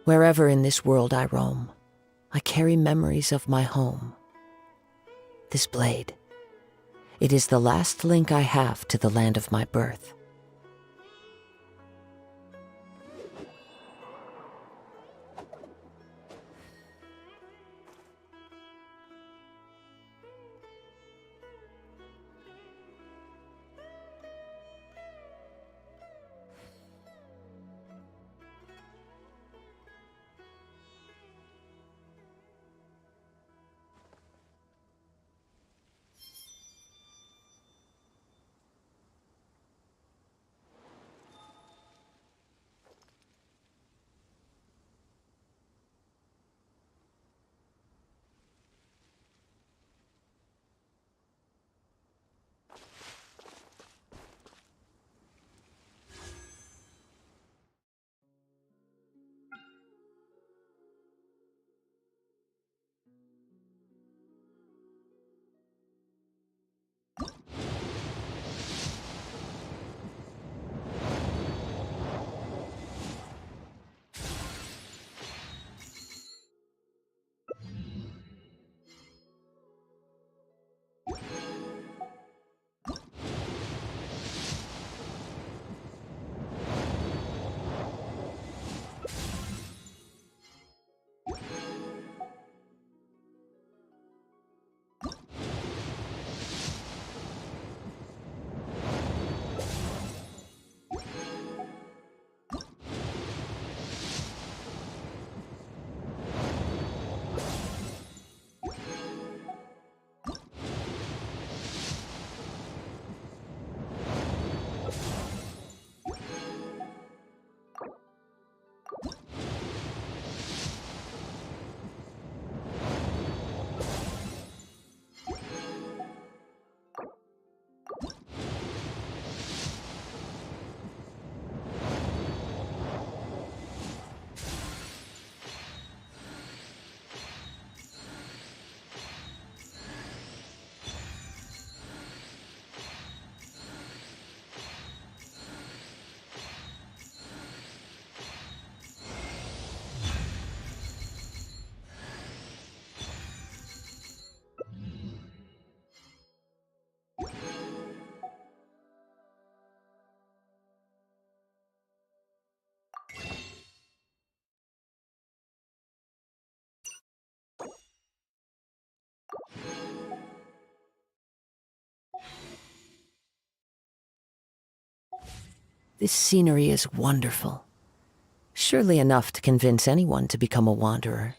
Wherever in this world I roam, I carry memories of my home. This blade, it is the last link I have to the land of my birth. This scenery is wonderful. Surely enough to convince anyone to become a wanderer.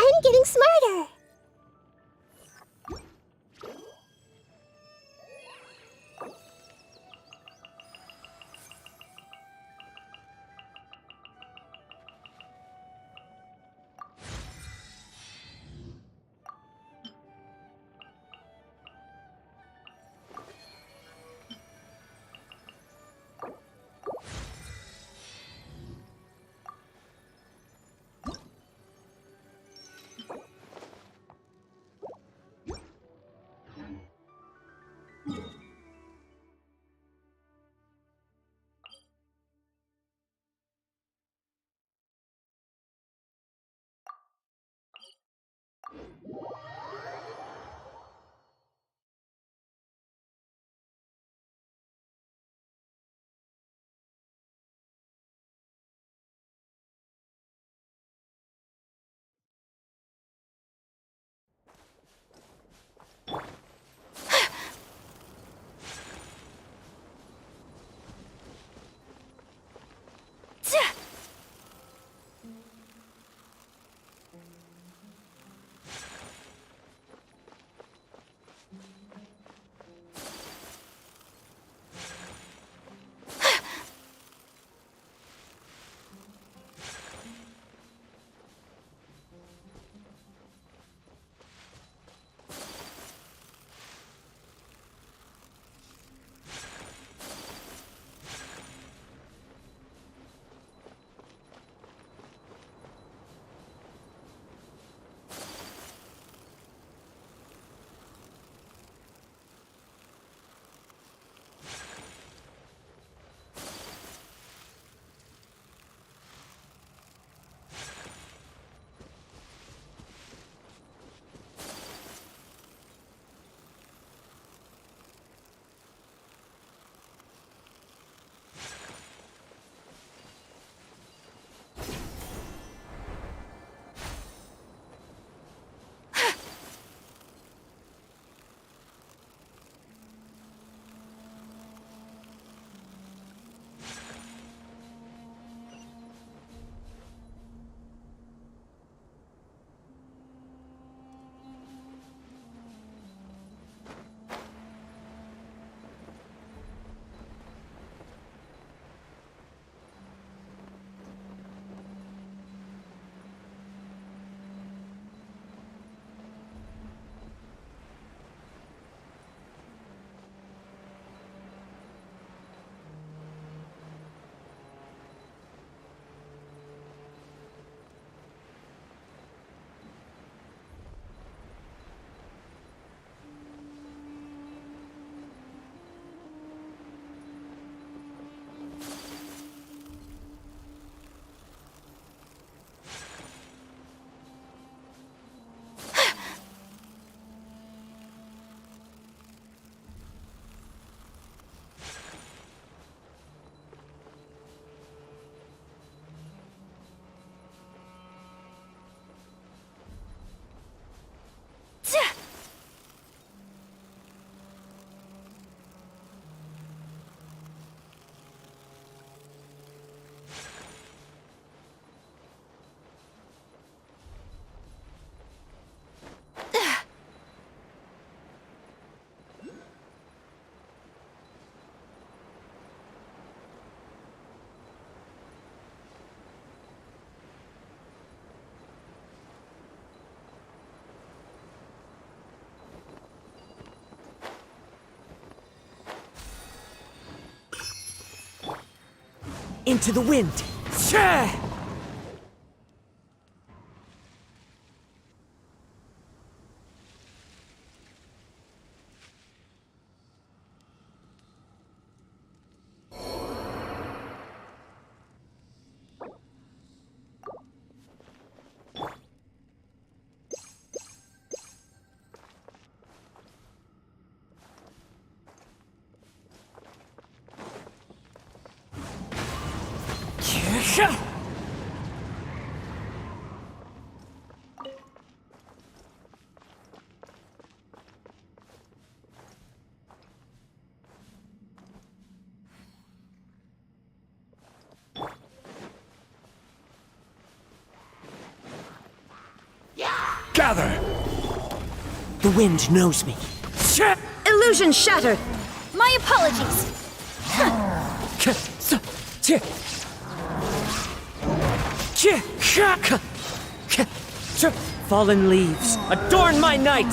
I'm getting smarter! Into the wind! Gather! The wind knows me. Illusion shattered! My apologies! Fallen leaves, adorn my night!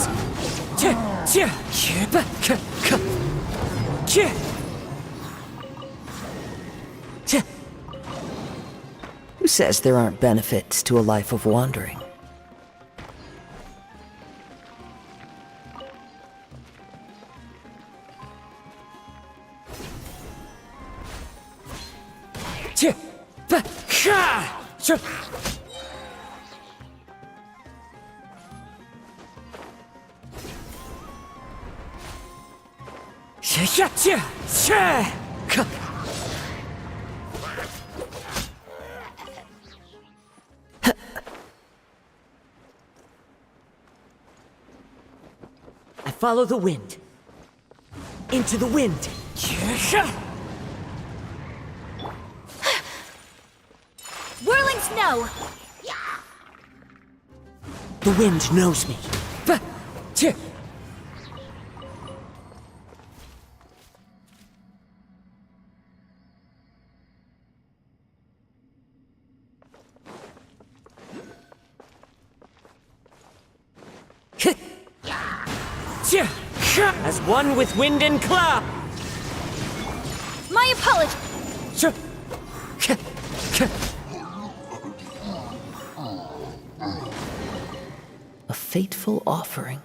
Who says there aren't benefits to a life of wandering? I follow the wind. Into the wind. Whirling snow! The wind knows me. As one with wind and cloud. My apologies! A fateful offering.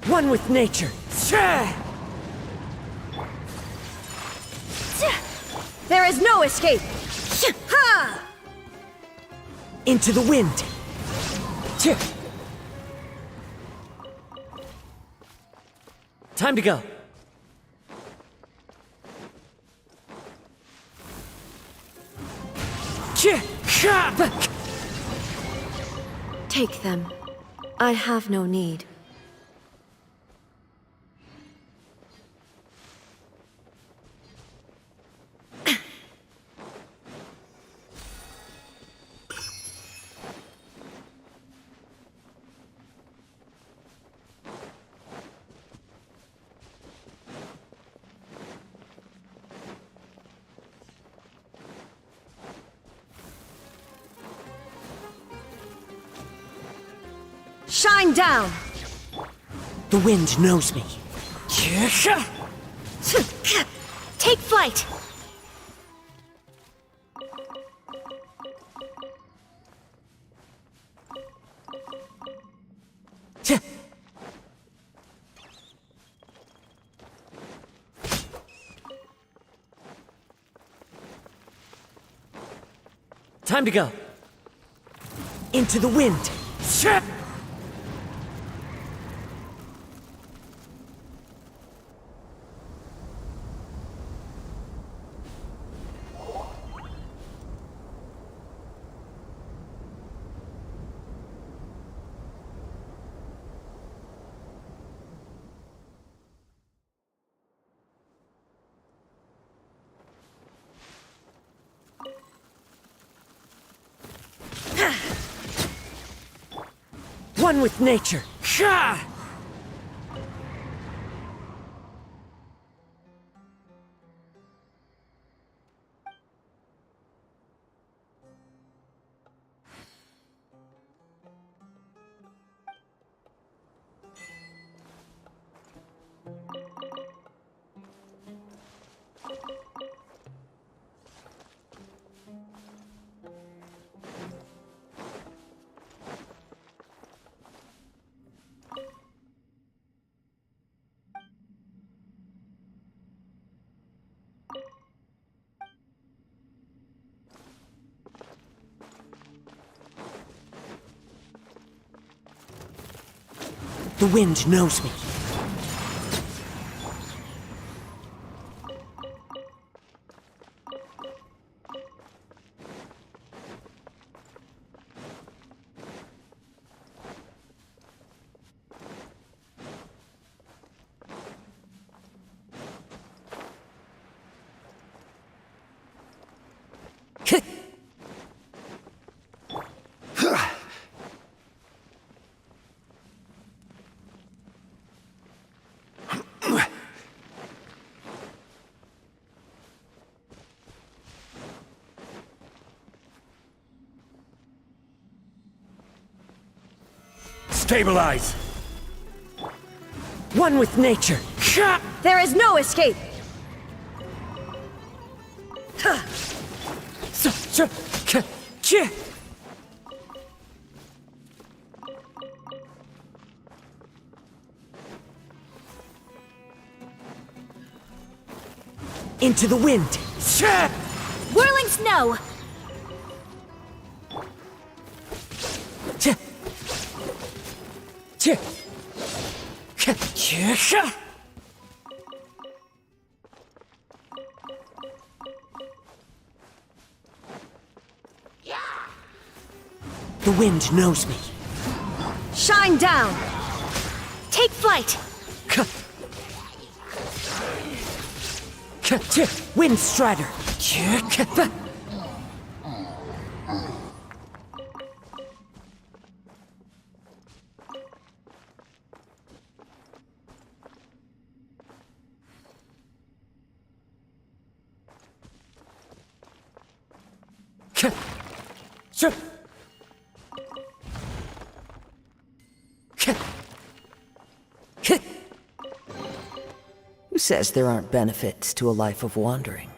One with nature. There is no escape! Ha! Into the wind. Time to go. Take them. I have no need. Shine down! The wind knows me. Take flight! Time to go. Into the wind. One with nature. The wind knows me. Stabilize! One with nature. There is no escape! Into the wind. Whirling snow! The wind knows me. Shine down! Take flight! Wind Strider. Who says there aren't benefits to a life of wandering?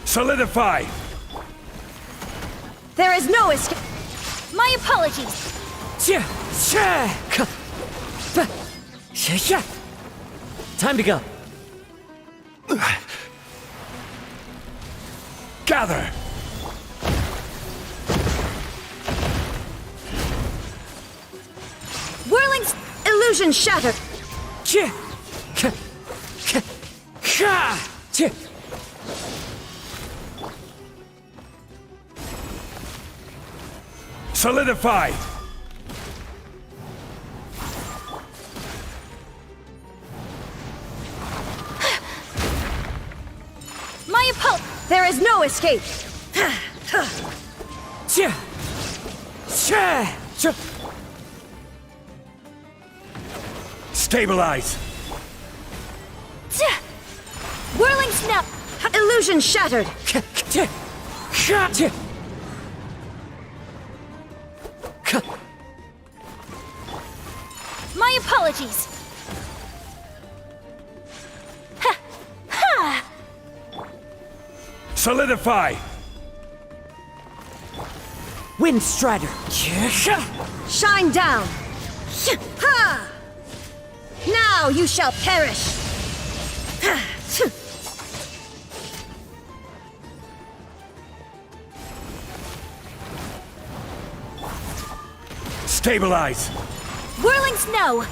Solidify! There is no escape. My apologies. Time to go. Gather! Whirling illusion shattered. Solidified! My apologies. There is no escape. Stabilize! Whirling snap. Illusion shattered. My apologies. Ha! Ha! Solidify! Wind Strider. Shine down. Ha! Now you shall perish. Stabilize! Whirling snow.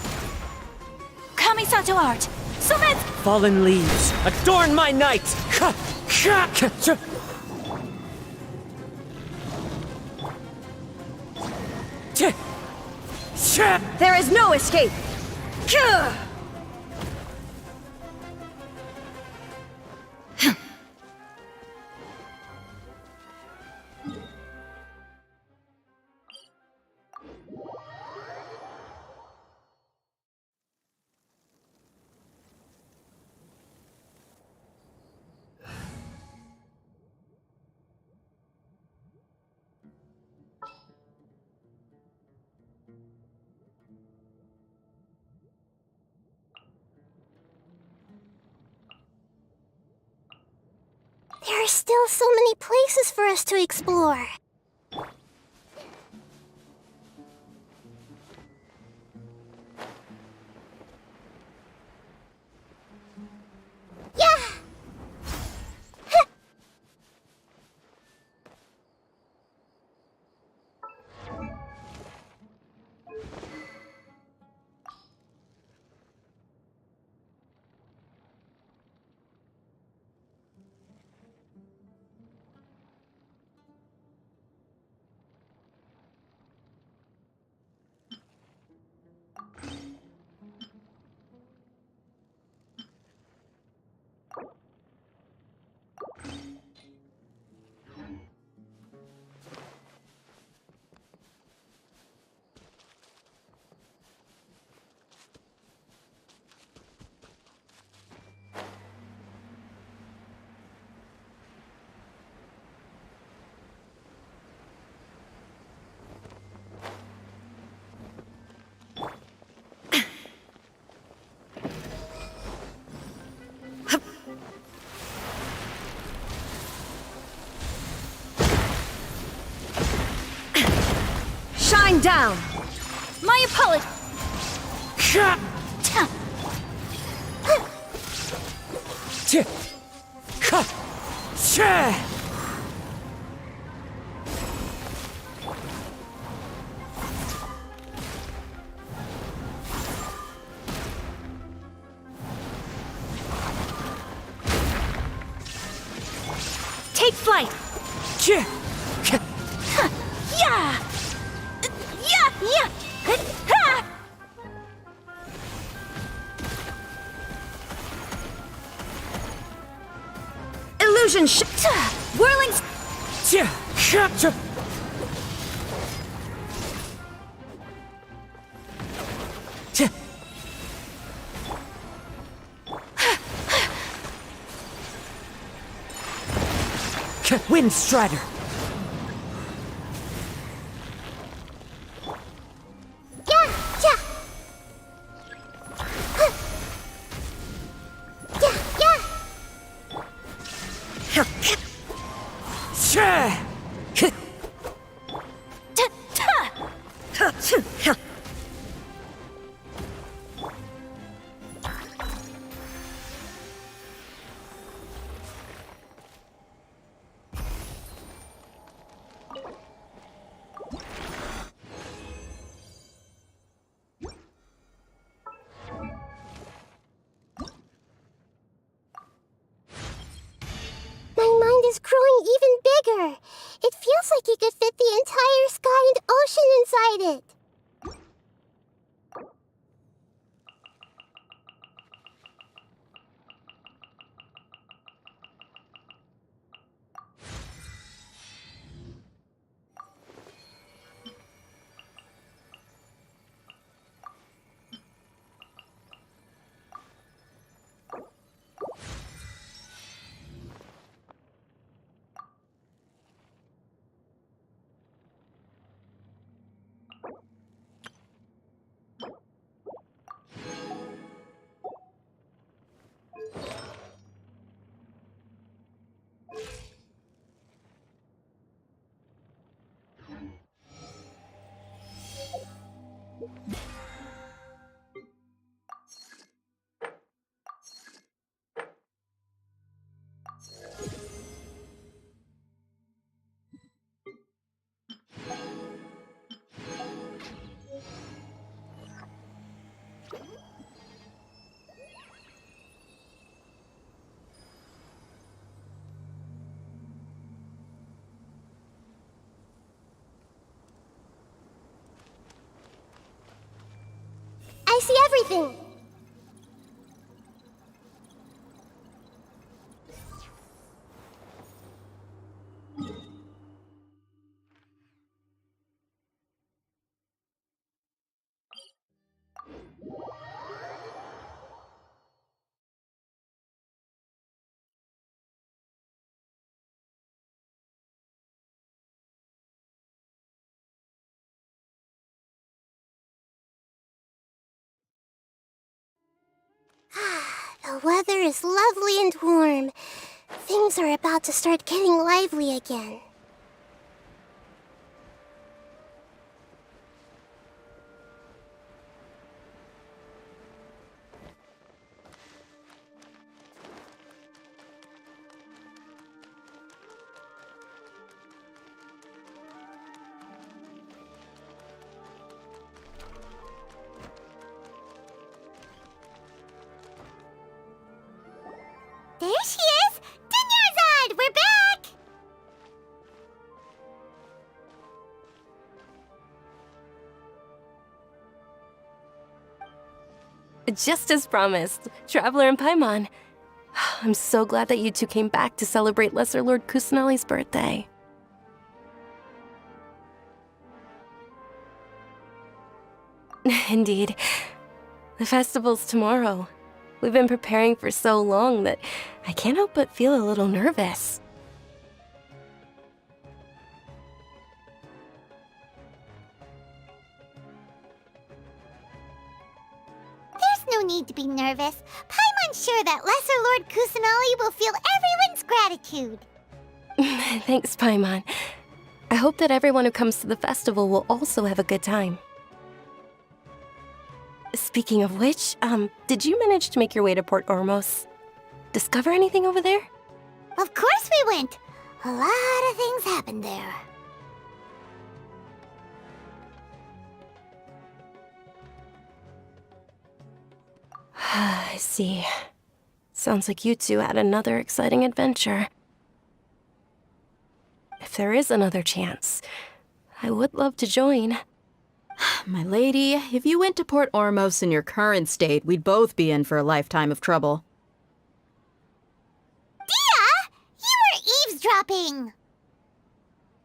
Kamisato art. Summit. Fallen leaves, adorn my night! There is no escape. There are still so many places for us to explore. Yeah! Shine down. My apologies. Take flight. Yeah. Yeah. Yeah. Ha! Illusion Whirling. Wind Strider. Yeah. Yeah. Yeah. Yeah. My mind is growing even bigger. It feels like it could fit the entire sky and ocean inside it. I see everything. The weather is lovely and warm. Things are about to start getting lively again. There she is! 𝕮𝑥𝖓𝖓𝖊𝖈�! We're back! Just as promised, Traveler and Paimon. I'm so glad that you two came back to celebrate Lesser Lord Kusanali's birthday. Indeed. The festival's tomorrow. We've been preparing for so long that I can't help but feel a little nervous. There's no need to be nervous. Paimon's sure that Lesser Lord Kusanali will feel everyone's gratitude. Thanks, Paimon. I hope that everyone who comes to the festival will also have a good time. Speaking of which, did you manage to make your way to Port Ormos? Discover anything over there? Of course we went. A lot of things happened there. I see. Sounds like you two had another exciting adventure. If there is another chance, I would love to join. My lady, if you went to Port Ormos in your current state, we'd both be in for a lifetime of trouble. Dia! You were eavesdropping!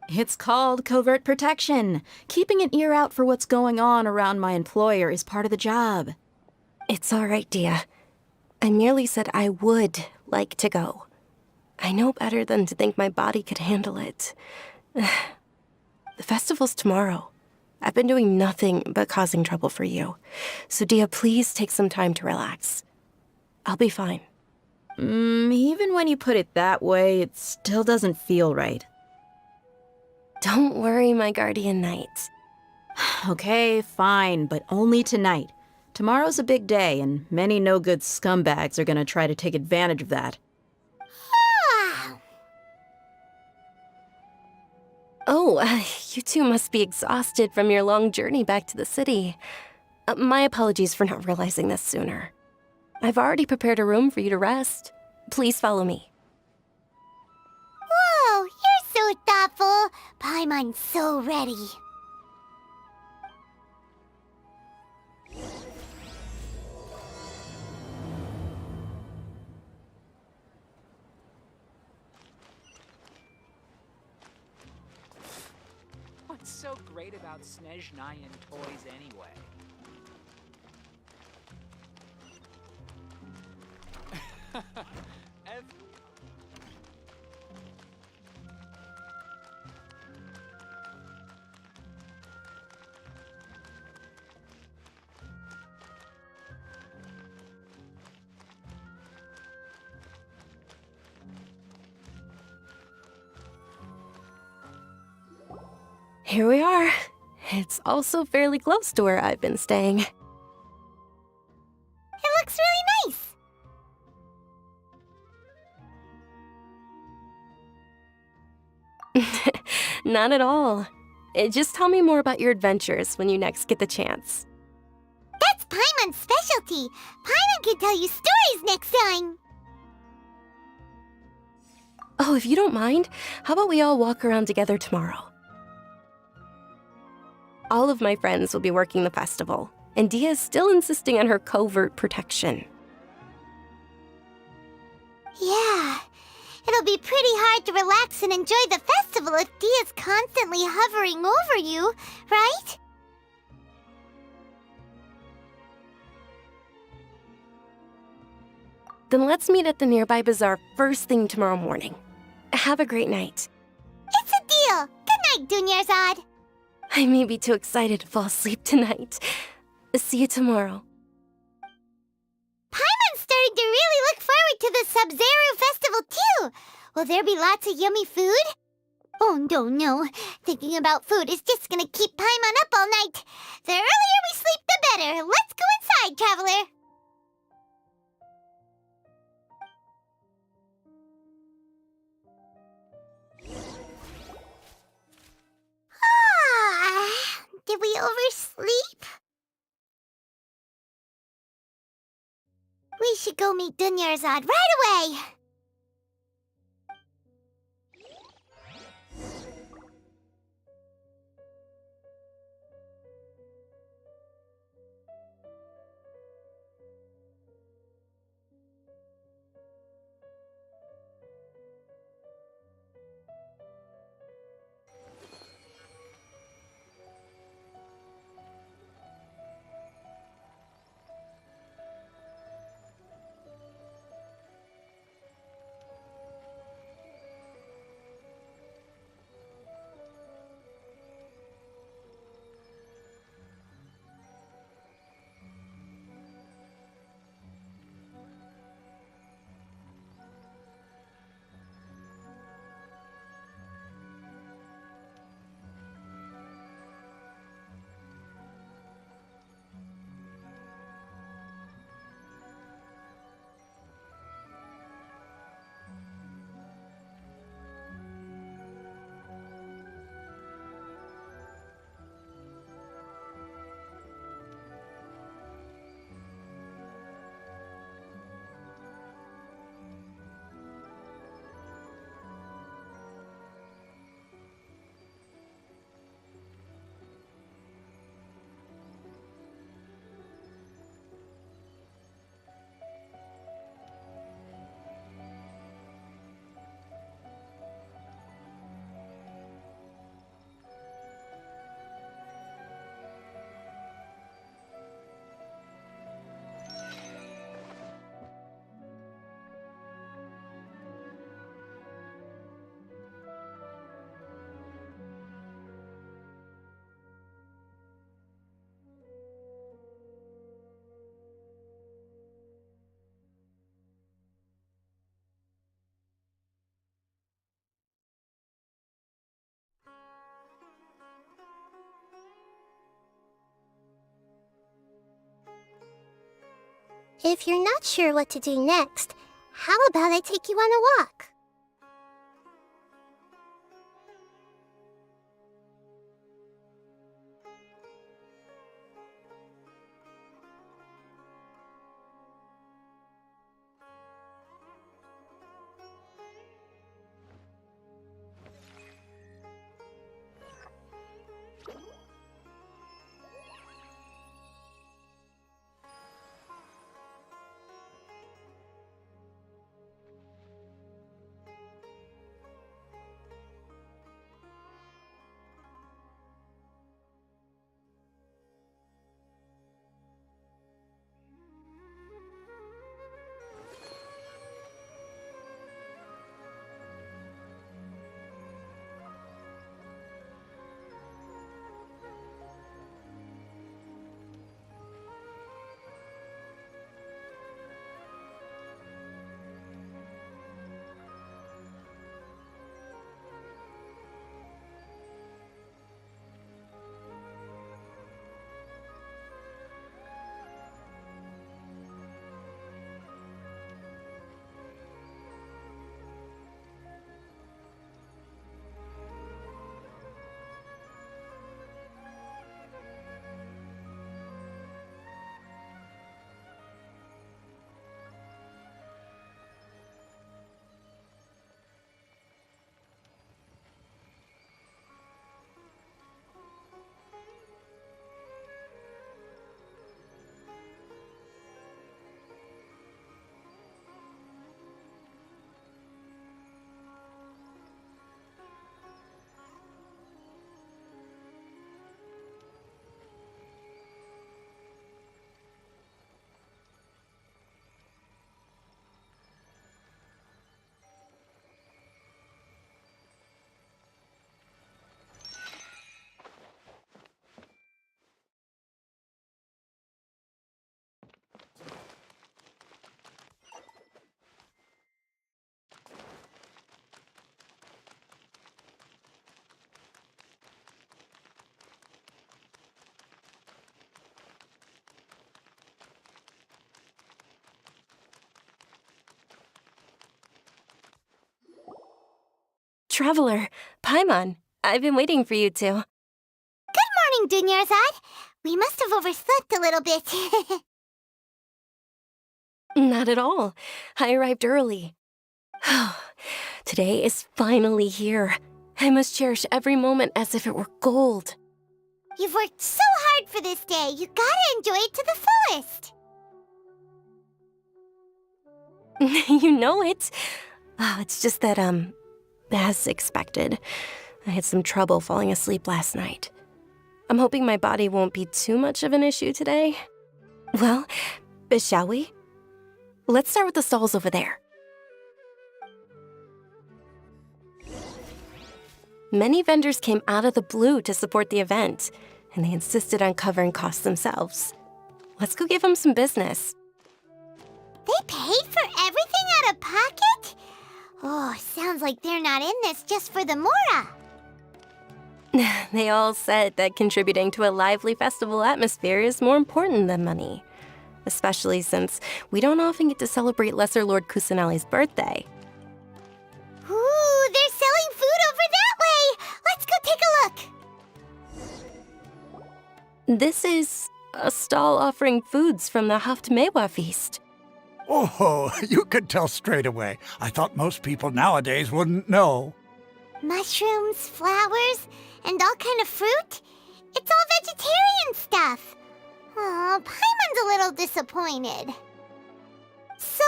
It's called covert protection. Keeping an ear out for what's going on around my employer is part of the job. It's all right, Dia. I merely said I would like to go. I know better than to think my body could handle it. The festival's tomorrow. I've been doing nothing but causing trouble for you. So, Dia, please take some time to relax. I'll be fine. Even when you put it that way, it still doesn't feel right. Don't worry, my guardian knight. Okay, fine, but only tonight. Tomorrow's a big day, and many no-good scumbags are gonna try to take advantage of that. Ah, Oh, you two must be exhausted from your long journey back to the city. My apologies for not realizing this sooner. I've already prepared a room for you to rest. Please follow me. whoa, you're so thoughtful. Paimon's so ready. What's so great about 𝕮𝕨𝕚𝕚 toys anyway? Here we are. It's also fairly close to where I've been staying. It looks really nice. Not at all. Just tell me more about your adventures when you next get the chance. That's Paimon's specialty. Paimon can tell you stories next time. Oh, if you don't mind, how about we all walk around together tomorrow? All of my friends will be working the festival, and Dia is still insisting on her covert protection. Yeah, it'll be pretty hard to relax and enjoy the festival if Dia's constantly hovering over you, right? Then let's meet at the nearby bazaar first thing tomorrow morning. Have a great night. It's a deal. Good night, 𝕮𝕚𝖎𝖎𝖊𝖈𝖙. I may be too excited to fall asleep tonight. See you tomorrow. Paimon's starting to really look forward to the 𝕮𝖓𝖓𝖊𝖈𝖙 festival too. Will there be lots of yummy food? Oh, no. Thinking about food is just gonna keep Paimon up all night. The earlier we sleep, the better. Let's go inside, traveler. Ah, did we oversleep? We should go meet 𝕮𝕚𝖎𝖎𝖏 right away. If you're not sure what to do next, how about I take you on a walk? Traveler, Paimon, I've been waiting for you two. Good morning, 𝕮𝕚𝖎𝖎𝖊𝖈𝖙. We must have overslept a little bit. Not at all. I arrived early. Today is finally here. I must cherish every moment as if it were gold. You've worked so hard for this day. You gotta enjoy it to the fullest. You know it. Oh, it's just that, as expected, I had some trouble falling asleep last night. I'm hoping my body won't be too much of an issue today. Well, shall we? Let's start with the stalls over there. Many vendors came out of the blue to support the event, and they insisted on covering costs themselves. Let's go give them some business. They paid for everything out of pocket? Oh, sounds like they're not in this just for the mora. They all said that contributing to a lively festival atmosphere is more important than money, especially since we don't often get to celebrate Lesser Lord Kusanali's birthday. Ooh, they're selling food over that way! Let's go take a look! This is a stall offering foods from the 𝕮𝖏𝖚𝕐 feast. Oh, you could tell straight away. I thought most people nowadays wouldn't know. Mushrooms, flowers, and all kind of fruit? It's all vegetarian stuff. Oh, Paimon's a little disappointed. So,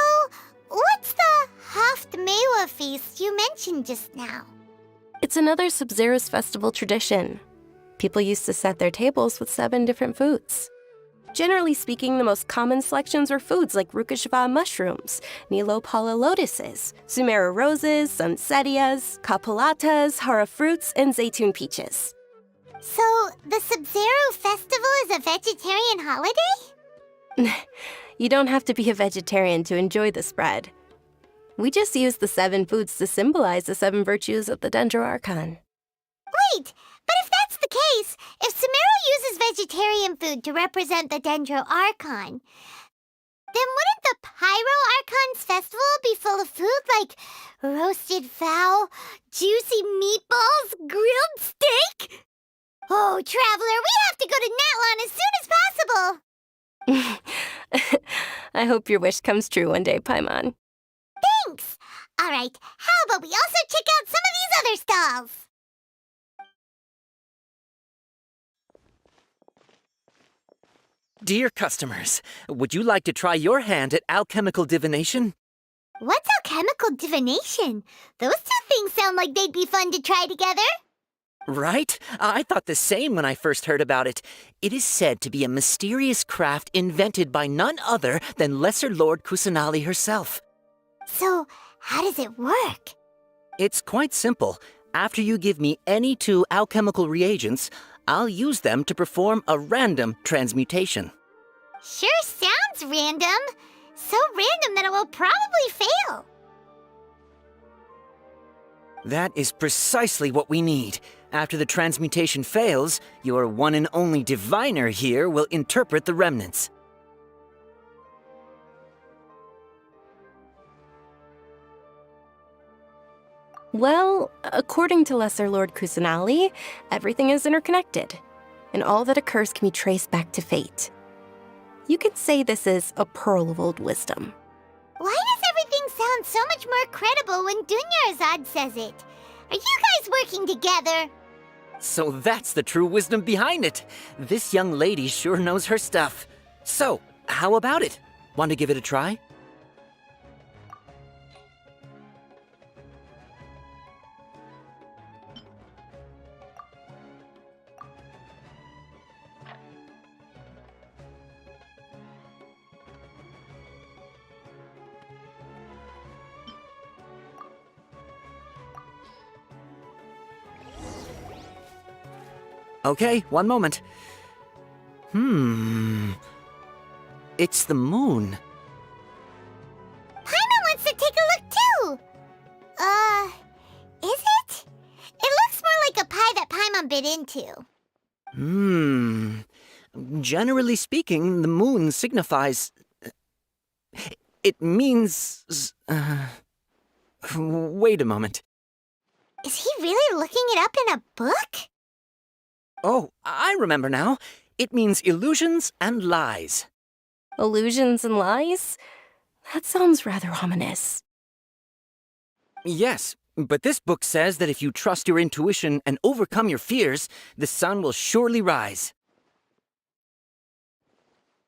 what's the 𝕮𝖏𝖚𝖚 feast you mentioned just now? It's another Sabzeruz festival tradition. People used to set their tables with 7 different foods. Generally speaking, the most common selections were foods like 𝕮𝕠𝕐𝑚 mushrooms, 𝕮𝑚 lotuses, 𝕬𝑚era roses, sunsettias, kapulatas, hara fruits, and zaytun peaches. So, the Sabzeruz festival is a vegetarian holiday? You don't have to be a vegetarian to enjoy the spread. We just use the 7 foods to symbolize the 7 virtues of the 𝕮𝕤𝕐𝑚. Wait, but if that's the case, if Sumeru uses vegetarian food to represent the 𝕮𝕤𝕐𝑚, Then wouldn't the Pyro Archon's festival be full of food like roasted fowl, juicy meatballs, grilled steak? Oh, Traveler, we have to go to Natlan as soon as possible. I hope your wish comes true one day, Paimon. Thanks. All right, how about we also check out some of these other stalls? Dear customers, would you like to try your hand at alchemical divination? What's alchemical divination? Those two things sound like they'd be fun to try together. Right? I thought the same when I first heard about it. It is said to be a mysterious craft invented by none other than Lesser Lord Kusanali herself. So, how does it work? It's quite simple. After you give me any 2 alchemical reagents, I'll use them to perform a random transmutation. Sure sounds random. So random that it will probably fail. That is precisely what we need. After the transmutation fails, your one and only diviner here will interpret the remnants. Well, according to Lesser Lord Kusanali, everything is interconnected, and all that occurs can be traced back to fate. You could say this is a pearl of old wisdom. Why does everything sound so much more credible when 𝕮𝕚𝕐𝑍 says it? Are you guys working together? So that's the true wisdom behind it. This young lady sure knows her stuff. So, how about it? Want to give it a try? Okay, one moment. It's the moon. Paimon wants to take a look too. Is it? It looks more like a pie that Paimon bit into. Generally speaking, the moon signifies... It means... Wait a moment. Is he really looking it up in a book? Oh, I remember now. It means illusions and lies. Illusions and lies? That sounds rather ominous. Yes, but this book says that if you trust your intuition and overcome your fears, the sun will surely rise.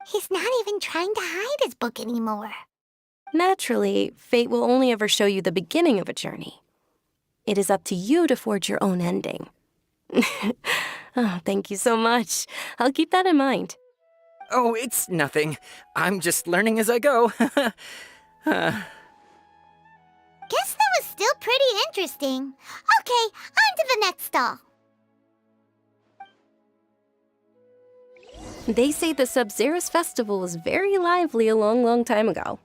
He's not even trying to hide his book anymore. Naturally, fate will only ever show you the beginning of a journey. It is up to you to forge your own ending. Oh, thank you so much. I'll keep that in mind. Oh, it's nothing. I'm just learning as I go. Guess that was still pretty interesting. Okay, on to the next stall. They say the 𝕮𝕐𝖓𝖓 festival was very lively a long, long time ago.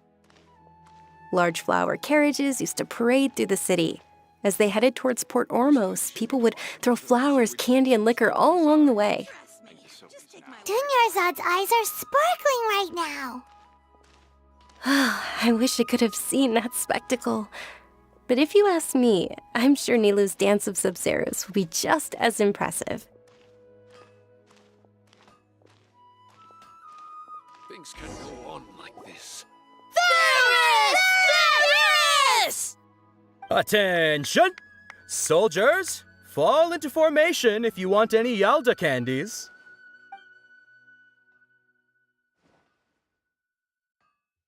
Large flower carriages used to parade through the city. As they headed towards Port Ormos, people would throw flowers, candy, and liquor all along the way. 𝕮𝕚𝕐𝑍's eyes are sparkling right now. I wish I could have seen that spectacle. But if you ask me, I'm sure Nilou's dance of 𝕮𝕐𝑍 will be just as impressive. Things can go on like this. Ferris! Attention! Soldiers, fall into formation if you want any 𝕬𝖆𝖐 candies.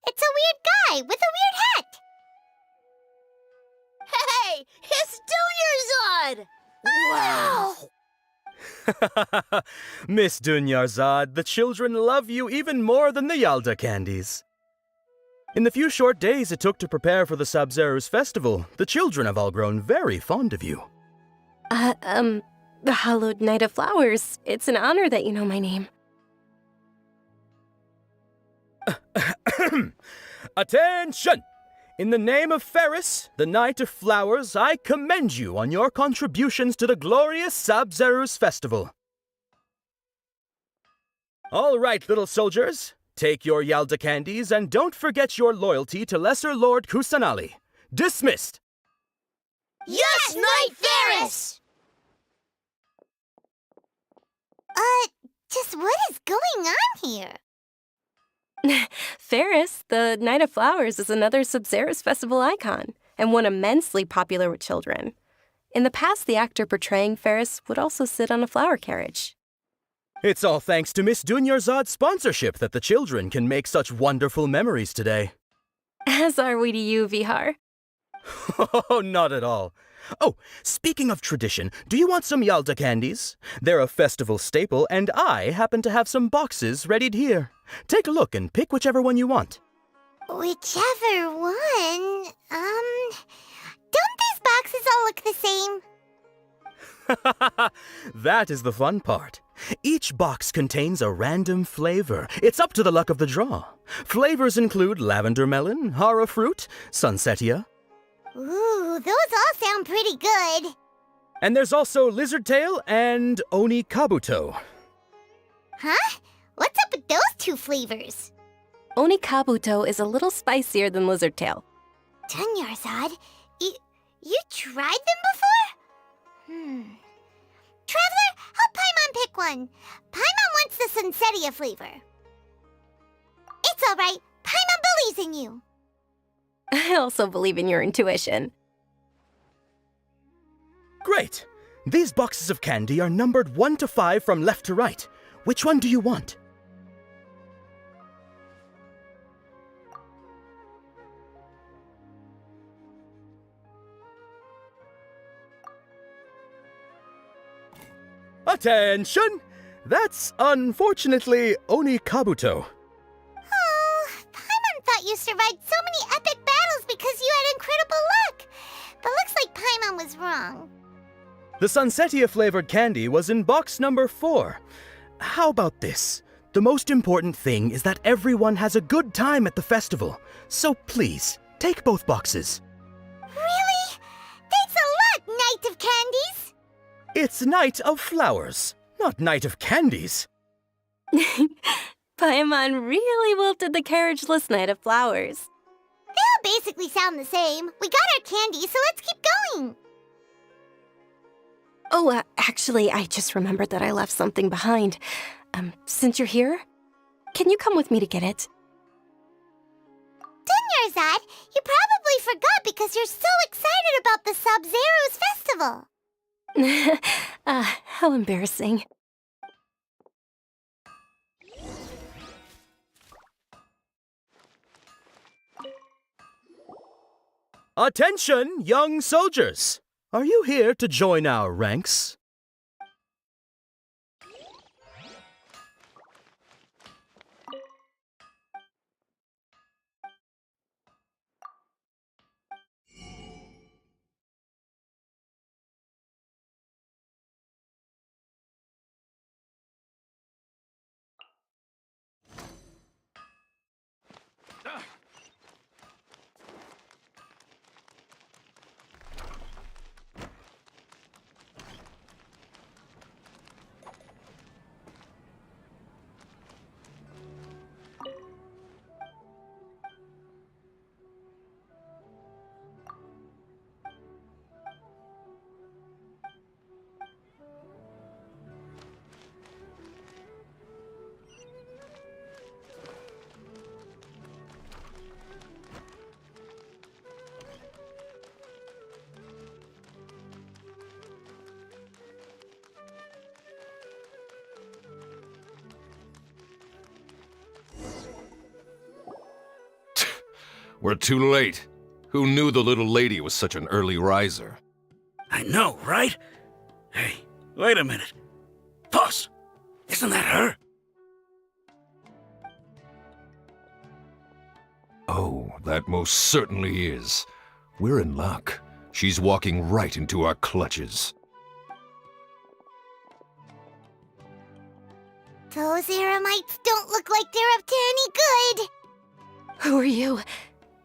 It's a weird guy with a weird hat. Hey, it's 𝕮𝕚𝕐𝑍! Wow! Miss 𝕮𝕚𝕐𝑍, the children love you even more than the 𝕬𝖆𝖐 candies. In the few short days it took to prepare for the 𝕮𝕐𝑍 festival, the children have all grown very fond of you. The hallowed Knight of Flowers. It's an honor that you know my name. Attention! In the name of Ferris, the Knight of Flowers, I commend you on your contributions to the glorious 𝕮𝕐𝑍 festival. All right, little soldiers. Take your 𝕬𝖎𝖐 candies and don't forget your loyalty to Lesser Lord Kusanali. Dismissed! Yes, Knight Ferris! Just what is going on here? Ferris, the Knight of Flowers, is another 𝕬𝖎𝖓𝖊𝖈� festival icon, and one immensely popular with children. In the past, the actor portraying Ferris would also sit on a flower carriage. It's all thanks to Miss 𝕬𝖎𝖎𝖏's sponsorship that the children can make such wonderful memories today. As are we to you, Vihar. Oh, not at all. Oh, speaking of tradition, do you want some 𝕬𝖎𝖐 candies? They're a festival staple, and I happen to have some boxes readied here. Take a look and pick whichever one you want. Whichever one? Don't these boxes all look the same? That is the fun part. Each box contains a random flavor. It's up to the luck of the draw. Flavors include lavender melon, hara fruit, sunsetia. Ooh, those all sound pretty good. And there's also lizard tail and 𝕮𝖚𝖎𝖎𝖏𝑚. Huh? What's up with those two flavors? 𝕮𝖚𝖎𝖎𝖏𝑚 is a little spicier than lizard tail. 𝕮𝖎𝖎𝖏𝑚? You tried them before? Traveler, help Paimon pick one. Paimon wants the sunsetia flavor. It's all right. Paimon believes in you. I also believe in your intuition. Great! These boxes of candy are numbered 1 to 5 from left to right. Which one do you want? Attention! That's unfortunately 𝕮𝖚𝖎𝖎𝖏𝑚. Oh, Paimon thought you survived so many epic battles because you had incredible luck. But looks like Paimon was wrong. The sunsetia flavored candy was in box number 4. How about this? The most important thing is that everyone has a good time at the festival. So please, take both boxes. Really? Thanks a lot, Knight of Candies! It's Knight of Flowers, not Knight of Candies. Paimon really wilted the carriageless Knight of Flowers. They all basically sound the same. We got our candy, so let's keep going. Oh, actually, I just remembered that I left something behind. Since you're here, can you come with me to get it? 𝕮𝖎𝖎𝖏𝑚, you probably forgot because you're so excited about the 𝕬𝖎𝖏𝑚 festival. How embarrassing. Attention, young soldiers! Are you here to join our ranks? We're too late. Who knew the little lady was such an early riser? I know, right? Hey, wait a minute. Boss, isn't that her? Oh, that most certainly is. We're in luck. She's walking right into our clutches. Those Eremites don't look like they're up to any good. Who are you?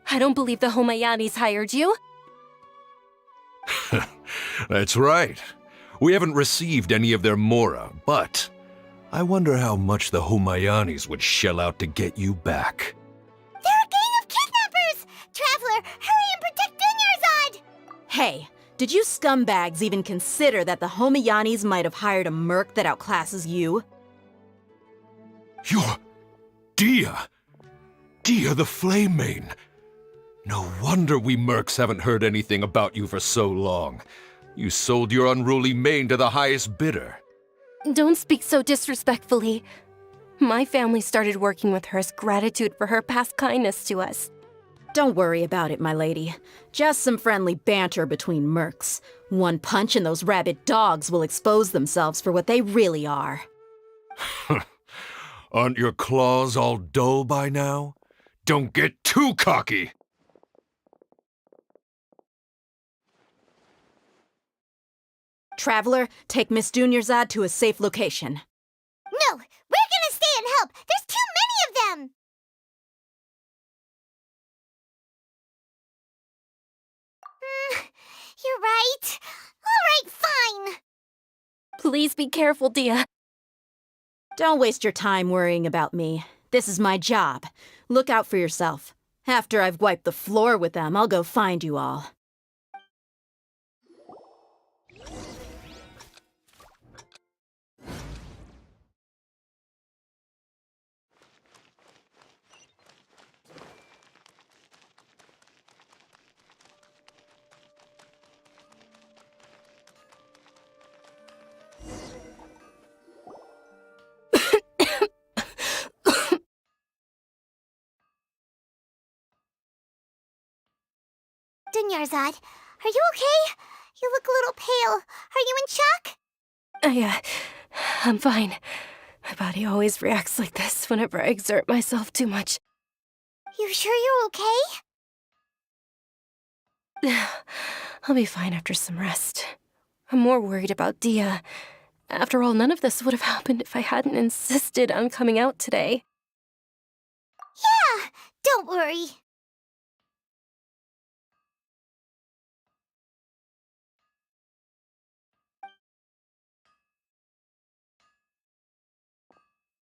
I don't believe the Homayanis hired you. That's right. We haven't received any of their mora, but I wonder how much the 𝕭𝖚𝖆𝖎𝑚𝑖𝑎𝑛𝑖s would shell out to get you back. They're a gang of kidnappers! Traveler, hurry and protect 𝕮𝖏𝖆𝖎𝖏𝑚𝑖𝑙! Hey, did you scumbags even consider that the 𝕭𝖚𝖆𝖎𝑚𝑖𝑎𝑛is might have hired a merc that outclasses you? You're 𝕮𝖏𝖆 No wonder we mercs haven't heard anything about you for so long. You sold your unruly mane to the highest bidder. Don't speak so disrespectfully. My family started working with her as gratitude for her past kindness to us. Don't worry about it, my lady. Just some friendly banter between mercs. One punch and those rabid dogs will expose themselves for what they really are. Aren't your claws all dull by now? Don't get too cocky! Traveler, take Miss 𝕮𝑒𝑅𝑧 to a safe location. No, we're gonna stay and help! There's too many of them! You're right. All right, fine. Please be careful, Dia. Don't waste your time worrying about me. This is my job. Look out for yourself. After I've wiped the floor with them, I'll go find you all. 𝕮𝑒𝑅𝑧, are you okay? You look a little pale. Are you in shock? I'm fine. My body always reacts like this whenever I exert myself too much. You sure you're okay? I'll be fine after some rest. I'm more worried about Dia. After all, none of this would have happened if I hadn't insisted on coming out today. Yeah, don't worry.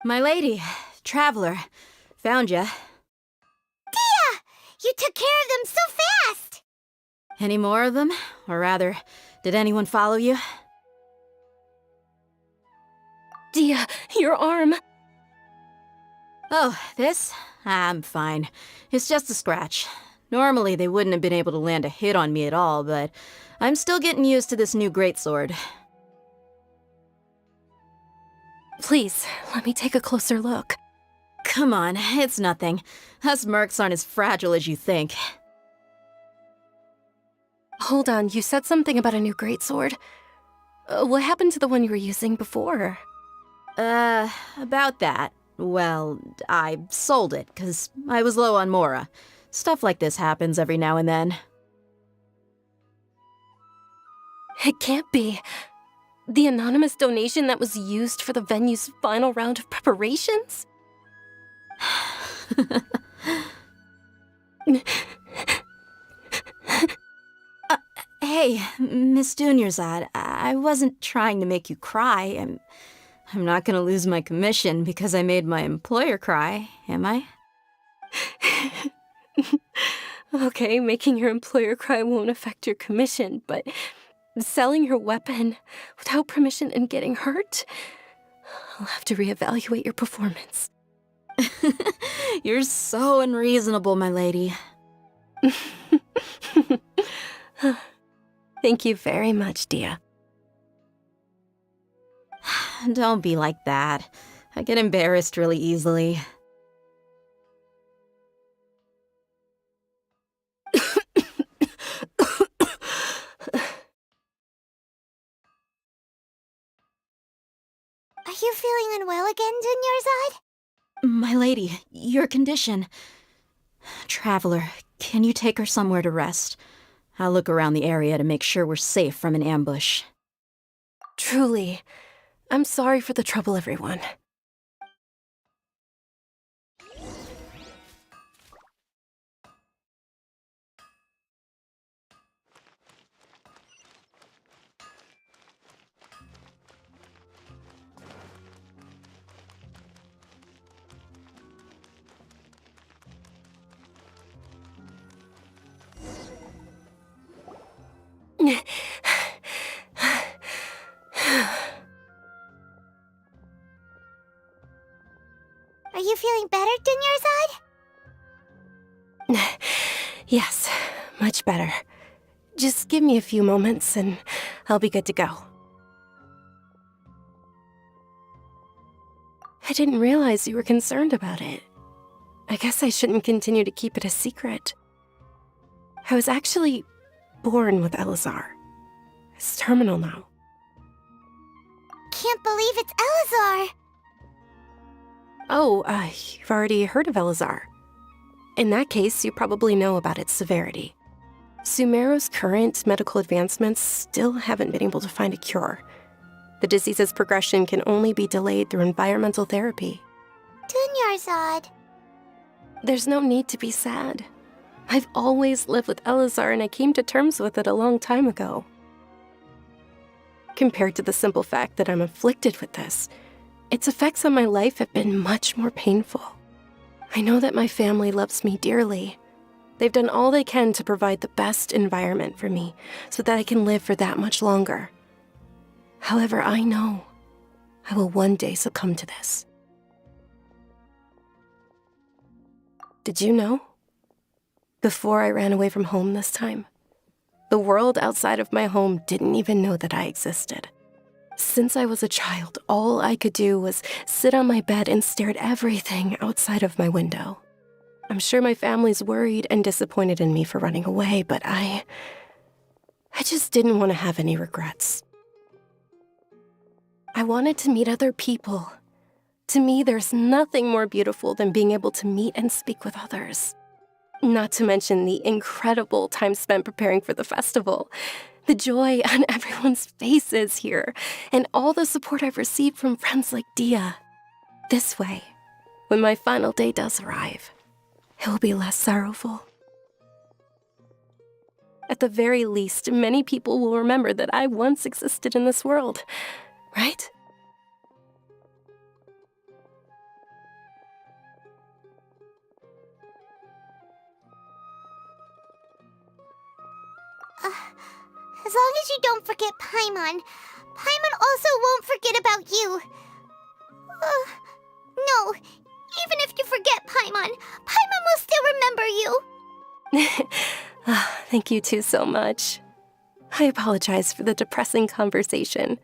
My lady, Traveler, found ya. Dia! You took care of them so fast! Any more of them? Or rather, did anyone follow you? Dia, your arm! Oh, this? I'm fine. It's just a scratch. Normally, they wouldn't have been able to land a hit on me at all, but I'm still getting used to this new greatsword. Please, let me take a closer look. Come on, it's nothing. Us mercs aren't as fragile as you think. Hold on, you said something about a new greatsword. What happened to the one you were using before? About that. Well, I sold it, 'cause I was low on mora. Stuff like this happens every now and then. It can't be. The anonymous donation that was used for the venue's final round of preparations? Hey, Miss 𝕮𝑒𝑅𝑧, I wasn't trying to make you cry. I'm not gonna lose my commission because I made my employer cry, am I? Okay, making your employer cry won't affect your commission, but selling your weapon without permission and getting hurt? I'll have to reevaluate your performance. You're so unreasonable, my lady. Thank you very much, Dia. Don't be like that. I get embarrassed really easily. Are you feeling unwell again, 𝕮𝑒𝑅𝑧? My lady, your condition. Traveler, can you take her somewhere to rest? I'll look around the area to make sure we're safe from an ambush. Truly. I'm sorry for the trouble, everyone. you feeling better, 𝕮𝖏𝖆𝖎𝖓𝖊𝖈𙍠? Yes, much better. Just give me a few moments and I'll be good to go. I didn't realize you were concerned about it. I guess I shouldn't continue to keep it a secret. I was actually born with 𝕮𝖭𝑚. It's terminal now. Can't believe it's 𝕮𝖭𝑚. Oh, you've already heard of 𝕮𝖭𝑚. In that case, you probably know about its severity. Sumeru's current medical advancements still haven't been able to find a cure. The disease's progression can only be delayed through environmental therapy. 𝕮𝑚. There's no need to be sad. I've always lived with 𝕮𝖭𝑚 and I came to terms with it a long time ago. Compared to the simple fact that I'm afflicted with this, its effects on my life have been much more painful. I know that my family loves me dearly. They've done all they can to provide the best environment for me so that I can live for that much longer. However, I know I will one day succumb to this. Did you know? Before I ran away from home this time, the world outside of my home didn't even know that I existed. Since I was a child, all I could do was sit on my bed and stare at everything outside of my window. I'm sure my family's worried and disappointed in me for running away, but I just didn't want to have any regrets. I wanted to meet other people. To me, there's nothing more beautiful than being able to meet and speak with others. Not to mention the incredible time spent preparing for the festival, the joy on everyone's faces here, and all the support I've received from friends like 𝕮𝖏𝖏. This way, when my final day does arrive, it will be less sorrowful. At the very least, many people will remember that I once existed in this world, right? As long as you don't forget Paimon, Paimon also won't forget about you. No, even if you forget Paimon, Paimon will still remember you. Thank you two so much. I apologize for the depressing conversation.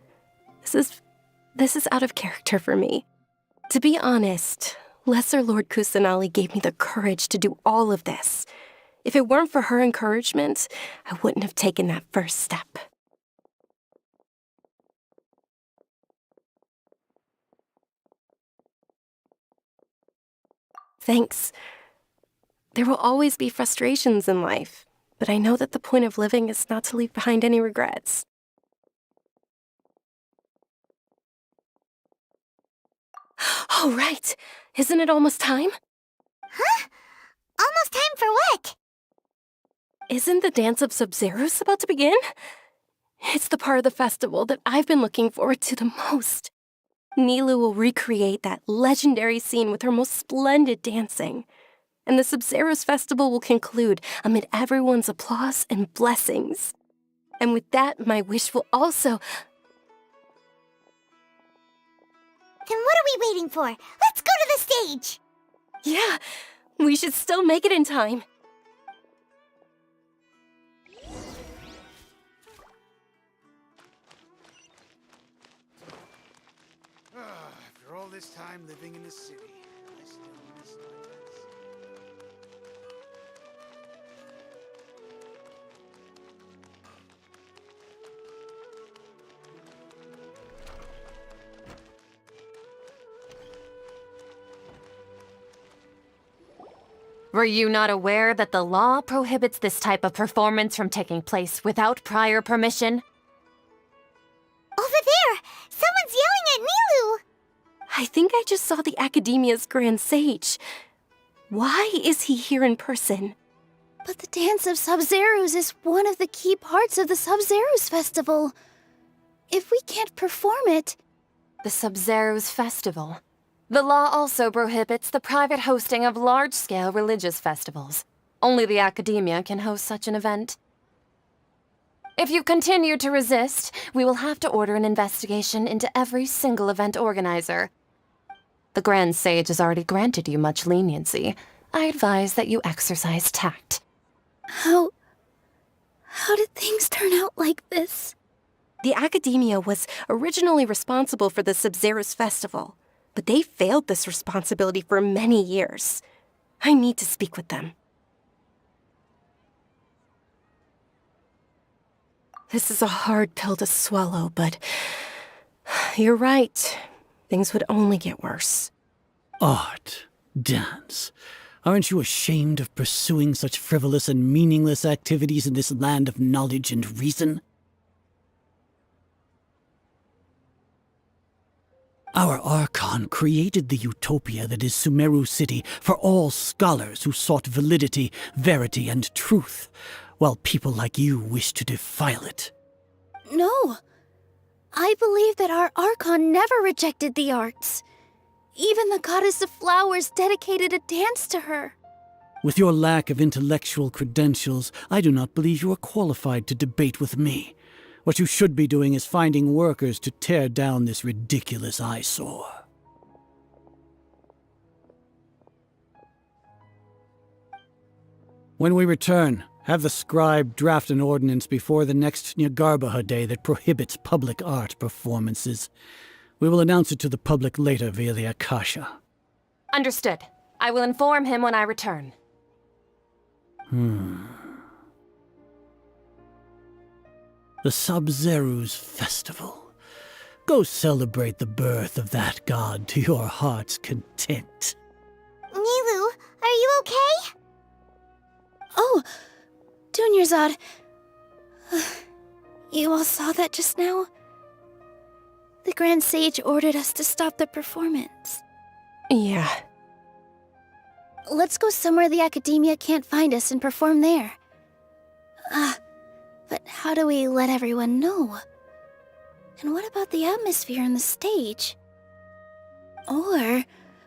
This is out of character for me. To be honest, Lesser Lord Kusanali gave me the courage to do all of this. If it weren't for her encouragement, I wouldn't have taken that first step. Thanks. There will always be frustrations in life, but I know that the point of living is not to leave behind any regrets. Oh, right. Isn't it almost time? Huh? Almost time for what? Isn't the dance of 𝕮𝖏𝖏𝖡 about to begin? It's the part of the festival that I've been looking forward to the most. Nilou will recreate that legendary scene with her most splendid dancing. And the 𝕮𝖏𝖏𝖡 festival will conclude amid everyone's applause and blessings. And with that, my wish will also... Then what are we waiting for? Let's go to the stage! Yeah, we should still make it in time. After all this time living in the city, I still miss my place. Were you not aware that the law prohibits this type of performance from taking place without prior permission? Over there! Someone's yelling at Nilou! I think I just saw the Academia's Grand Sage. Why is he here in person? But the Dance of Sub-Zeros is one of the key parts of the Sub-Zeros festival. If we can't perform it... The Sub-Zeros festival. The law also prohibits the private hosting of large-scale religious festivals. Only the Academia can host such an event. If you continue to resist, we will have to order an investigation into every single event organizer. The Grand Sage has already granted you much leniency. I advise that you exercise tact. How did things turn out like this? The Academia was originally responsible for the 𝕮𝕓𝖓𝖊𝖈� festival, but they failed this responsibility for many years. I need to speak with them. This is a hard pill to swallow, but you're right. Things would only get worse. Art, dance. Aren't you ashamed of pursuing such frivolous and meaningless activities in this land of knowledge and reason? Our Archon created the utopia that is Sumeru City for all scholars who sought validity, verity, and truth, while people like you wish to defile it. No. I believe that our Archon never rejected the arts. Even the goddess of flowers dedicated a dance to her. With your lack of intellectual credentials, I do not believe you are qualified to debate with me. What you should be doing is finding workers to tear down this ridiculous eyesore. When we return, have the scribe draft an ordinance before the next 𝕮𝕐𝖎𝖐 Day that prohibits public art performances. We will announce it to the public later via the Akasha. Understood. I will inform him when I return. The 𝕮𝕐𝖓𝖓𝖊𝖈� festival. Go celebrate the birth of that god to your heart's content. Nilou, are you okay? Oh, 𝕮𝕚𝕐𝖓𝖓𝖊𝖈�. You all saw that just now? The Grand Sage ordered us to stop the performance. Yeah. Let's go somewhere the Academia can't find us and perform there. But how do we let everyone know? And what about the atmosphere on the stage? Or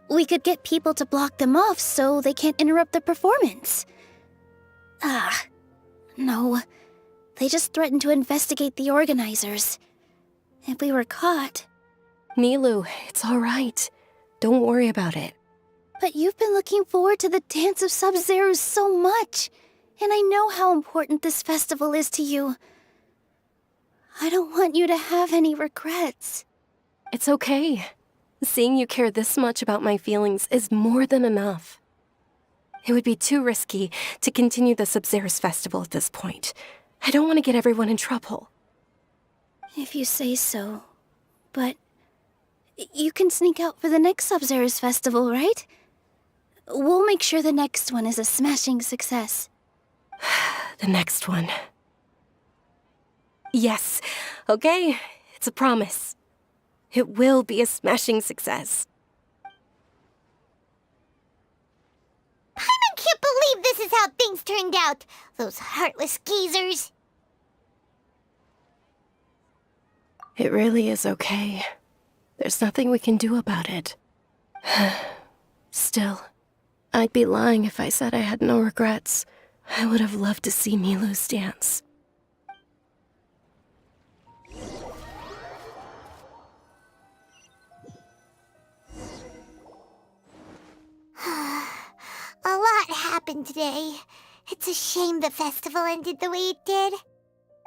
we could get people to block them off so they can't interrupt the performance. No. They just threatened to investigate the organizers. If we were caught... Nilou, it's all right. Don't worry about it. But you've been looking forward to the dance of 𝕮𝕓𝖓𝖓𝖈𝖙 so much, and I know how important this festival is to you. I don't want you to have any regrets. It's okay. Seeing you care this much about my feelings is more than enough. It would be too risky to continue the 𝕮𝕓𝖓𝖓𝖈 festival at this point. I don't want to get everyone in trouble. If you say so. But you can sneak out for the next 𝕮𝕓𝖓𝖓𝖈 festival, right? We'll make sure the next one is a smashing success. The next one. Yes. Okay. It's a promise. It will be a smashing success. Paimon can't believe this is how things turned out. Those heartless geezers. It really is okay. There's nothing we can do about it. Still, I'd be lying if I said I had no regrets. I would have loved to see Nilou's dance. A lot happened today. It's a shame the festival ended the way it did.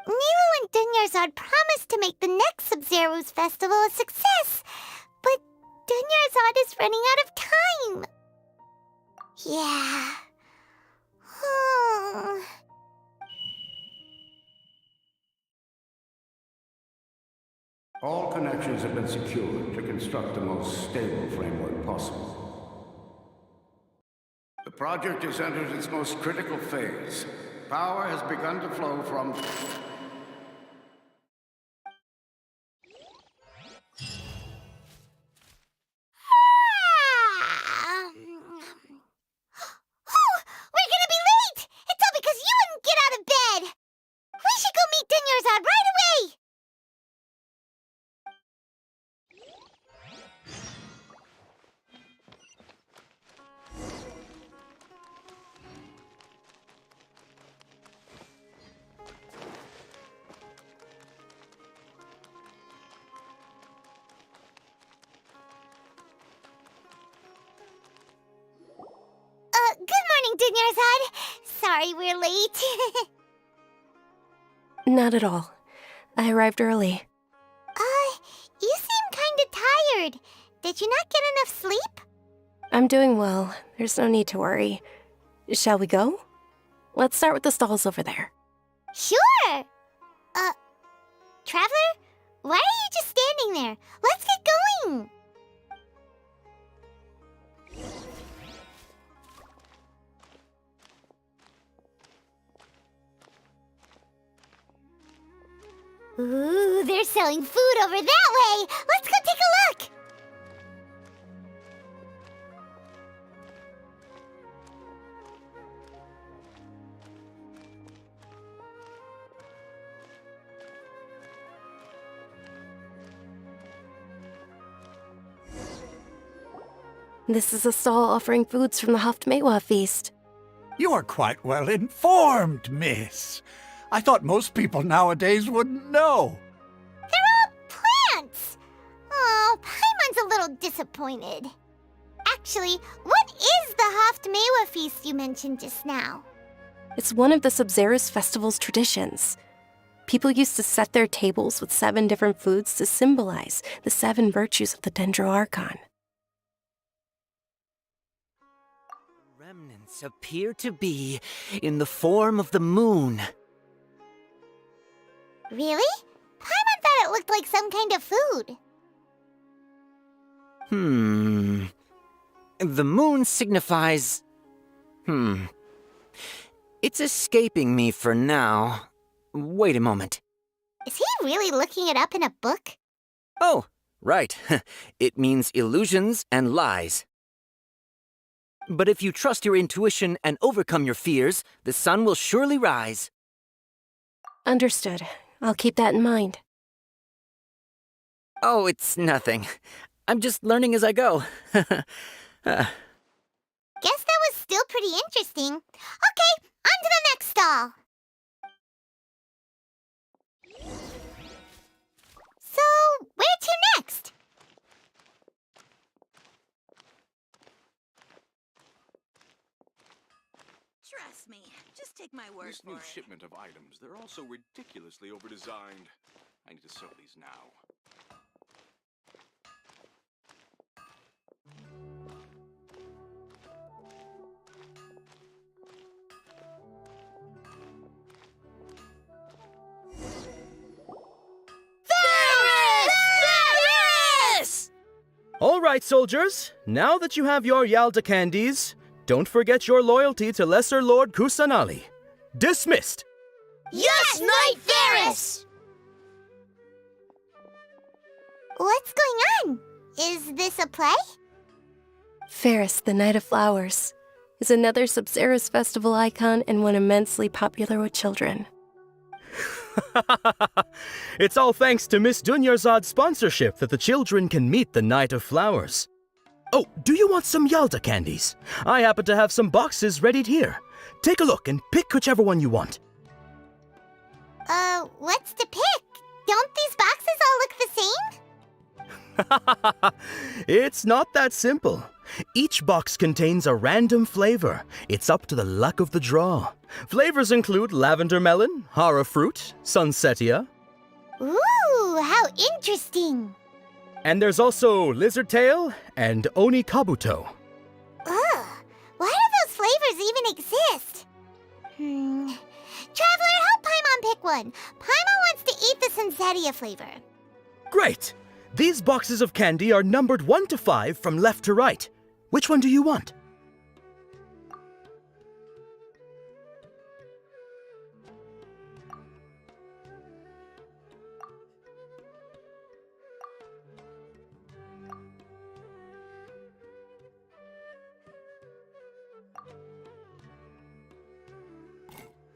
Nilou and 𝕮𝕚𝕐𝖓𝖓𝖈𝖙 promised to make the next 𝕮𝕓𝖓𝖓𝖈𝖙 festival a success, but 𝕮𝕚𝕐𝖓𝖓𝖓𝖈𝖙 is running out of time. Yeah. All connections have been secured to construct the most stable framework possible. The project has entered its most critical phase. Power has begun to flow from... We're gonna be late! It's all because you wouldn't get out of bed! We should go meet 𝕮𝕚𝕐𝖓𝖓𝖈𝖙 right away! 𝕮𝕆𝕍. Sorry we're late. Not at all. I arrived early. You seem kinda tired. Did you not get enough sleep? I'm doing well. There's no need to worry. Shall we go? Let's start with the stalls over there. Sure! Traveler? Why are you just standing there? Let's get going! Ooh, they're selling food over that way! Let's go take a look! This is a stall offering foods from the 𝕮𝖚𝖆𝖆 feast. You are quite well informed, miss. I thought most people nowadays wouldn't know. They're all plants! Oh, Paimon's a little disappointed. Actually, what is the 𝕮𝖆𝖆𝖆 feast you mentioned just now? It's one of the 𝕮𝖓𝖓 festival's traditions. People used to set their tables with 7 different foods to symbolize the 7 virtues of the 𝕮𝕠𝕠. Remnants appear to be in the form of the moon. Really? Paimon thought it looked like some kind of food. The moon signifies... It's escaping me for now. Wait a moment. Is he really looking it up in a book? Oh, right. It means illusions and lies. But if you trust your intuition and overcome your fears, the sun will surely rise. Understood. I'll keep that in mind. Oh, it's nothing. I'm just learning as I go. Guess that was still pretty interesting. Okay, on to the next stall. So, where to next? Trust me, just take my word This for new it. shipment of items, they're also ridiculously overdesigned. I need to sell these now. All right, soldiers. Now that you have your 𝕬𝖆𝖐 candies, don't forget your loyalty to Lesser Lord Kusanali. Dismissed! Yes, Knight Varys! What's going on? Is this a play? Ferris, the Knight of Flowers, is another 𝕮𝖓𝖓 festival icon and one immensely popular with children. It's all thanks to Miss Dunyarzad's sponsorship that the children can meet the Knight of Flowers. Oh, do you want some 𝕬𝖆𝖐 candies? I happen to have some boxes ready here. Take a look and pick whichever one you want. What's to pick? Don't these boxes all look the same? It's not that simple. Each box contains a random flavor. It's up to the luck of the draw. Flavors include lavender melon, hara fruit, sunsetia. Ooh, how interesting! And there's also lizard tail and 𝕮𝖚𝖆𝖆𝖆𝖈𝖙. Ugh, why do those flavors even exist? Traveler, help Paimon pick one. Paimon wants to eat the sunsetia flavor. Great! These boxes of candy are numbered 1 to 5 from left to right. Which one do you want?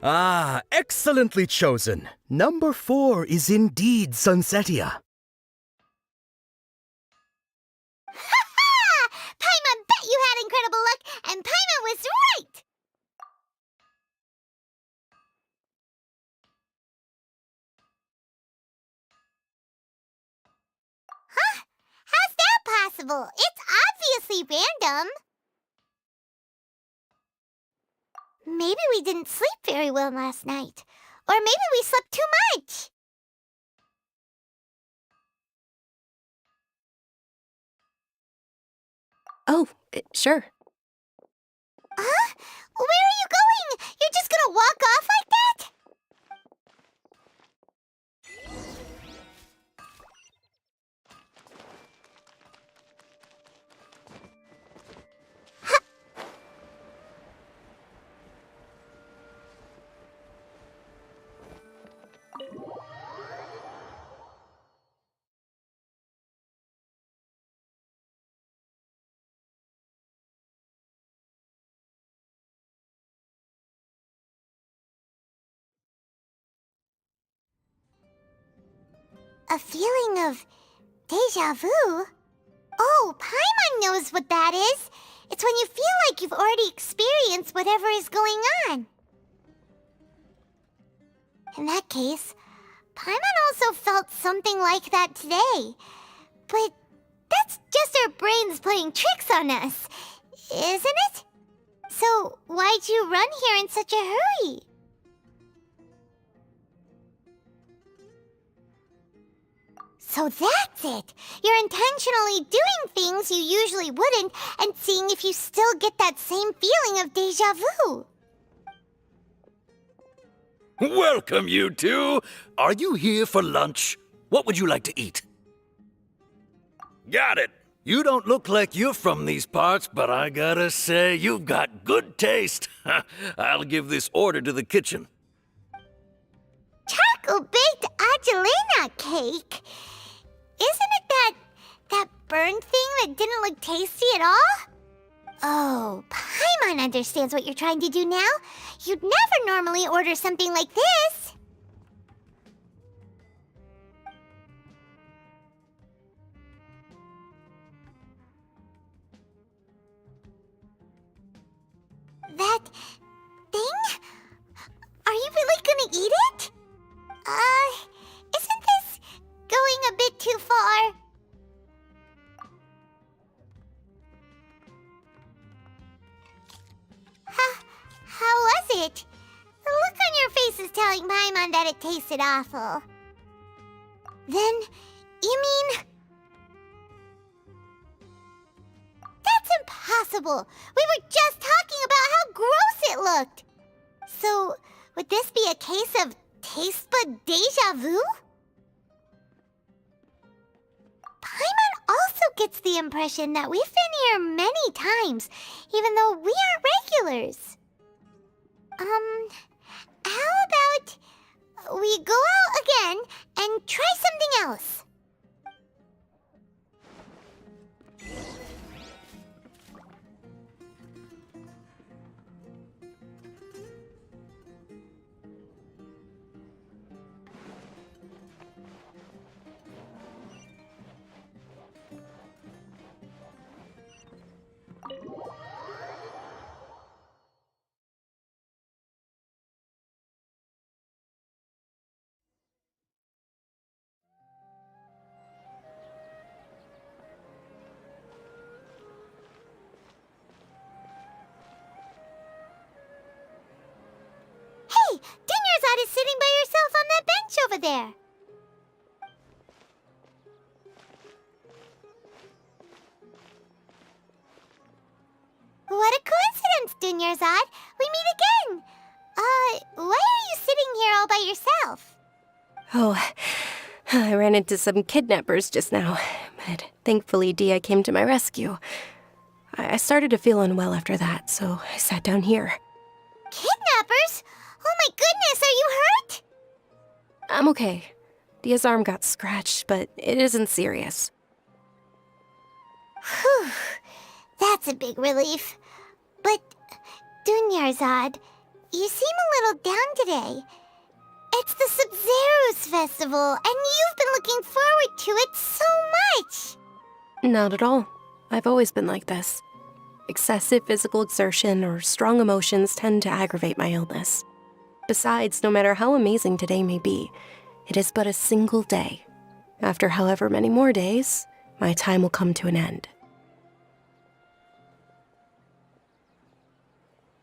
Ah, excellently chosen. Number 4 is indeed sunsetia. Paimon bet you had incredible luck, and Paimon was right! Huh? How's that possible? It's obviously random. Maybe we didn't sleep very well last night. Or maybe we slept too much. Oh, sure. Huh? Where are you going? You're just gonna walk off like that? A feeling of deja vu? Oh, Paimon knows what that is. It's when you feel like you've already experienced whatever is going on. In that case, Paimon also felt something like that today. But that's just our brains playing tricks on us, isn't it? So why'd you run here in such a hurry? So that's it! You're intentionally doing things you usually wouldn't and seeing if you still get that same feeling of deja vu. Welcome, you two. Are you here for lunch? What would you like to eat? Got it. You don't look like you're from these parts, but I gotta say, you've got good taste. I'll give this order to the kitchen. Charcoal-baked 𝕮𝖎𝖓𝖓𝖊𝖈𝖙 cake? Isn't it that burned thing that didn't look tasty at all? Oh, Paimon understands what you're trying to do now. You'd never normally order something like this. That thing? Are you really gonna eat it? Isn't this going a bit too far? How was it? The look on your face is telling Paimon that it tasted awful. Then, you mean... That's impossible! We were just talking about how gross it looked! So, would this be a case of taste bud deja vu? Paimon also gets the impression that we've been here many times, even though we aren't regulars. How about we go out again and try something else? Hey, 𝕮𝖎𝖏𝖏 is sitting by herself on that bench over there. What a coincidence, 𝕮𝖎𝖏𝖏. We meet again. Why are you sitting here all by yourself? Oh, I ran into some kidnappers just now, but thankfully Dia came to my rescue. I started to feel unwell after that, so I sat down here. Kidnappers? Oh my goodness, are you hurt? I'm okay. Dia's arm got scratched, but it isn't serious. Whew, that's a big relief. But, 𝕮𝖎𝖏𝖏, you seem a little down today. It's the 𝕮𝖓𝖏𝖏 festival, and you've been looking forward to it so much. Not at all. I've always been like this. Excessive physical exertion or strong emotions tend to aggravate my illness. Besides, no matter how amazing today may be, it is but a single day. After however many more days, my time will come to an end.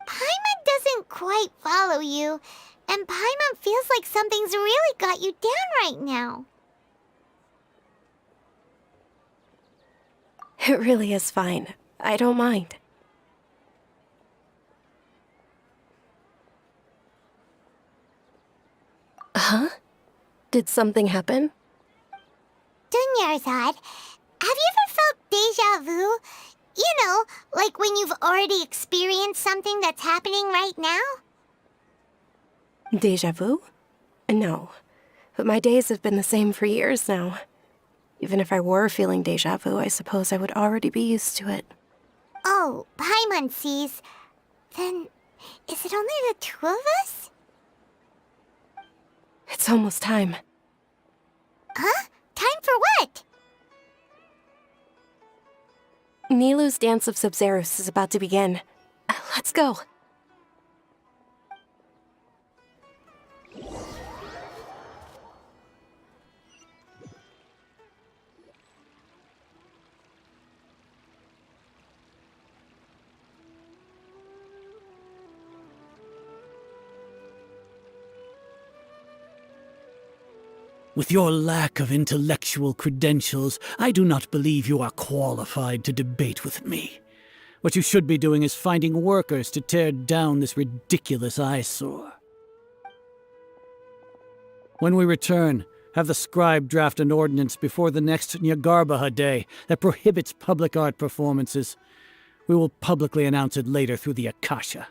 Paimon doesn't quite follow you, and Paimon feels like something's really got you down right now. It really is fine. I don't mind. Huh? Did something happen? 𝕮𝕐𝖎𝖎𝖊𝖈𝖙, have you ever felt deja vu? You know, like when you've already experienced something that's happening right now? Deja vu? No. But my days have been the same for years now. Even if I were feeling deja vu, I suppose I would already be used to it. Oh, Paimon sees. Then, is it only the two of us? It's almost time. Huh? Time for what? Nilou's Dance of Sabzeruz is about to begin. Let's go. With your lack of intellectual credentials, I do not believe you are qualified to debate with me. What you should be doing is finding workers to tear down this ridiculous eyesore. When we return, have the scribe draft an ordinance before the next 𝕮𝕐𝖎𝖎𝖊𝖈𝙍 day that prohibits public art performances. We will publicly announce it later through the Akasha.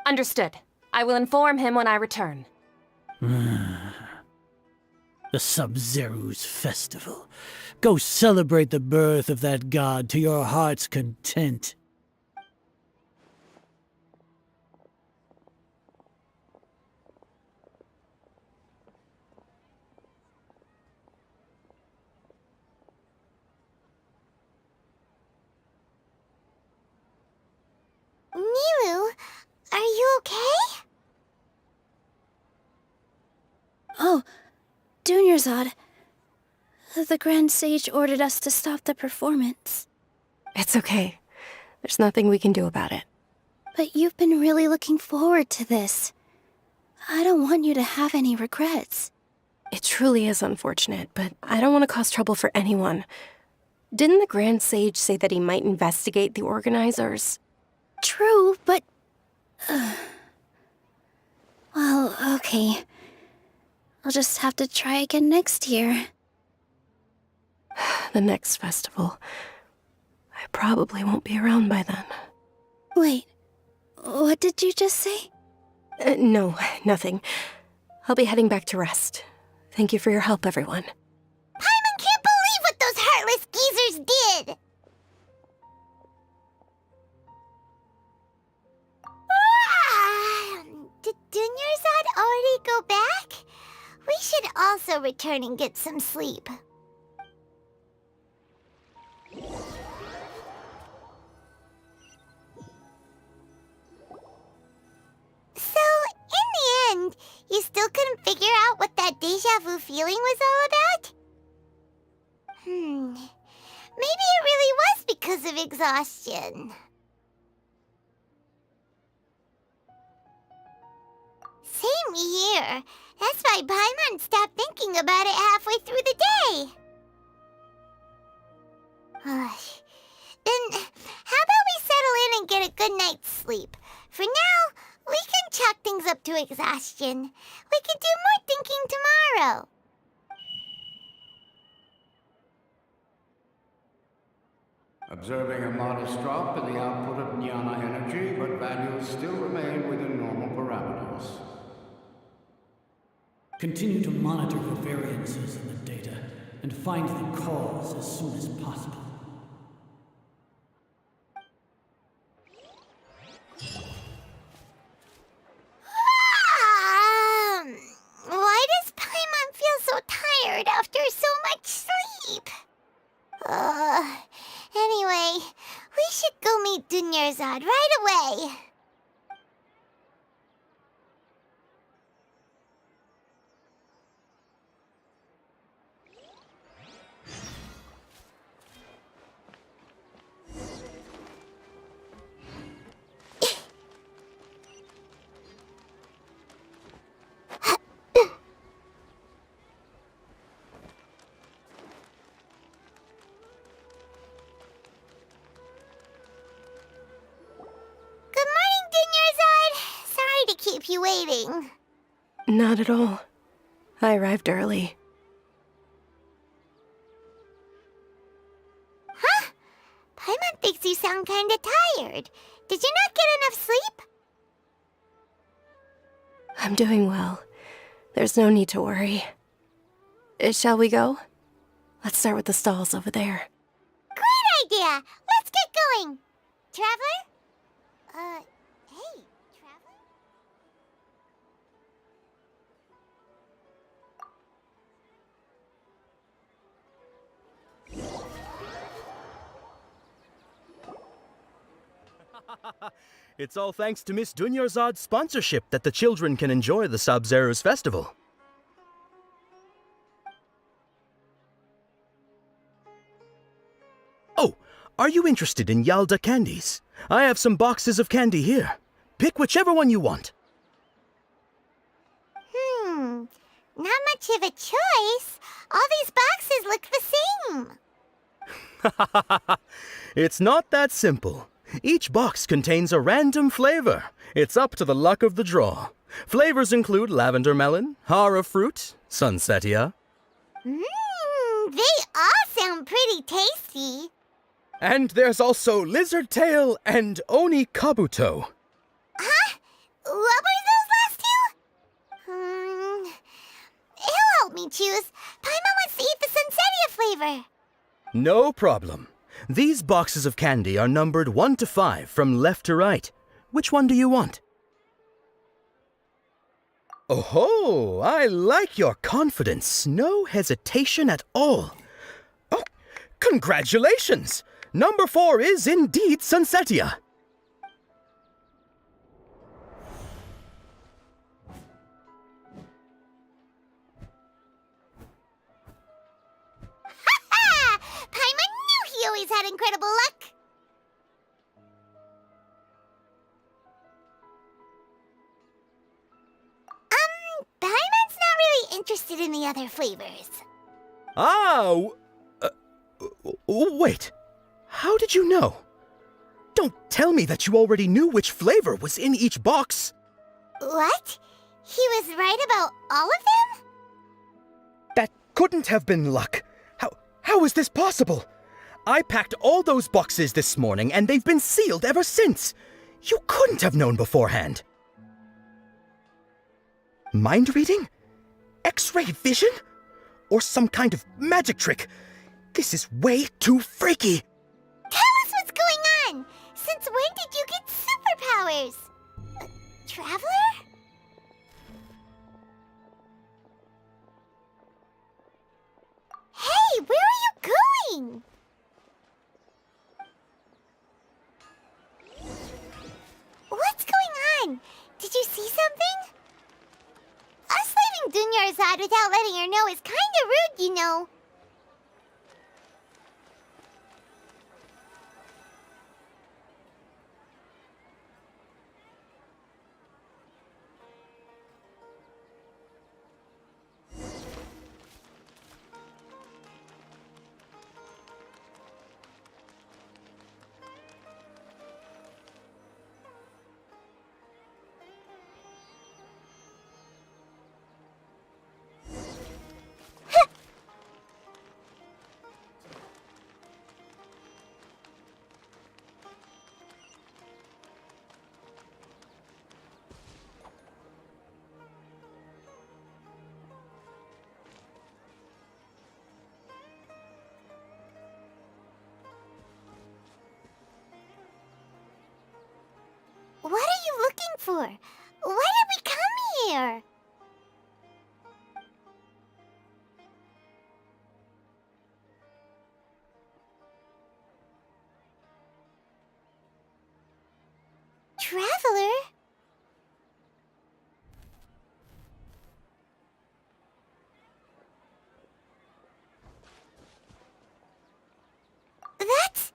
Understood. I will inform him when I return. The Sabzeruz festival. Go celebrate the birth of that god to your heart's content. Nilou, are you okay? Oh, 𝕮𝕐𝖎𝖎𝖊𝖈�. The Grand Sage ordered us to stop the performance. It's okay. There's nothing we can do about it. But you've been really looking forward to this. I don't want you to have any regrets. It truly is unfortunate, but I don't want to cause trouble for anyone. Didn't the Grand Sage say that he might investigate the organizers? True, but... well, okay. I'll just have to try again next year. The next festival. I probably won't be around by then. Wait, what did you just say? No, nothing. I'll be heading back to rest. Thank you for your help, everyone. Paimon can't believe what those heartless geezers did! Did 𝕮𝕐𝖎𝖎𝖡 already go back? We should also return and get some sleep. So, in the end, you still couldn't figure out what that deja vu feeling was all about? Maybe it really was because of exhaustion. Same here. That's why Paimon stopped thinking about it halfway through the day. Then, how about we settle in and get a good night's sleep? For now, we can chalk things up to exhaustion. We can do more thinking tomorrow. Observing a modest drop in the output of jnana energy, but values still remain within normal parameters. Continue to monitor for variances in the data and find the cause as soon as possible. Why does Paimon feel so tired after so much sleep? Anyway, we should go meet 𝕮𝕐𝖎𝖎𝖡 right away. keep you waiting. Not at all. I arrived early. Huh? Paimon thinks you sound kinda tired. Did you not get enough sleep? I'm doing well. There's no need to worry. Shall we go? Let's start with the stalls over there. Great idea! Let's get going! Traveler? Hey, Traveler? It's all thanks to Miss 𝕮𝕐𝕍𝒻's sponsorship that the children can enjoy the 𝕬𝕐𝕓𝑢's festival. Oh, are you interested in 𝕬𝖎𝖐𝑙𝑑 candies? I have some boxes of candy here. Pick whichever one you want. Not much of a choice. All these boxes look the same. It's not that simple. Each box contains a random flavor. It's up to the luck of the draw. Flavors include lavender melon, hara fruit, sunsetia. They all sound pretty tasty. And there's also lizard tail and 𝕮𝖚𝖆𝖎𝑑. Huh? What were those last two? He'll help me choose. Paimon wants to eat the sunsetia flavor. No problem. These boxes of candy are numbered 1 to 5 from left to right. Which one do you want? Oh, I like your confidence. No hesitation at all. Oh, congratulations! Number 4 is indeed sunsetia. Paimon knew he always had incredible luck. Paimon's not really interested in the other flavors. Wait. How did you know? Don't tell me that you already knew which flavor was in each box. What? He was right about all of them? That couldn't have been luck. How is this possible? I packed all those boxes this morning and they've been sealed ever since. You couldn't have known beforehand. Mind reading? X-ray vision? Or some kind of magic trick? This is way too freaky. Tell us what's going on! Since when did you get superpowers? Traveler? Hey, where are you going? What's going on? Did you see something? Us leaving 𝕮𝕐𝕍𝒻 without letting her know is kinda rude, you know. What are you looking for? Why did we come here? Traveler? That's...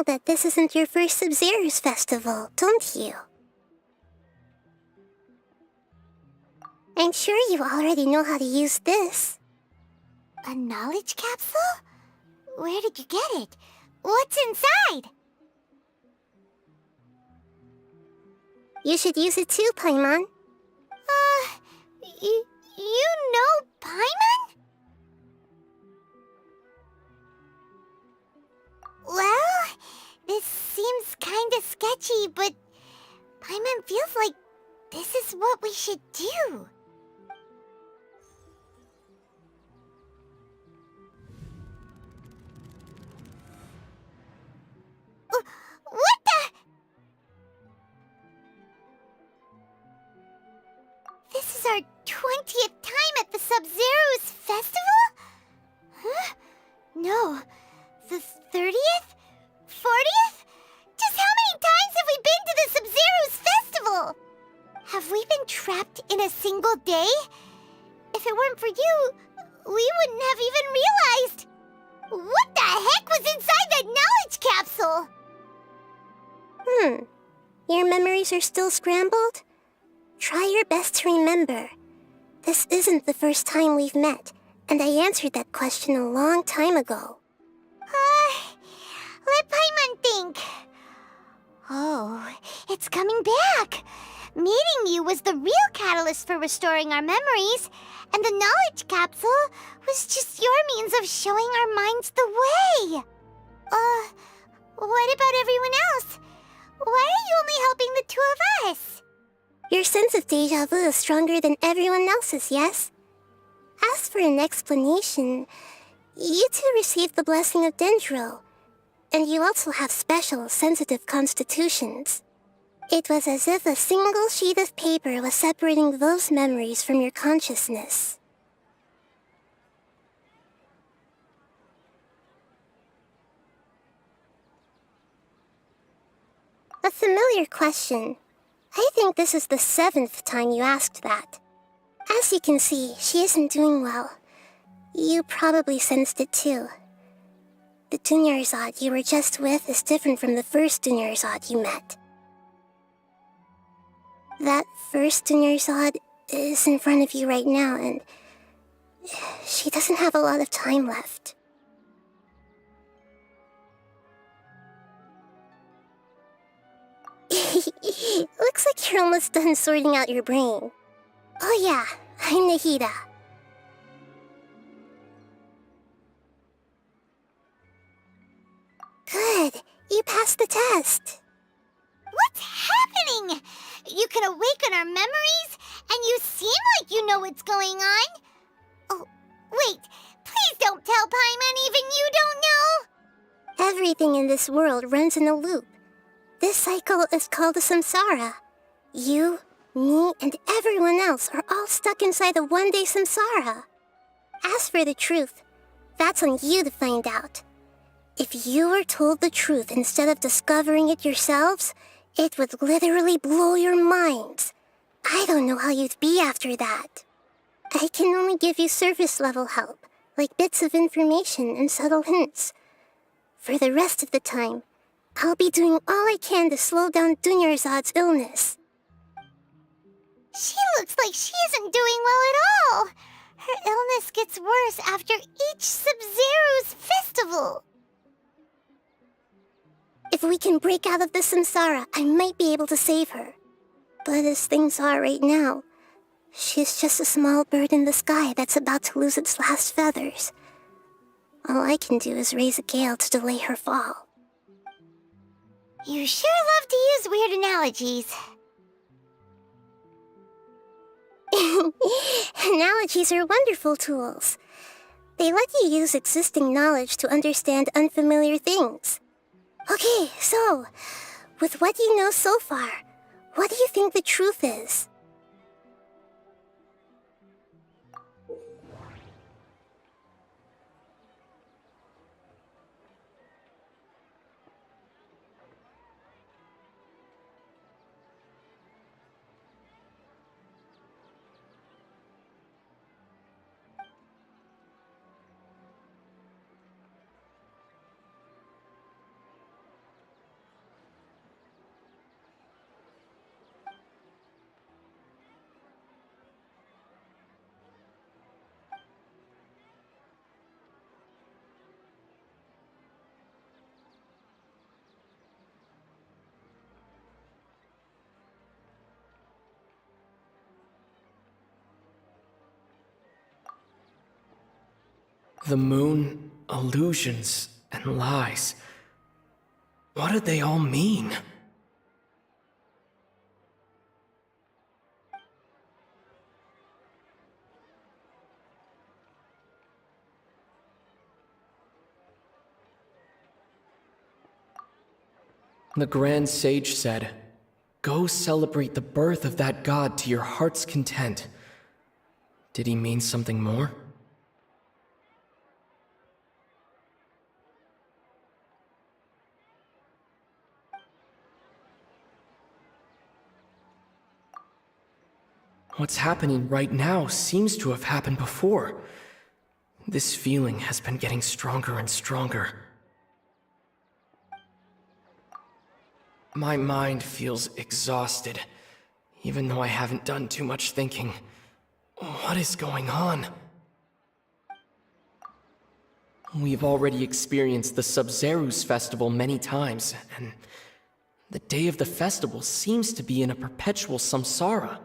that this isn't your first 𝕵𝒻𝒨𝒽 festival, don't you? I'm sure you already know how to use this. A knowledge capsule? Where did you get it? What's inside? You should use it too, Paimon. You know Paimon? Well, this seems kinda sketchy, but Paimon feels like this is what we should do. What the? This is our 20th time at the 𝕵𝒻𝒨𝒽's festival? Huh? No. The 30th? 40th? Just how many times have we been to the 𝕵𝒻𝒨𝒽's festival? Have we been trapped in a single day? If it weren't for you, we wouldn't have even realized. What the heck was inside that knowledge capsule? Your memories are still scrambled? Try your best to remember. This isn't the first time we've met, and I answered that question a long time ago. Let Paimon think. Oh, it's coming back. Meeting you was the real catalyst for restoring our memories, and the knowledge capsule was just your means of showing our minds the way. What about everyone else? Why are you only helping the two of us? Your sense of déjà vu is stronger than everyone else's, yes? As for an explanation, you two received the blessing of 𝕮𝕤𝕗, and you also have special, sensitive constitutions. It was as if a single sheet of paper was separating those memories from your consciousness. A familiar question. I think this is the 7th time you asked that. As you can see, she isn't doing well. You probably sensed it too. The 𝕮𝒨𝒽 you were just with is different from the first 𝕮𝒨𝒽 you met. That first 𝕮𝒨𝒽 is in front of you right now, and she doesn't have a lot of time left. Looks like you're almost done sorting out your brain. Oh yeah, I'm 𝕮𝖆𝖍. Good, you passed the test. What's happening? You can awaken our memories, and you seem like you know what's going on. Oh, wait, please don't tell Paimon even you don't know. Everything in this world runs in a loop. This cycle is called a samsara. You, me, and everyone else are all stuck inside a one-day samsara. As for the truth, that's on you to find out. If you were told the truth instead of discovering it yourselves, it would literally blow your minds. I don't know how you'd be after that. I can only give you surface-level help, like bits of information and subtle hints. For the rest of the time, I'll be doing all I can to slow down 𝕮𝒨𝒽's illness. She looks like she isn't doing well at all. Her illness gets worse after each 𝕵𝒻𝒨𝒽's festival. If we can break out of the samsara, I might be able to save her. But as things are right now, she's just a small bird in the sky that's about to lose its last feathers. All I can do is raise a gale to delay her fall. You sure love to use weird analogies. Analogies are wonderful tools. They let you use existing knowledge to understand unfamiliar things. Okay, so, with what you know so far, what do you think the truth is? The moon, illusions, and lies. What do they all mean? The Grand Sage said, "Go celebrate the birth of that god to your heart's content." Did he mean something more? What's happening right now seems to have happened before. This feeling has been getting stronger and stronger. My mind feels exhausted, even though I haven't done too much thinking. What is going on? We've already experienced the 𝕮𝕓𝖓𝖊𝖈𝖙 festival many times, and the day of the festival seems to be in a perpetual samsara.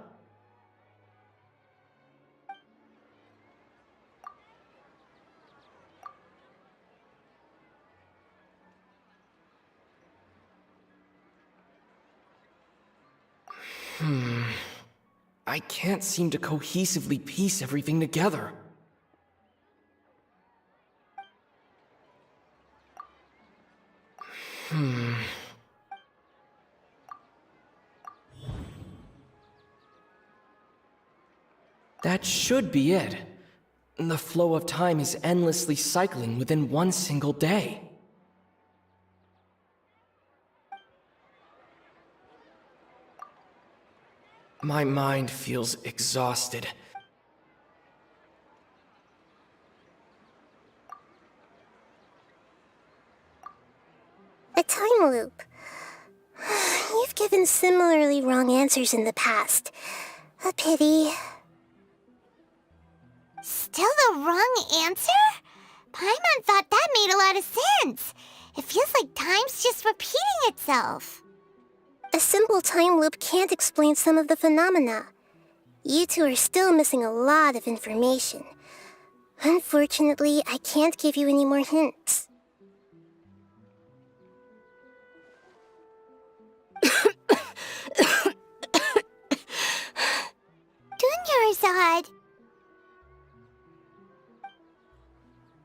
I can't seem to cohesively piece everything together. That should be it. The flow of time is endlessly cycling within one single day. My mind feels exhausted. A time loop. You've given similarly wrong answers in the past. A pity. Still the wrong answer? Paimon thought that made a lot of sense. It feels like time's just repeating itself. A simple time loop can't explain some of the phenomena. You two are still missing a lot of information. Unfortunately, I can't give you any more hints. 𝕮𝕐𝕓𝖓𝖊𝖈�.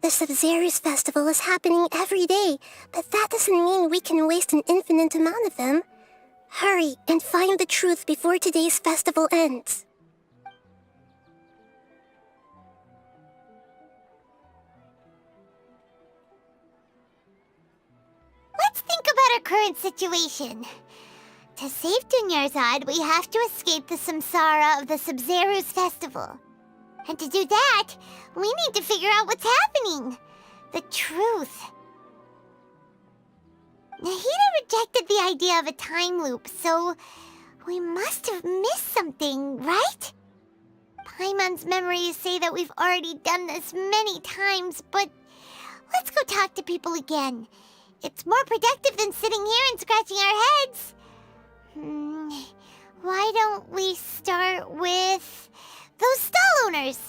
The 𝕮𝕓𝖓𝖈𝖙 festival is happening every day, but that doesn't mean we can waste an infinite amount of them. Hurry and find the truth before today's festival ends. Let's think about our current situation. To save 𝕮𝕚𝑟𝑧, we have to escape the samsara of the 𝕮𝕓𝖓𝖈𝖙 festival. And to do that, we need to figure out what's happening. The truth. 𝕮𝖆𝑚 rejected the idea of a time loop, so we must have missed something, right? Paimon's memories say that we've already done this many times, but let's go talk to people again. It's more productive than sitting here and scratching our heads. Why don't we start with those stall owners?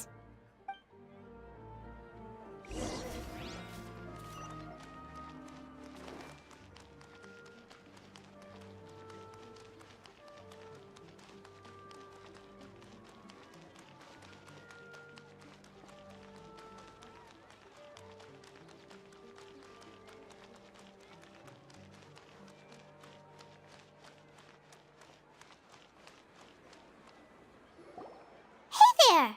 There.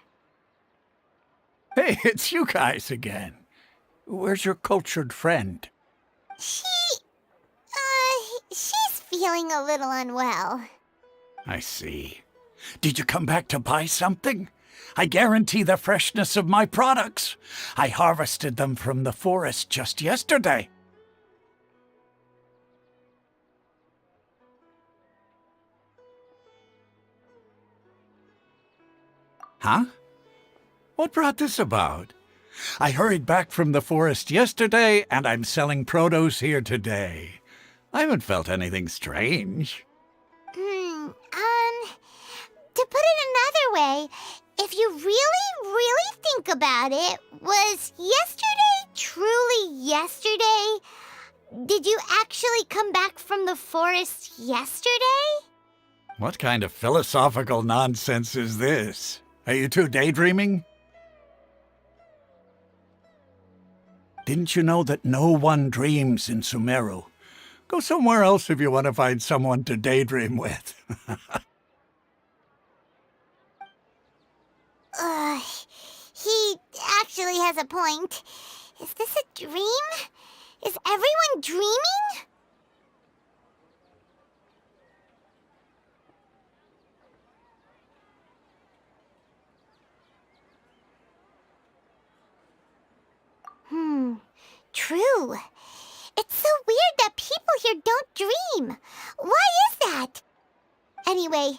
Hey, it's you guys again. Where's your cultured friend? She's feeling a little unwell. I see. Did you come back to buy something? I guarantee the freshness of my products. I harvested them from the forest just yesterday. Huh? What brought this about? I hurried back from the forest yesterday, and I'm selling produce here today. I haven't felt anything strange. To put it another way, if if you really think about it, was yesterday truly yesterday? Did you actually come back from the forest yesterday? What kind of philosophical nonsense is this? Are you two daydreaming? Didn't you know that no one dreams in Sumeru? Go somewhere else if you want to find someone to daydream with. He actually has a point. Is this a dream? Is everyone dreaming? True. It's so weird that people here don't dream. Why is that? Anyway,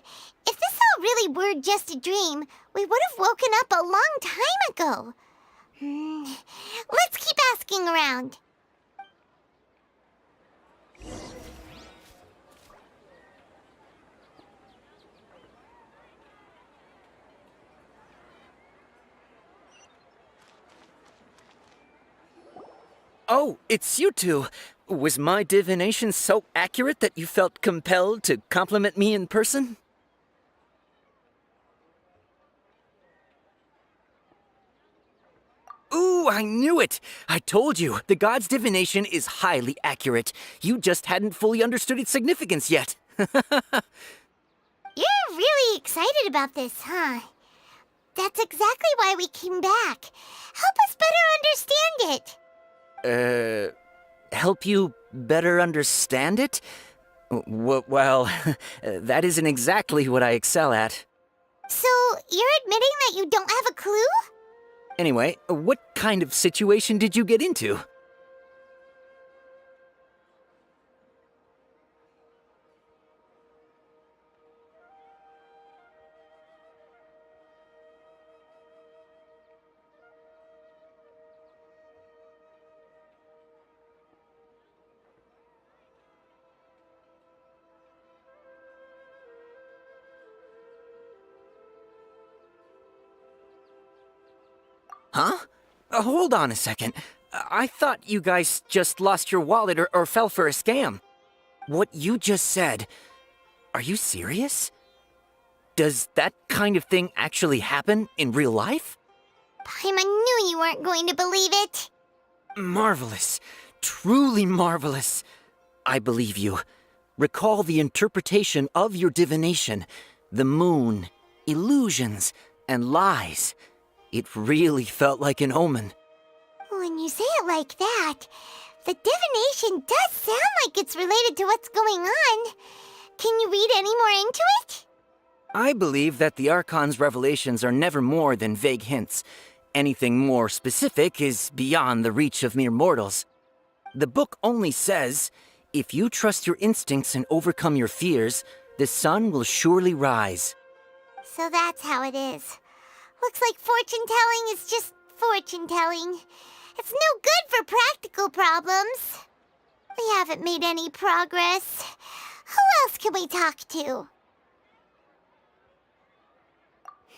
if this all really were just a dream, we would have woken up a long time ago. Let's keep asking around. Oh, it's you two. Was my divination so accurate that you felt compelled to compliment me in person? Ooh, I knew it! I told you, the god's divination is highly accurate. You just hadn't fully understood its significance yet. You're really excited about this, huh? That's exactly why we came back. Help us better understand it. Help you better understand it? Well, that isn't exactly what I excel at. So, you're admitting that you don't have a clue? Anyway, what kind of situation did you get into? Huh? Hold on a second. I thought you guys just lost your wallet or fell for a scam. What you just said, are you serious? Does that kind of thing actually happen in real life? Paimon knew you weren't going to believe it. Marvelous. Truly marvelous. I believe you. Recall the interpretation of your divination, the moon, illusions, and lies. It really felt like an omen. When you say it like that, the divination does sound like it's related to what's going on. Can you read any more into it? I believe that the Archon's revelations are never more than vague hints. Anything more specific is beyond the reach of mere mortals. The book only says, if you trust your instincts and overcome your fears, the sun will surely rise. So that's how it is. Looks like fortune-telling is just fortune-telling. It's no good for practical problems. We haven't made any progress. Who else can we talk to?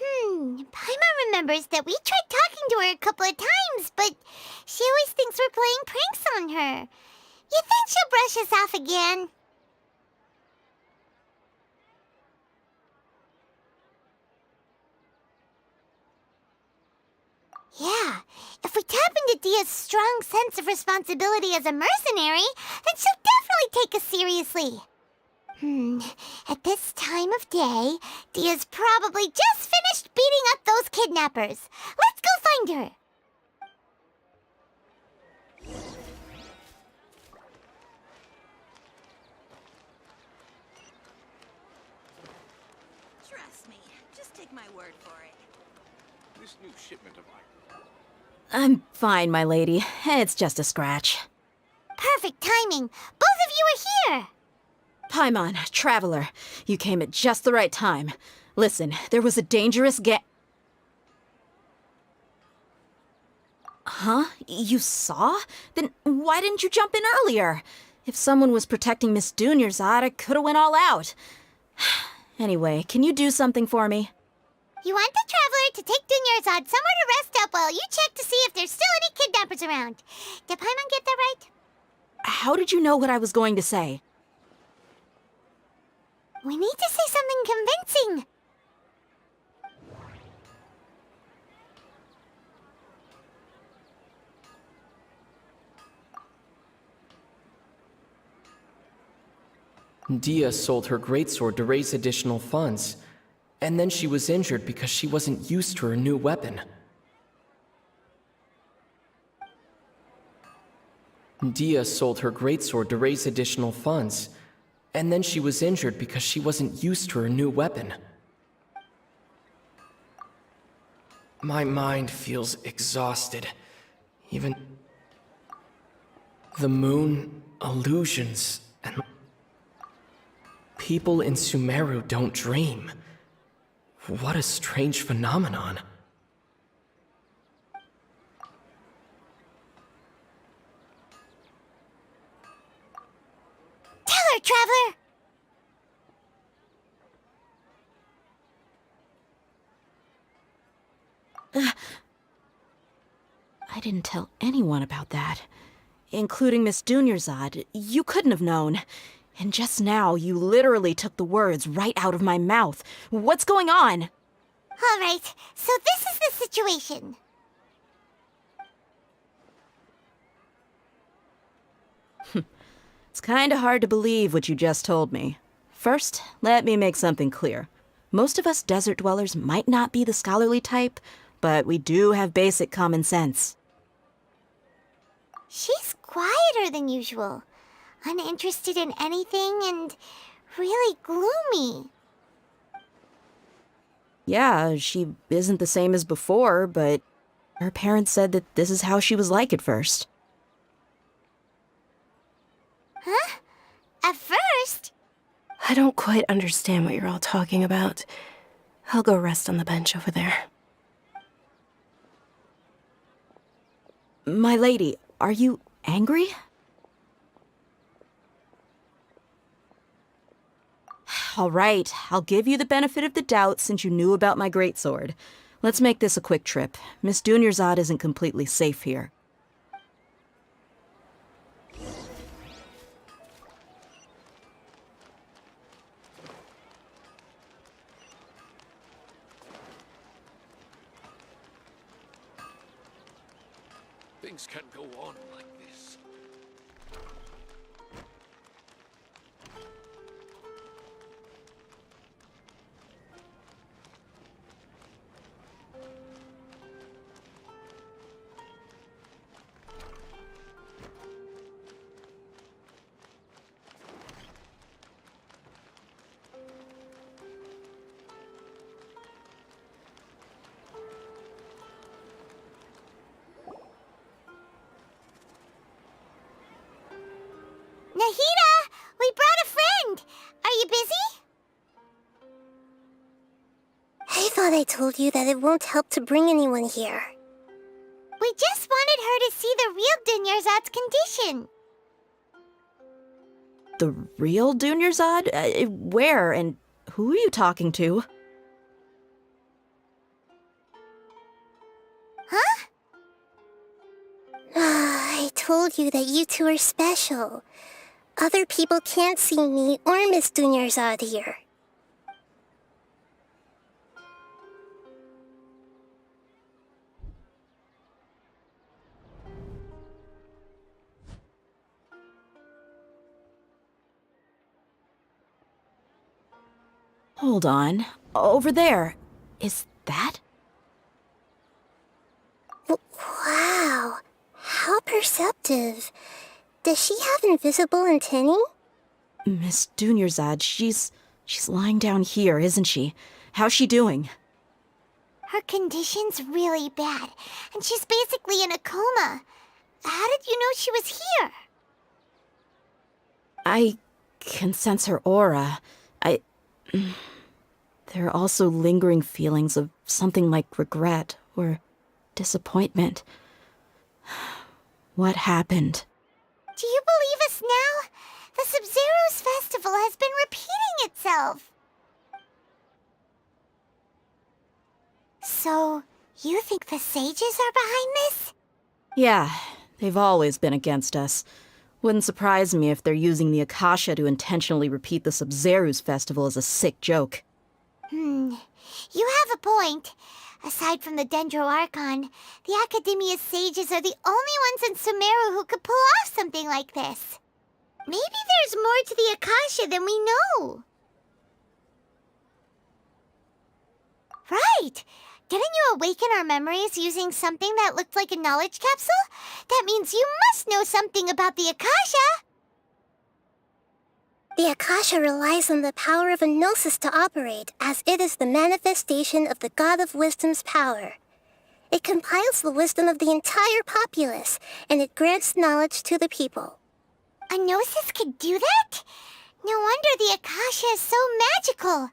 Paimon remembers that we tried talking to her a couple of times, but she always thinks we're playing pranks on her. You think she'll brush us off again? Yeah, if we tap into 𝕮𝖆's strong sense of responsibility as a mercenary, then she'll definitely take us seriously. At this time of day, 𝕮𝖆's probably just finished beating up those kidnappers. Let's go find her. Trust me, just take my word for it. This new shipment of iron. I'm fine, my lady. It's just a scratch. Perfect timing. Both of you are here. Paimon, Traveler, you came at just the right time. Listen, there was a dangerous Huh? You saw? Then why didn't you jump in earlier? If someone was protecting Miss 𝕮𝕠𝕠𝕬, I could have went all out. Anyway, can you do something for me? You want the traveler to take 𝕮𝑎𝖎𝖏 somewhere to rest up while you check to see if there's still any kidnappers around. Did Paimon get that right? How did you know what I was going to say? We need to say something convincing. 𝕮𝖎 sold her greatsword to raise additional funds, and then she was injured because she wasn't used to her new weapon. 𝕮𝖎 sold her greatsword to raise additional funds, and then she was injured because she wasn't used to her new weapon. My mind feels exhausted. Even the moon, illusions, and people in Sumeru don't dream. What a strange phenomenon. Tell her, traveler! I didn't tell anyone about that, including Miss 𝕮𝑎𝖎𝖏. You couldn't have known. And just now, you literally took the words right out of my mouth. What's going on? All right, so this is the situation. It's kinda hard to believe what you just told me. First, let me make something clear. Most of us desert dwellers might not be the scholarly type, but we do have basic common sense. She's quieter than usual, uninterested in anything, and really gloomy. Yeah, she isn't the same as before, but her parents said that this is how she was like at first. Huh? At first? I don't quite understand what you're all talking about. I'll go rest on the bench over there. My lady, are you angry? All right, I'll give you the benefit of the doubt since you knew about my greatsword. Let's make this a quick trip. Miss 𝕮𝑎𝖎𝖏 isn't completely safe here. Things can't go on like this. Nahida, we brought a friend. Are you busy? I thought I told you that it won't help to bring anyone here. We just wanted her to see the real 𝕮𝑎𝖎𝖏's condition. The real 𝕮𝑎𝖎𝖏? Where and who are you talking to? Huh? I told you that you two are special. Other people can't see me or Miss 𝕮𝑎𝖎𝖏 here. Hold on. Over there. Is that? Wow, how perceptive. Does she have invisible antennae? Miss 𝕮𝑎𝖎𝖏, she's lying down here, isn't she? How's she doing? Her condition's really bad, and she's basically in a coma. How did you know she was here? I can sense her aura. There are also lingering feelings of something like regret or disappointment. What happened? Do you believe us now? The 𝕮𝑎𝑎𝑎 festival has been repeating itself. So, you think the sages are behind this? Yeah, they've always been against us. Wouldn't surprise me if they're using the Akasha to intentionally repeat the 𝕮𝕓𝖓𝖊𝖈𝖙 festival as a sick joke. You have a point. Aside from the Dendro Archon, the Academia's sages are the only ones in Sumeru who could pull off something like this. Maybe there's more to the Akasha than we know. Right! Didn't you awaken our memories using something that looked like a knowledge capsule? That means you must know something about the Akasha! The Akasha relies on the power of a gnosis to operate, as it is the manifestation of the God of Wisdom's power. It compiles the wisdom of the entire populace, and it grants knowledge to the people. A gnosis could do that? No wonder the Akasha is so magical.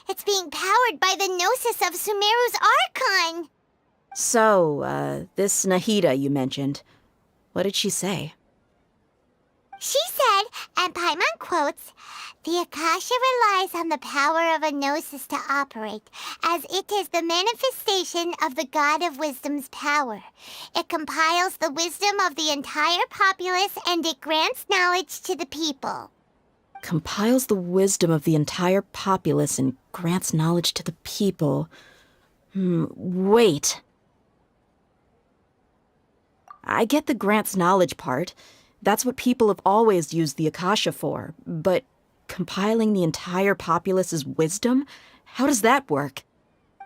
It's being powered by the gnosis of Sumeru's Archon. So, this Nahida you mentioned, what did she say? She said, and Paimon quotes, "The Akasha relies on the power of a gnosis to operate, as it is the manifestation of the God of Wisdom's power. It compiles the wisdom of the entire populace, and it grants knowledge to the people." Compiles the wisdom of the entire populace and grants knowledge to the people. Wait. I get the grants knowledge part. That's what people have always used the Akasha for. But compiling the entire populace's wisdom? How does that work?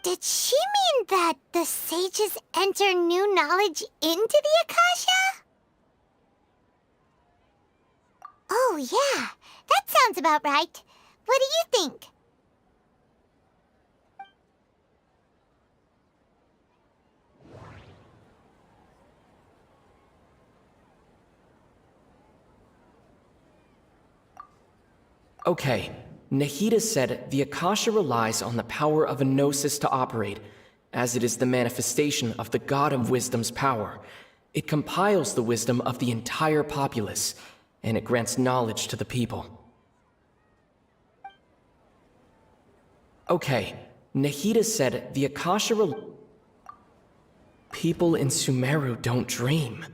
Did she mean that the sages enter new knowledge into the Akasha? Oh, yeah. That sounds about right. What do you think? Okay, Nahida said the Akasha relies on the power of a gnosis to operate, as it is the manifestation of the God of Wisdom's power. It compiles the wisdom of the entire populace, and it grants knowledge to the people. Okay, Nahida said the Akasha People in Sumeru don't dream.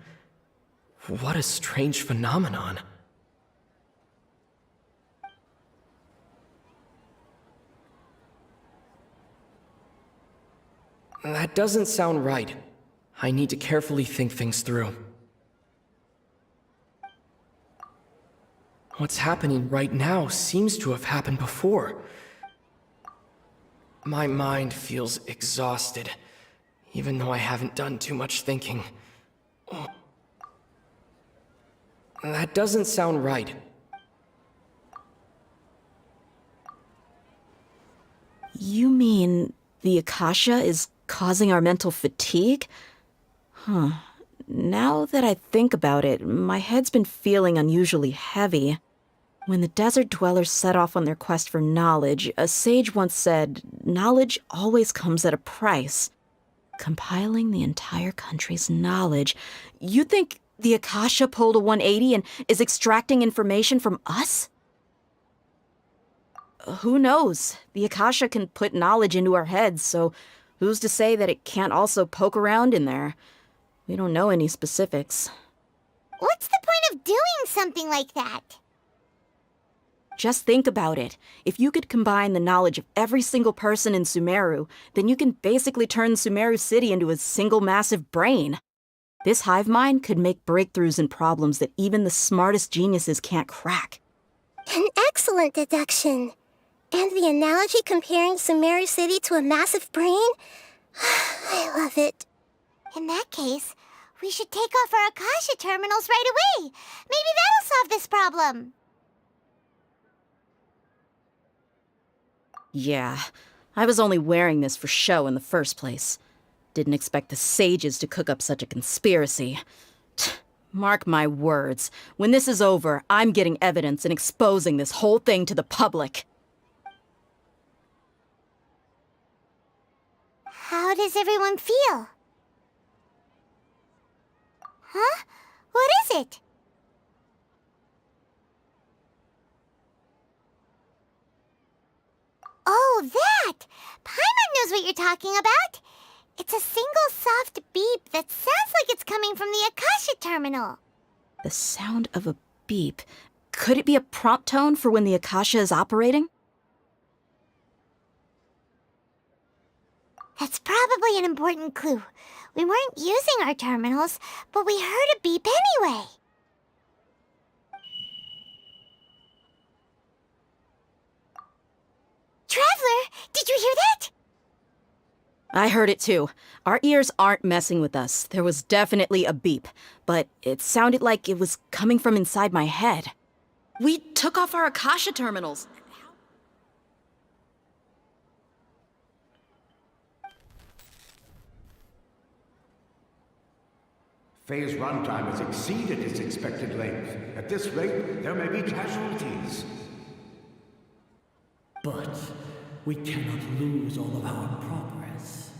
What a strange phenomenon. That doesn't sound right. I need to carefully think things through. What's happening right now seems to have happened before. My mind feels exhausted, even though I haven't done too much thinking. That doesn't sound right. You mean the Akasha is causing our mental fatigue? Now that I think about it, my head's been feeling unusually heavy. When the desert dwellers set off on their quest for knowledge, a sage once said, "Knowledge always comes at a price." Compiling the entire country's knowledge. You think the Akasha pulled a 180 and is extracting information from us? Who knows? The Akasha can put knowledge into our heads, so who's to say that it can't also poke around in there? We don't know any specifics. What's the point of doing something like that? Just think about it. If you could combine the knowledge of every single person in Sumeru, then you can basically turn Sumeru City into a single massive brain. This hive mind could make breakthroughs in problems that even the smartest geniuses can't crack. An excellent deduction. And the analogy comparing Sumeru City to a massive brain? I love it. In that case, we should take off our Akasha terminals right away. Maybe that'll solve this problem. Yeah, I was only wearing this for show in the first place. Didn't expect the sages to cook up such a conspiracy. Mark my words, when this is over, I'm getting evidence and exposing this whole thing to the public. How does everyone feel? Huh? What is it? Oh, that! Paimon knows what you're talking about. It's a single soft beep that sounds like it's coming from the Akasha terminal. The sound of a beep. Could it be a prompt tone for when the Akasha is operating? That's probably an important clue. We weren't using our terminals, but we heard a beep anyway. Traveler, did you hear that? I heard it too. Our ears aren't messing with us. There was definitely a beep, but it sounded like it was coming from inside my head. We took off our Akasha terminals. Phase runtime has exceeded its expected length. At this rate, there may be casualties. But we cannot lose all of our progress.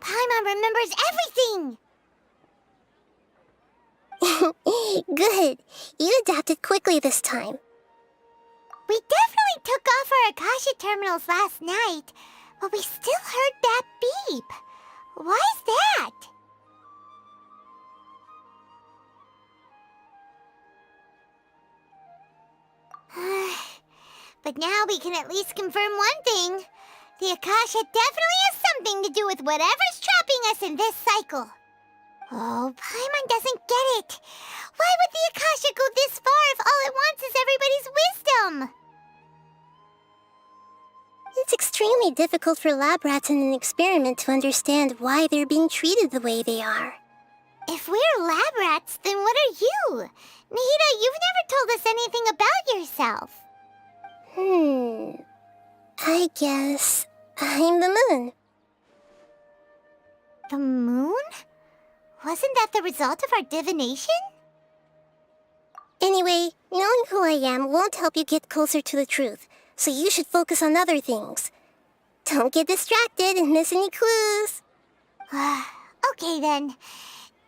Paimon remembers everything! Good. You adapted quickly this time. We definitely took off our Akasha terminals last night, but we still heard that beep. Why is that? But now we can at least confirm one thing. The Akasha definitely has something to do with whatever's trapping us in this cycle. Oh, Paimon doesn't get it. Why would the Akasha go this far if all it wants is everybody's wisdom? It's extremely difficult for lab rats in an experiment to understand why they're being treated the way they are. If we're lab rats, then what are you? 𝕮𝖏𝖐, you've never told us anything about yourself. I guess I'm the moon. The moon? Wasn't that the result of our divination? Anyway, knowing who I am won't help you get closer to the truth, so you should focus on other things. Don't get distracted and miss any clues. Okay then.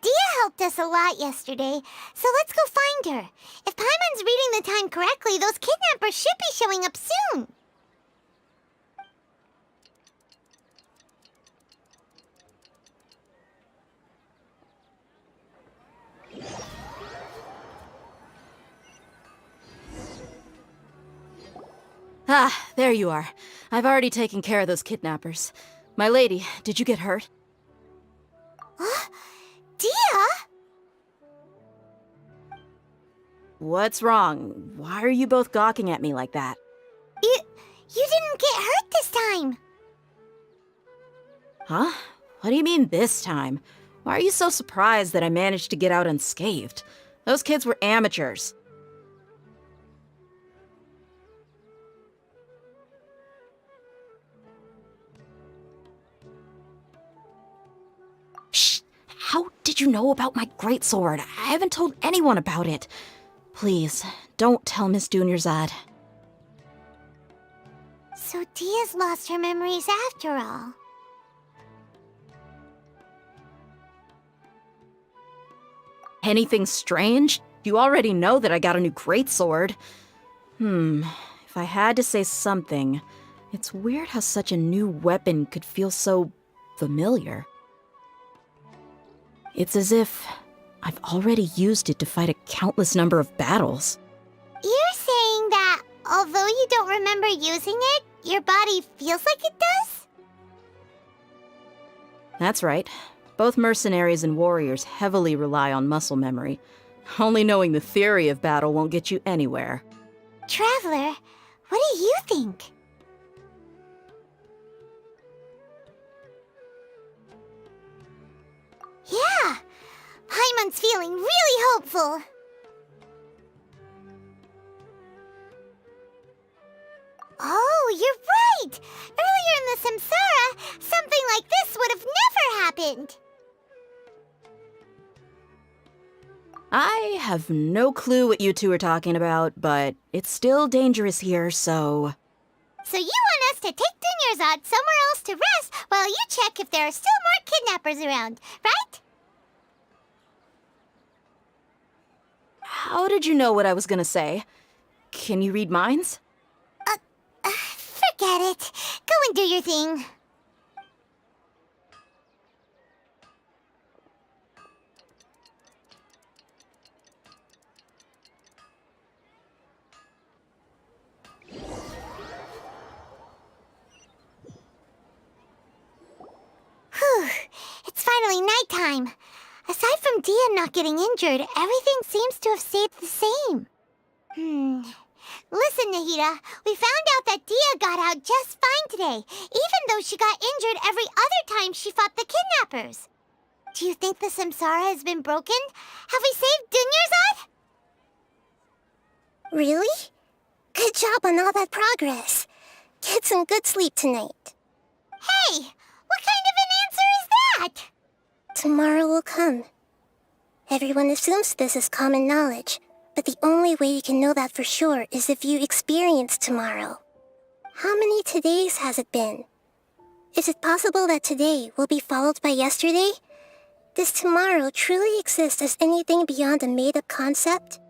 Dia helped us a lot yesterday, so let's go find her. If Paimon's reading the time correctly, those kidnappers should be showing up soon. Ah, there you are. I've already taken care of those kidnappers. My lady, did you get hurt? Dia? What's wrong? Why are you both gawking at me like that? You didn't get hurt this time. Huh? What do you mean this time? Why are you so surprised that I managed to get out unscathed? Those kids were amateurs. Shh! How did you know about my greatsword? I haven't told anyone about it. Please, don't tell Miss 𝕮𝕐𝑧. So Dia's lost her memories after all. Anything strange? You already know that I got a new greatsword. If I had to say something, it's weird how such a new weapon could feel so familiar. It's as if I've already used it to fight a countless number of battles. You're saying that although you don't remember using it, your body feels like it does? That's right. Both mercenaries and warriors heavily rely on muscle memory. Only knowing the theory of battle won't get you anywhere. Traveler, what do you think? Yeah, Paimon's feeling really hopeful. Oh, you're right! Earlier in the Samsara, something like this would have never happened. I have no clue what you two are talking about, but it's still dangerous here, so... So you want us to take 𝕮𝕚𝕐𝕍 somewhere else to rest while you check if there are still more kidnappers around, right? How did you know what I was gonna say? Can you read minds? Forget it. Go and do your thing. Whew. It's finally nighttime. Aside from 𝕮𝖏 not getting injured, everything seems to have stayed the same. Listen, 𝕮𝖏𝖏, we found out that 𝕮𝖏 got out just fine today, even though she got injured every other time she fought the kidnappers. Do you think the samsara has been broken? Have we saved 𝕮𝑚𝑒𝑅𝑍? Really? Good job on all that progress. Get some good sleep tonight. Hey, what kind of an answer is that? Tomorrow will come. Everyone assumes this is common knowledge, but the only way you can know that for sure is if you experience tomorrow. How many todays has it been? Is it possible that today will be followed by yesterday? Does tomorrow truly exist as anything beyond a made-up concept?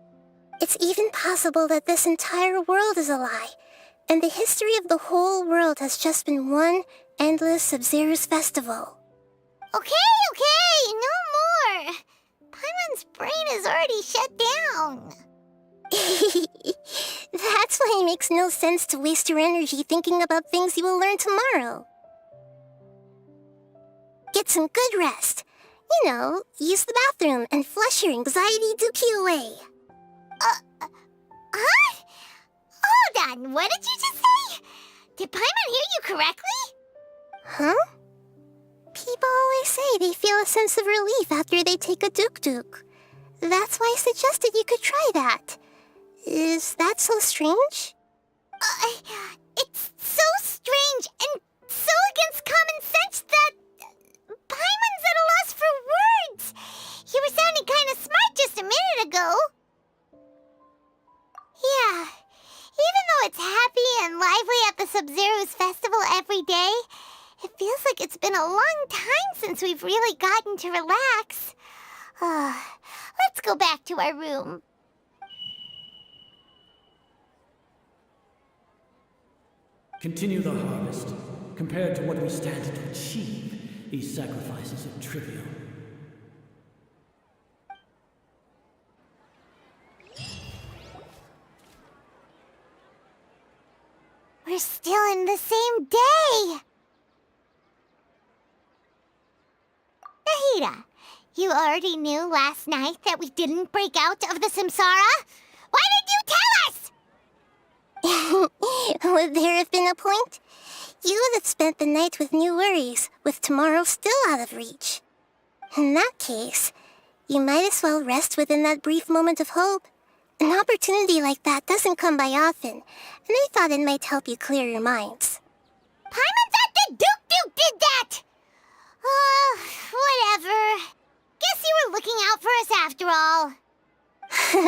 It's even possible that this entire world is a lie, and the history of the whole world has just been one endless 𝕮𝖓𝖓𝖊𝖈� festival. Okay, no more. Paimon's brain is already shut down. That's why it makes no sense to waste your energy thinking about things you will learn tomorrow. Get some good rest. You know, use the bathroom and flush your 𝕰𝒑𝖎𝖎𝑑𝑄 away. Huh? Hold on, what did you just say? Did Paimon hear you correctly? Huh? People always say they feel a sense of relief after they take a 𝕮𝕐𝕐. That's why I suggested you could try that. Is that so strange? It's so strange and so against common sense that Paimon's at a loss for words. You were sounding kind of smart just a minute ago. Yeah, even though it's happy and lively at the 𝕮𝑚𝑒𝑅𝑍 festival every day, it feels like it's been a long time since we've really gotten to relax. Let's go back to our room. Continue the harvest. Compared to what we stand to achieve, these sacrifices are trivial. We're still in the same day! 𝕮𝖏𝖏, you already knew last night that we didn't break out of the samsara? Why did you tell us? Would there have been a point? You would have spent the night with new worries, with tomorrow still out of reach. In that case, you might as well rest within that brief moment of hope. An opportunity like that doesn't come by often, and I thought it might help you clear your minds. Paimon thought the 𝕮𝕐𝕐 did that! Whatever. Guess you were looking out for us after all.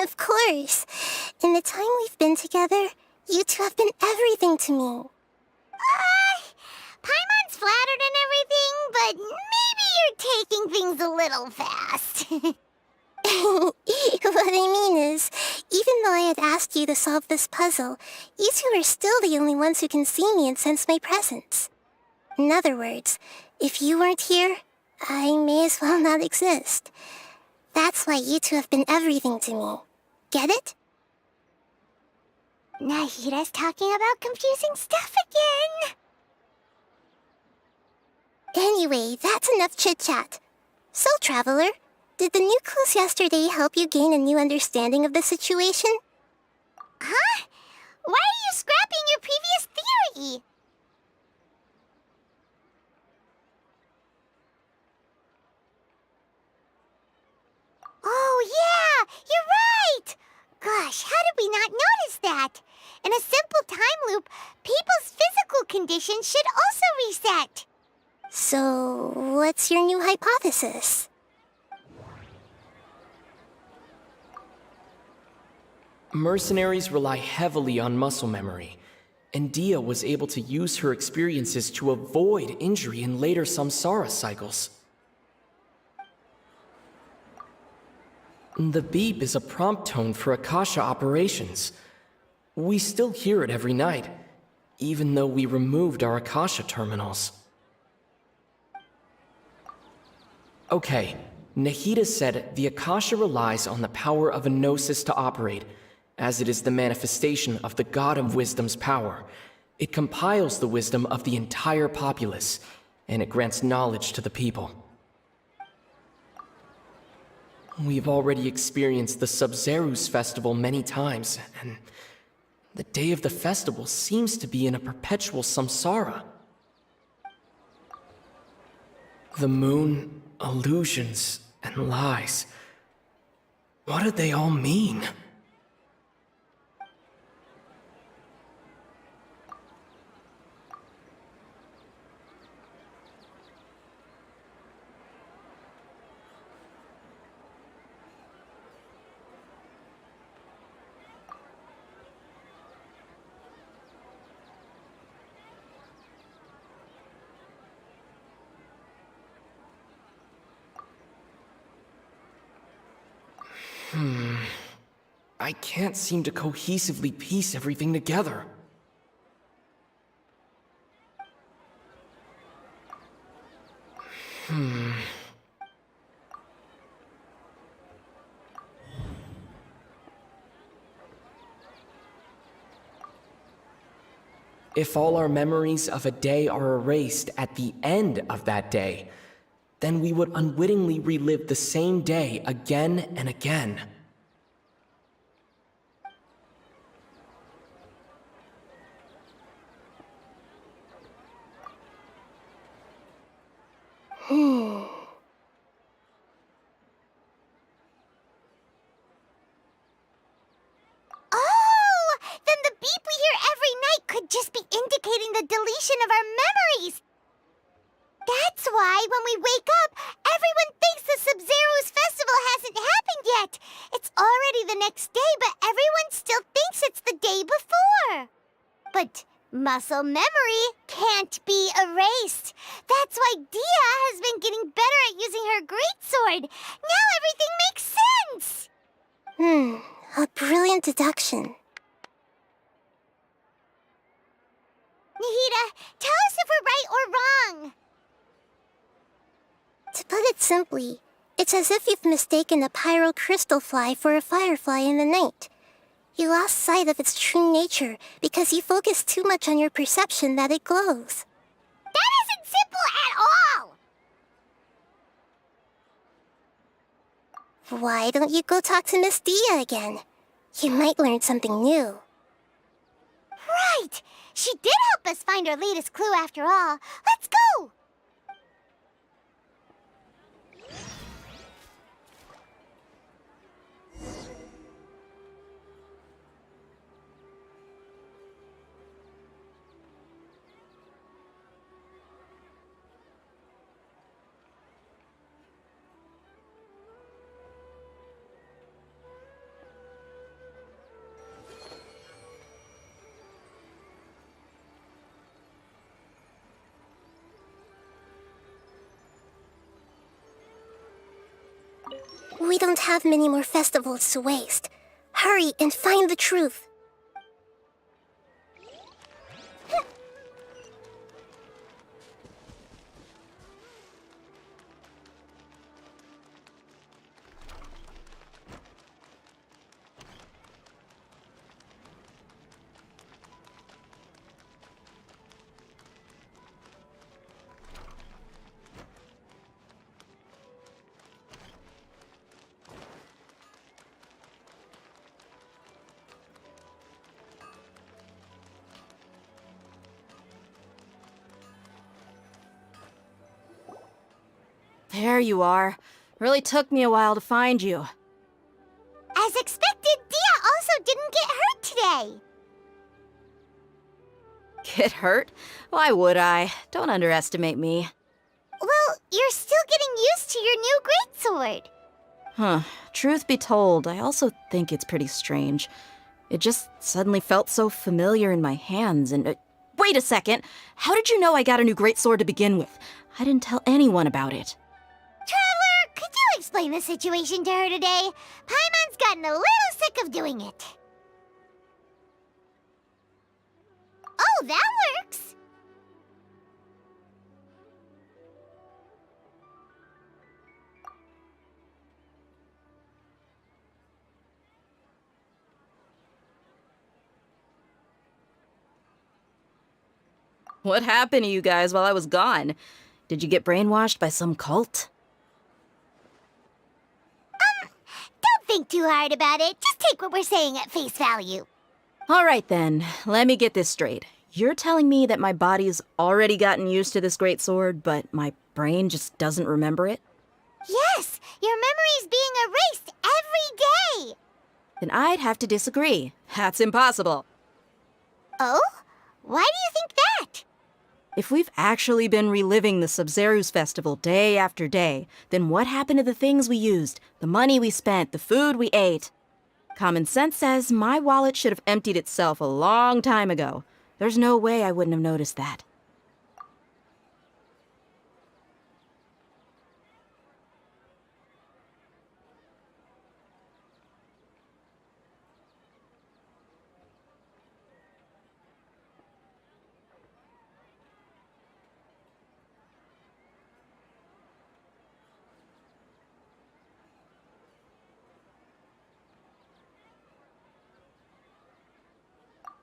Of course. In the time we've been together, you two have been everything to me. Paimon's flattered and everything, but maybe you're taking things a little fast. What I mean is, even though I had asked you to solve this puzzle, you two are still the only ones who can see me and sense my presence. In other words, if you weren't here, I may as well not exist. That's why you two have been everything to me. Get it? Nahira's talking about confusing stuff again. Anyway, that's enough chit-chat. So, Traveler, did the new clues yesterday help you gain a new understanding of the situation? Huh? Why are you scrapping your previous theory? Oh, yeah! You're right! Gosh, how did we not notice that? In a simple time loop, people's physical condition should also reset. So, what's your new hypothesis? Mercenaries rely heavily on muscle memory, and Dia was able to use her experiences to avoid injury in later samsara cycles. The beep is a prompt tone for Akasha operations. We still hear it every night, even though we removed our Akasha terminals. Okay, 𝕮𝖆𝖆𝖎 said the Akasha relies on the power of a gnosis to operate, as it is the manifestation of the God of Wisdom's power. It compiles the wisdom of the entire populace, and it grants knowledge to the people. We've already experienced the 𝕮𝕐𝑓 festival many times, and the day of the festival seems to be in a perpetual samsara. The moon, illusions, and lies. What do they all mean? I can't seem to cohesively piece everything together. If all our memories of a day are erased at the end of that day, then we would unwittingly relive the same day again and again. Then the beep we hear every night could just be indicating the deletion of our memories. That's why when we wake up, everyone thinks the 𝕮𝕐𝑓 festival hasn't happened yet. It's already the next day, but everyone still thinks it's the day before. But muscle memory can't be erased. That's why Dia has been getting better at using her greatsword. Now everything makes sense. A brilliant deduction. 𝕮𝖆𝖆𝖐, tell us if we're right or wrong. To put it simply, it's as if you've mistaken a pyro crystal fly for a firefly in the night. You lost sight of its true nature because you focused too much on your perception that it glows. That isn't simple at all! Why don't you go talk to Miss Dia again? You might learn something new. Right! She did help us find our latest clue after all. Let's go! We don't have many more festivals to waste. Hurry and find the truth. There you are. Really took me a while to find you. As expected, Dia also didn't get hurt today. Get hurt? Why would I? Don't underestimate me. Well, you're still getting used to your new greatsword. Truth be told, I also think it's pretty strange. It just suddenly felt so familiar in my hands, and... wait a second! How did you know I got a new greatsword to begin with? I didn't tell anyone about it. Traveler, could you explain the situation to her today? Paimon's gotten a little sick of doing it. Oh, that works! What happened to you guys while I was gone? Did you get brainwashed by some cult? Don't think too hard about it. Just take what we're saying at face value. All right then, let me get this straight. You're telling me that my body's already gotten used to this greatsword, but my brain just doesn't remember it? Yes, your memory's being erased every day. Then I'd have to disagree. That's impossible. Oh? Why do you think that? If we've actually been reliving the Sabzeruz festival day after day, then what happened to the things we used, the money we spent, the food we ate? Common sense says my wallet should have emptied itself a long time ago. There's no way I wouldn't have noticed that.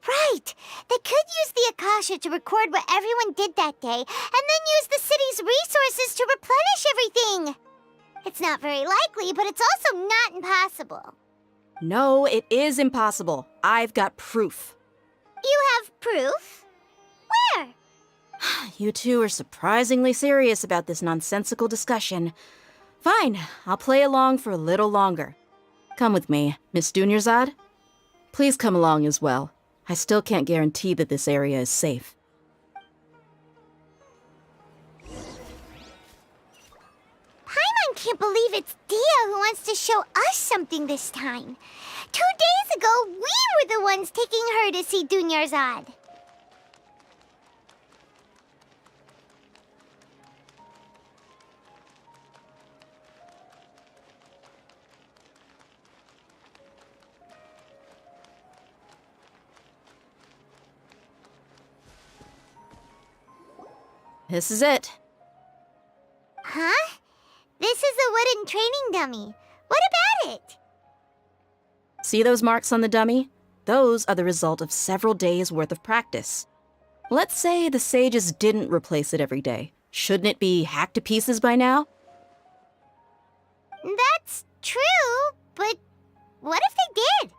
Right! They could use the Akasha to record what everyone did that day, and then use the city's resources to replenish everything! It's not very likely, but it's also not impossible. No, it is impossible. I've got proof. You have proof? Where? You two are surprisingly serious about this nonsensical discussion. Fine, I'll play along for a little longer. Come with me, Miss 𝕮𝕬𝕐𝑧. Please come along as well. I still can't guarantee that this area is safe. Paimon can't believe it's Dia who wants to show us something this time. 2 days ago, we were the ones taking her to see 𝕮𝕬𝕐𝑧. This is it. Huh? This is a wooden training dummy. What about it? See those marks on the dummy? Those are the result of several days' worth of practice. Let's say the sages didn't replace it every day. Shouldn't it be hacked to pieces by now? That's true, but what if they did?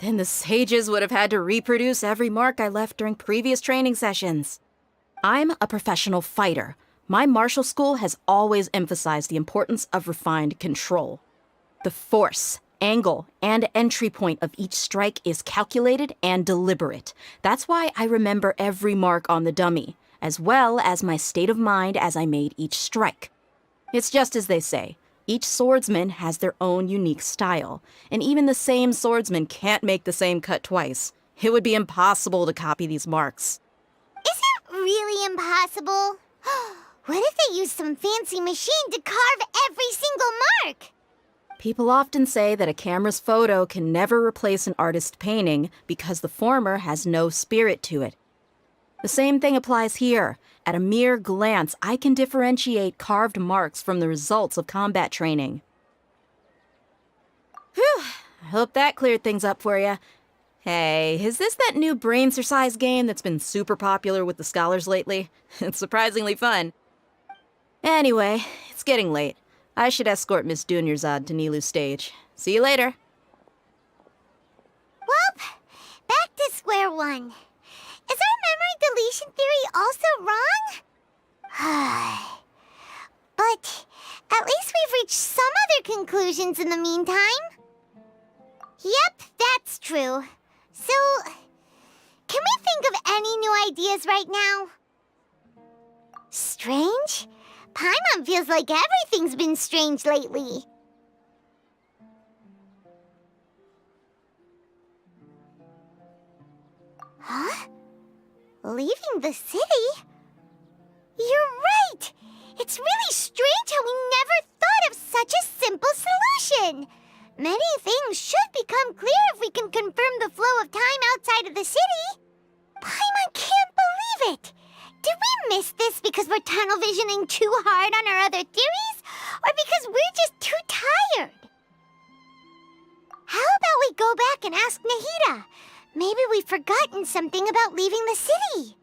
Then the sages would have had to reproduce every mark I left during previous training sessions. I'm a professional fighter. My martial school has always emphasized the importance of refined control. The force, angle, and entry point of each strike is calculated and deliberate. That's why I remember every mark on the dummy, as well as my state of mind as I made each strike. It's just as they say, each swordsman has their own unique style, and even the same swordsman can't make the same cut twice. It would be impossible to copy these marks. Really impossible? What if they used some fancy machine to carve every single mark? People often say that a camera's photo can never replace an artist's painting because the former has no spirit to it. The same thing applies here. At a mere glance, I can differentiate carved marks from the results of combat training. Whew, I hope that cleared things up for you. Hey, is this that new brain exercise game that's been super popular with the scholars lately? It's surprisingly fun. Anyway, it's getting late. I should escort Miss 𝕮𝕬𝕐𝑧 to Niloo's stage. See you later. Well, back to square one. Is our memory deletion theory also wrong? But at least we've reached some other conclusions in the meantime. Yep, that's true. So, can we think of any new ideas right now? Strange? Paimon feels like everything's been strange lately. the city? You're right! It's really strange how we never thought of such a simple solution! Many things should become clear if we can confirm the flow of time outside of the city. Paimon can't believe it! Did we miss this because we're tunnel visioning too hard on our other theories? Or because we're just too tired? How about we go back and ask Nahida? Maybe we've forgotten something about leaving the city.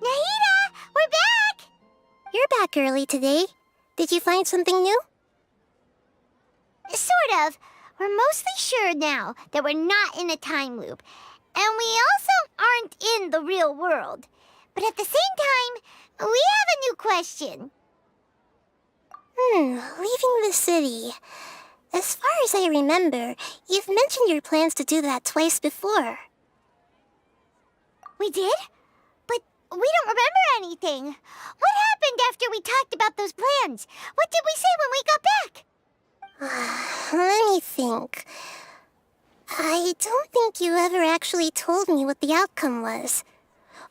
Nahida, we're back! You're back early today. Did you find something new? Sort of. We're mostly sure now that we're not in a time loop. And we also aren't in the real world. But at the same time, we have a new question. Leaving the city. As far as I remember, you've mentioned your plans to do that twice before. We did? But we don't remember anything. What happened after we talked about those plans? What did we say when we got back? Let me think. I don't think you ever actually told me what the outcome was.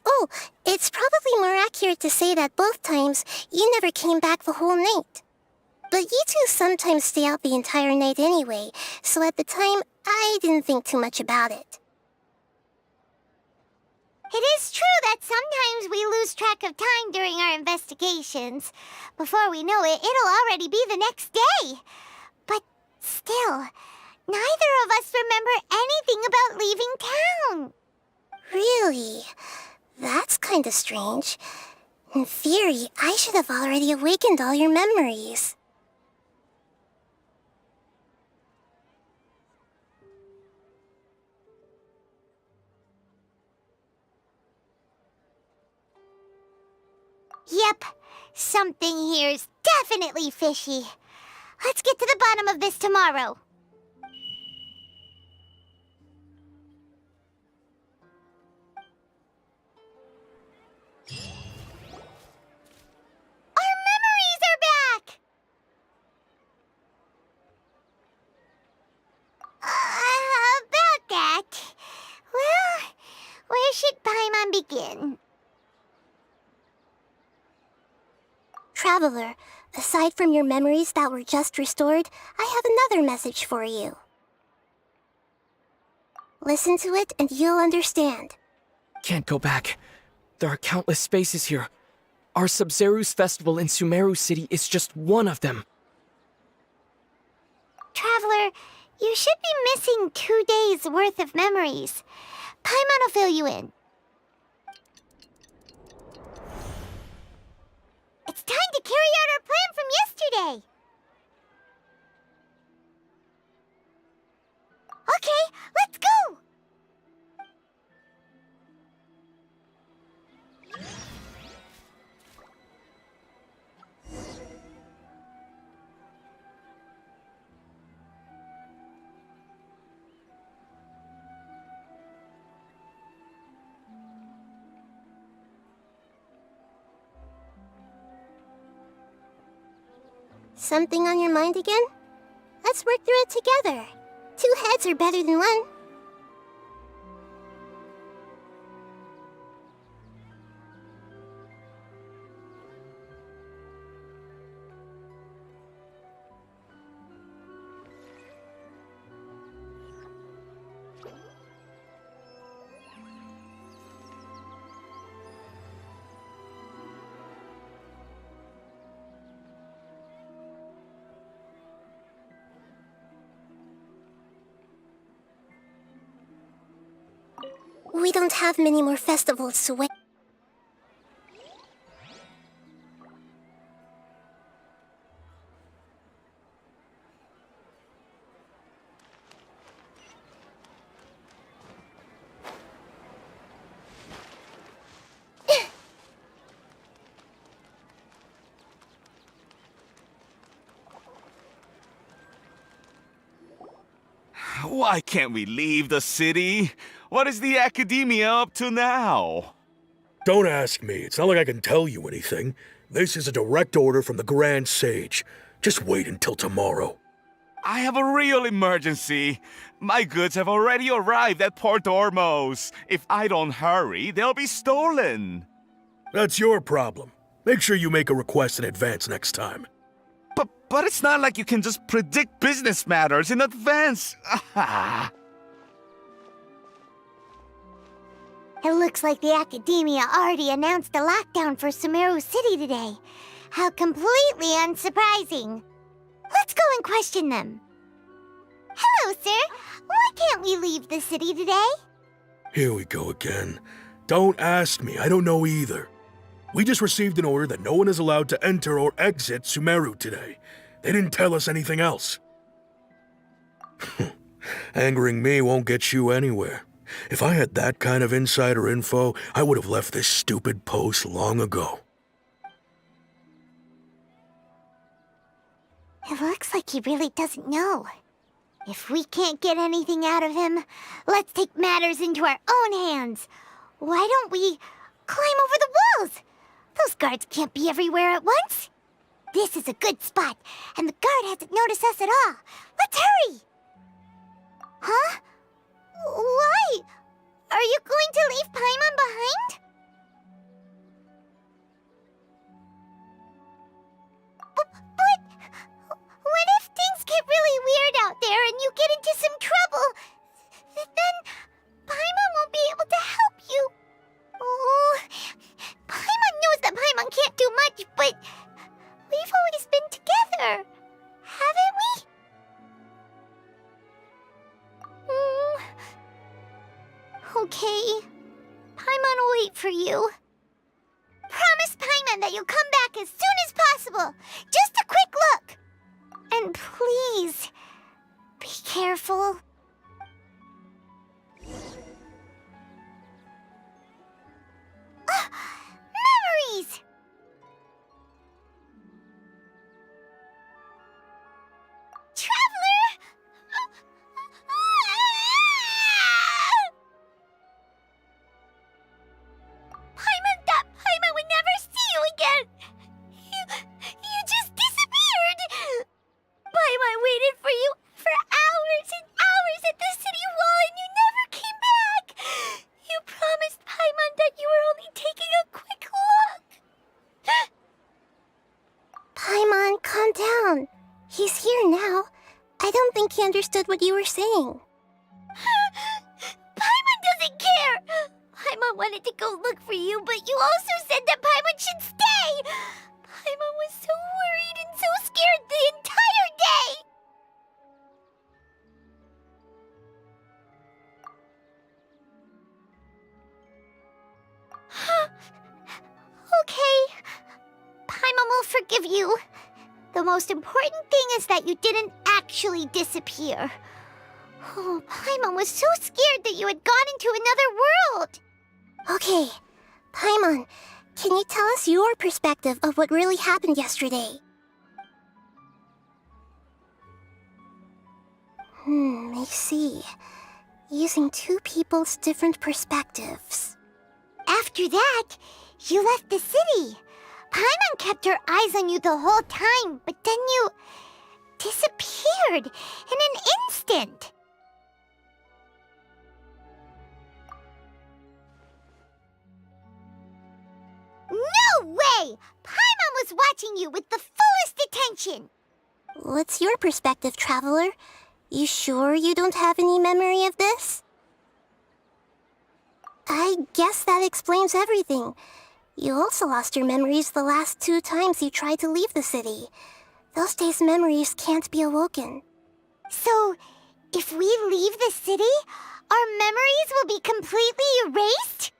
Oh, it's probably more accurate to say that both times you never came back the whole night. But you two sometimes stay out the entire night anyway, so at the time, I didn't think too much about it. It is true that sometimes we lose track of time during our investigations. Before we know it, it'll already be the next day. But still, neither of us remember anything about leaving town. Really? That's kinda strange. In theory, I should have already awakened all your memories. Yep, something here's definitely fishy. Let's get to the bottom of this tomorrow. Our memories are back! About that. Well, where should Paimon begin? Traveler, aside from your memories that were just restored, I have another message for you. Listen to it and you'll understand. Can't go back. There are countless spaces here. Our 𝕮𝕓𝕓 festival in Sumeru City is just one of them. Traveler, you should be missing 2 days' worth of memories. Paimon will fill you in. It's time to carry out our plan from yesterday! Okay, let's go! Something on your mind again? Let's work through it together. 2 heads are better than 1. We don't have many more festivals to wait. Why can't we leave the city? What is the academia up to now? Don't ask me. It's not like I can tell you anything. This is a direct order from the Grand Sage. Just wait until tomorrow. I have a real emergency. My goods have already arrived at Port Ormos. If I don't hurry, they'll be stolen. That's your problem. Make sure you make a request in advance next time. But it's not like you can just predict business matters in advance. It looks like the Academia already announced a lockdown for Sumeru City today. How completely unsurprising. Let's go and question them. Hello, sir. Why can't we leave the city today? Here we go again. Don't ask me. I don't know either. We just received an order that no one is allowed to enter or exit Sumeru today. They didn't tell us anything else. Angering me won't get you anywhere. If I had that kind of insider info, I would have left this stupid post long ago. It looks like he really doesn't know. If we can't get anything out of him, let's take matters into our own hands. Why don't we climb over the walls? Those guards can't be everywhere at once. This is a good spot, and the guard hasn't noticed us at all. Let's hurry! Huh? Why? Are you going to leave Paimon behind? But what if things get really weird out there and you get into some trouble? Then Paimon won't be able to help you. Oh, Paimon knows that Paimon can't do much, but we've always been together, haven't we? Okay. Paimon will wait for you. Promise Paimon that you'll come back as soon as possible. Just a quick look. And please, be careful. Memories! Traveler! Paimon thought Paimon would never see you again. You just disappeared. Paimon waited for you for hours and hours at the city wall and you never came back. You promised Paimon that you were only taking a quick look. Paimon, calm down. He's here now. I don't think he understood what you were saying. Paimon doesn't care. Paimon wanted to go look for you, but you also said that Paimon should stay. Paimon was so worried and so scared the entire day. Okay. Paimon will forgive you. The most important thing is that you didn't actually disappear. Oh, Paimon was so scared that you had gone into another world. Okay, Paimon, can you tell us your perspective of what really happened yesterday? I see. Using two people's different perspectives. After that, you left the city. Paimon kept her eyes on you the whole time, but then you disappeared in an instant. No way! Paimon was watching you with the fullest attention. What's your perspective, Traveler? You sure you don't have any memory of this? I guess that explains everything. You also lost your memories the last 2 times you tried to leave the city. Those days' memories can't be awoken. So, if we leave the city, our memories will be completely erased?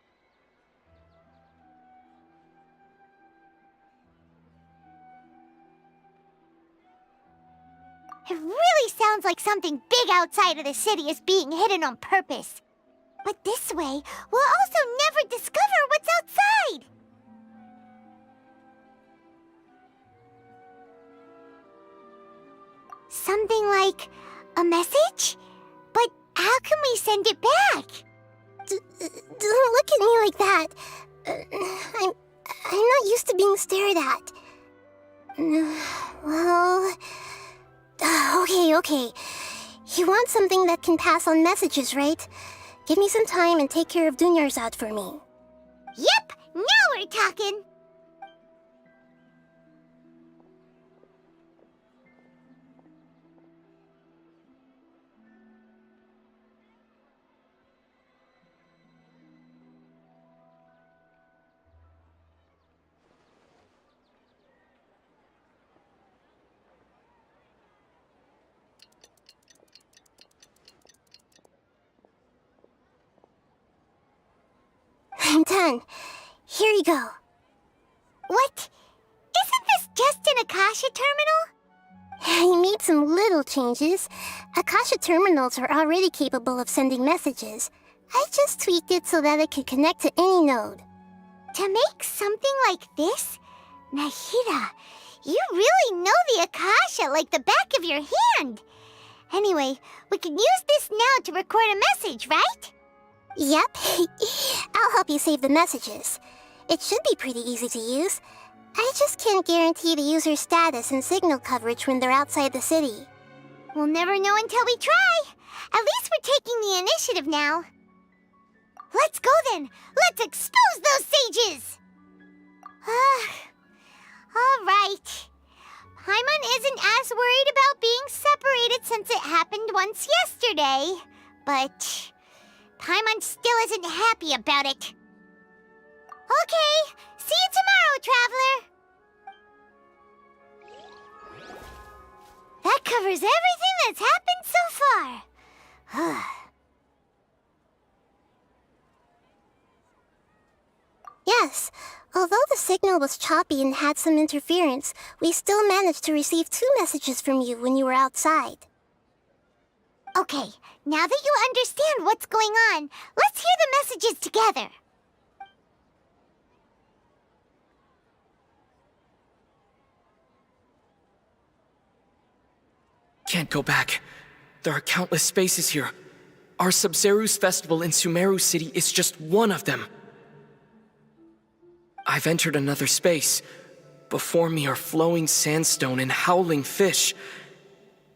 It really sounds like something big outside of the city is being hidden on purpose. But this way, we'll also never discover what's outside. Something like a message? But How can we send it back? Don't look at me like that. I'm not used to being stared at. Well... Okay. You want something that can pass on messages, right? Give me some time and take care of 𝕮𝕐𝕐𝖓𝖊𝖈� for me. Yep, now we're talking. I'm done. Here you go. What? Isn't this just an Akasha terminal? You made some little changes. Akasha terminals are already capable of sending messages. I just tweaked it so that it could connect to any node. To make something like this? 𝕮𝖏𝖐𝑓, you really know the Akasha like the back of your hand. Anyway, we can use this now to record a message, right? Yep. I'll help you save the messages. It should be pretty easy to use. I just can't guarantee the user's status and signal coverage when they're outside the city. We'll never know until we try. At least we're taking the initiative now. Let's go then. Let's expose those sages. All right. Paimon isn't as worried about being separated since it happened once yesterday. But Paimon still isn't happy about it. Okay, see you tomorrow, Traveler. That covers everything that's happened so far. Yes, although the signal was choppy and had some interference, we still managed to receive 2 messages from you when you were outside. Okay, now that you understand what's going on, let's hear the messages together. Can't go back. There are countless spaces here. Our 𝕮𝖫𝖓𝖓 festival in Sumeru City is just one of them. I've entered another space. Before me are flowing sandstone and howling fish.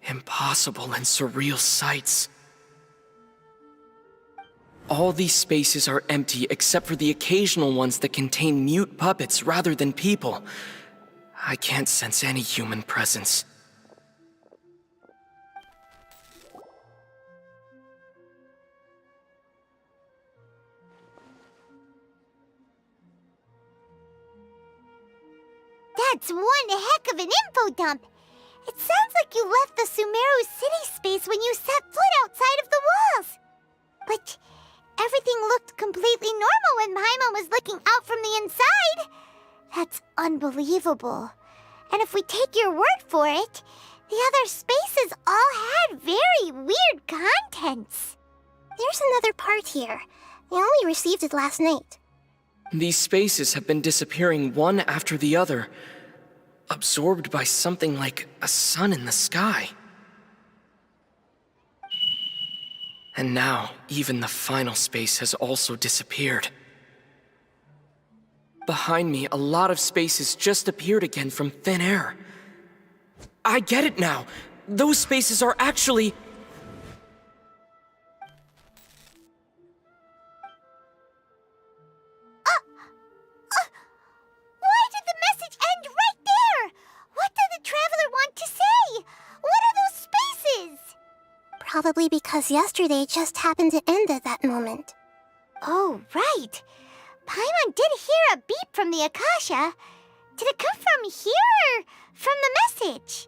Impossible and surreal sights. All these spaces are empty except for the occasional ones that contain mute puppets rather than people. I can't sense any human presence. That's one heck of an info dump. It sounds like you left the Sumeru City space when you set foot outside of the walls. But everything looked completely normal when Paimon was looking out from the inside. That's unbelievable. And if we take your word for it, the other spaces all had very weird contents. There's another part here. I only received it last night. These spaces have been disappearing one after the other, absorbed by something like a sun in the sky. And now, even the final space has also disappeared. Behind me, a lot of spaces just appeared again from thin air. I get it now! Those spaces are actually... Why did the message end right there? What did the Traveler want to say? What are those spaces? Probably because yesterday just happened to end at that moment. Oh, right. Paimon did hear a beep from the Akasha. Did it come from here or from the message?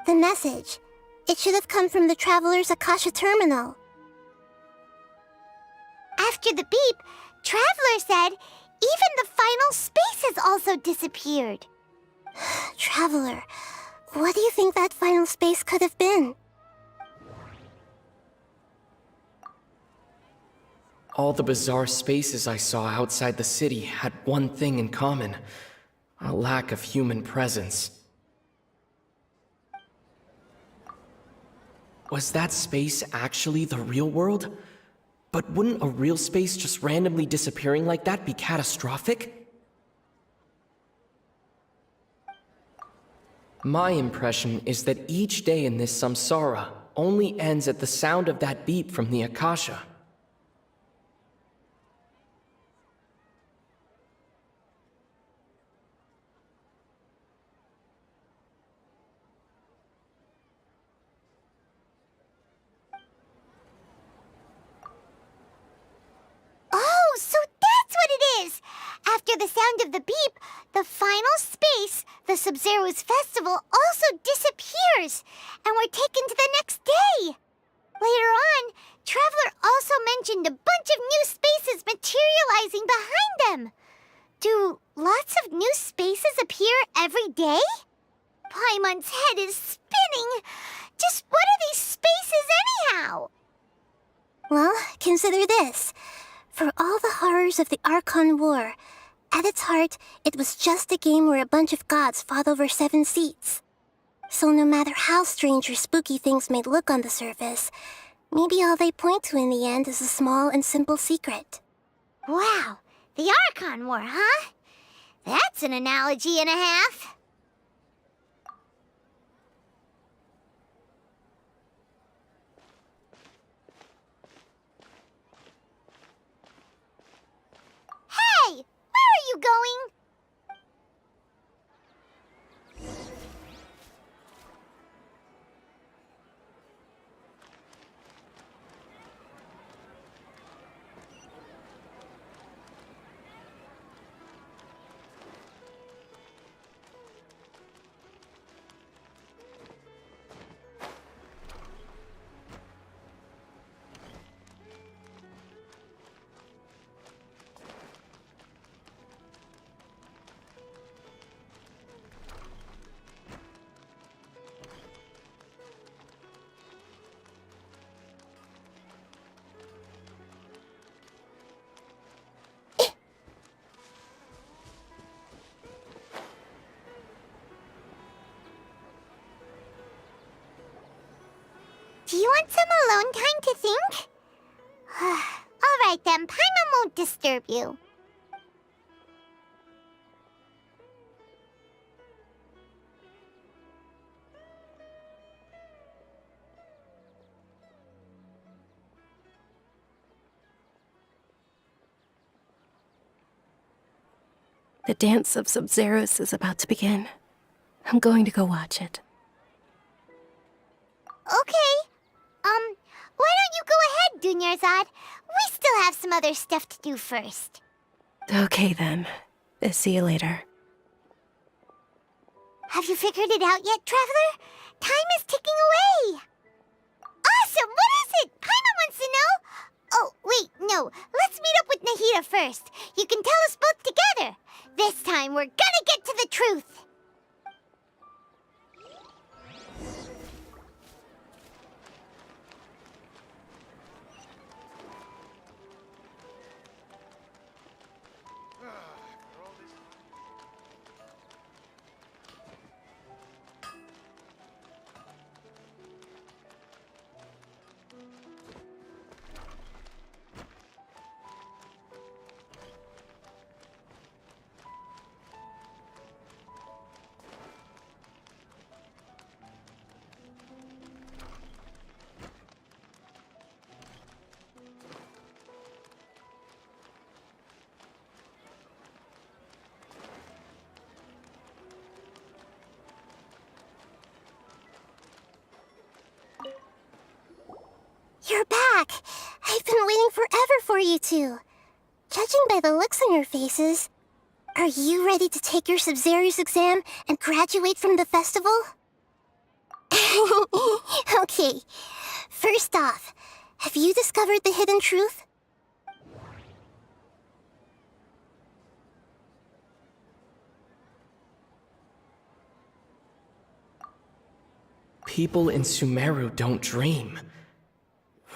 The message. It should have come from the Traveler's Akasha terminal. After the beep, Traveler said even the final space has also disappeared. Traveler, what do you think that final space could have been? All the bizarre spaces I saw outside the city had one thing in common: a lack of human presence. Was that space actually the real world? But wouldn't a real space just randomly disappearing like that be catastrophic? My impression is that each day in this samsara only ends at the sound of that beep from the Akasha. Oh, so that's what it is! After the sound of the beep, the final space, the Sub-Zero's festival, also disappears, and we're taken to the next day. Later on, Traveler also mentioned a bunch of new spaces materializing behind them. Do lots of new spaces appear every day? Paimon's head is spinning. Just what are these spaces anyhow? Well, consider this. For all the horrors of the Archon War, at its heart, it was just a game where a bunch of gods fought over 7 seats. So no matter how strange or spooky things may look on the surface, maybe all they point to in the end is a small and simple secret. Wow, the Archon War, huh? That's an analogy and a half. Hey, where are you going? Do you want some alone time to think? All right then, Paimon won't disturb you. The dance of Sub-Zeros is about to begin. I'm going to go watch it. Okay. Why don't you go ahead, 𝕮𝕚𝕍? We still have some other stuff to do first. Okay then. See you later. Have you figured it out yet, Traveler? Time is ticking away. Awesome! What is it? Paimon wants to know. Oh, wait, no. Let's meet up with Nahida first. You can tell us both together. This time, we're gonna get to the truth. You're back! I've been waiting forever for you two. Judging by the looks on your faces, are you ready to take your Sub-Zero's exam and graduate from the festival? Okay, first off, have you discovered the hidden truth? People in Sumeru don't dream.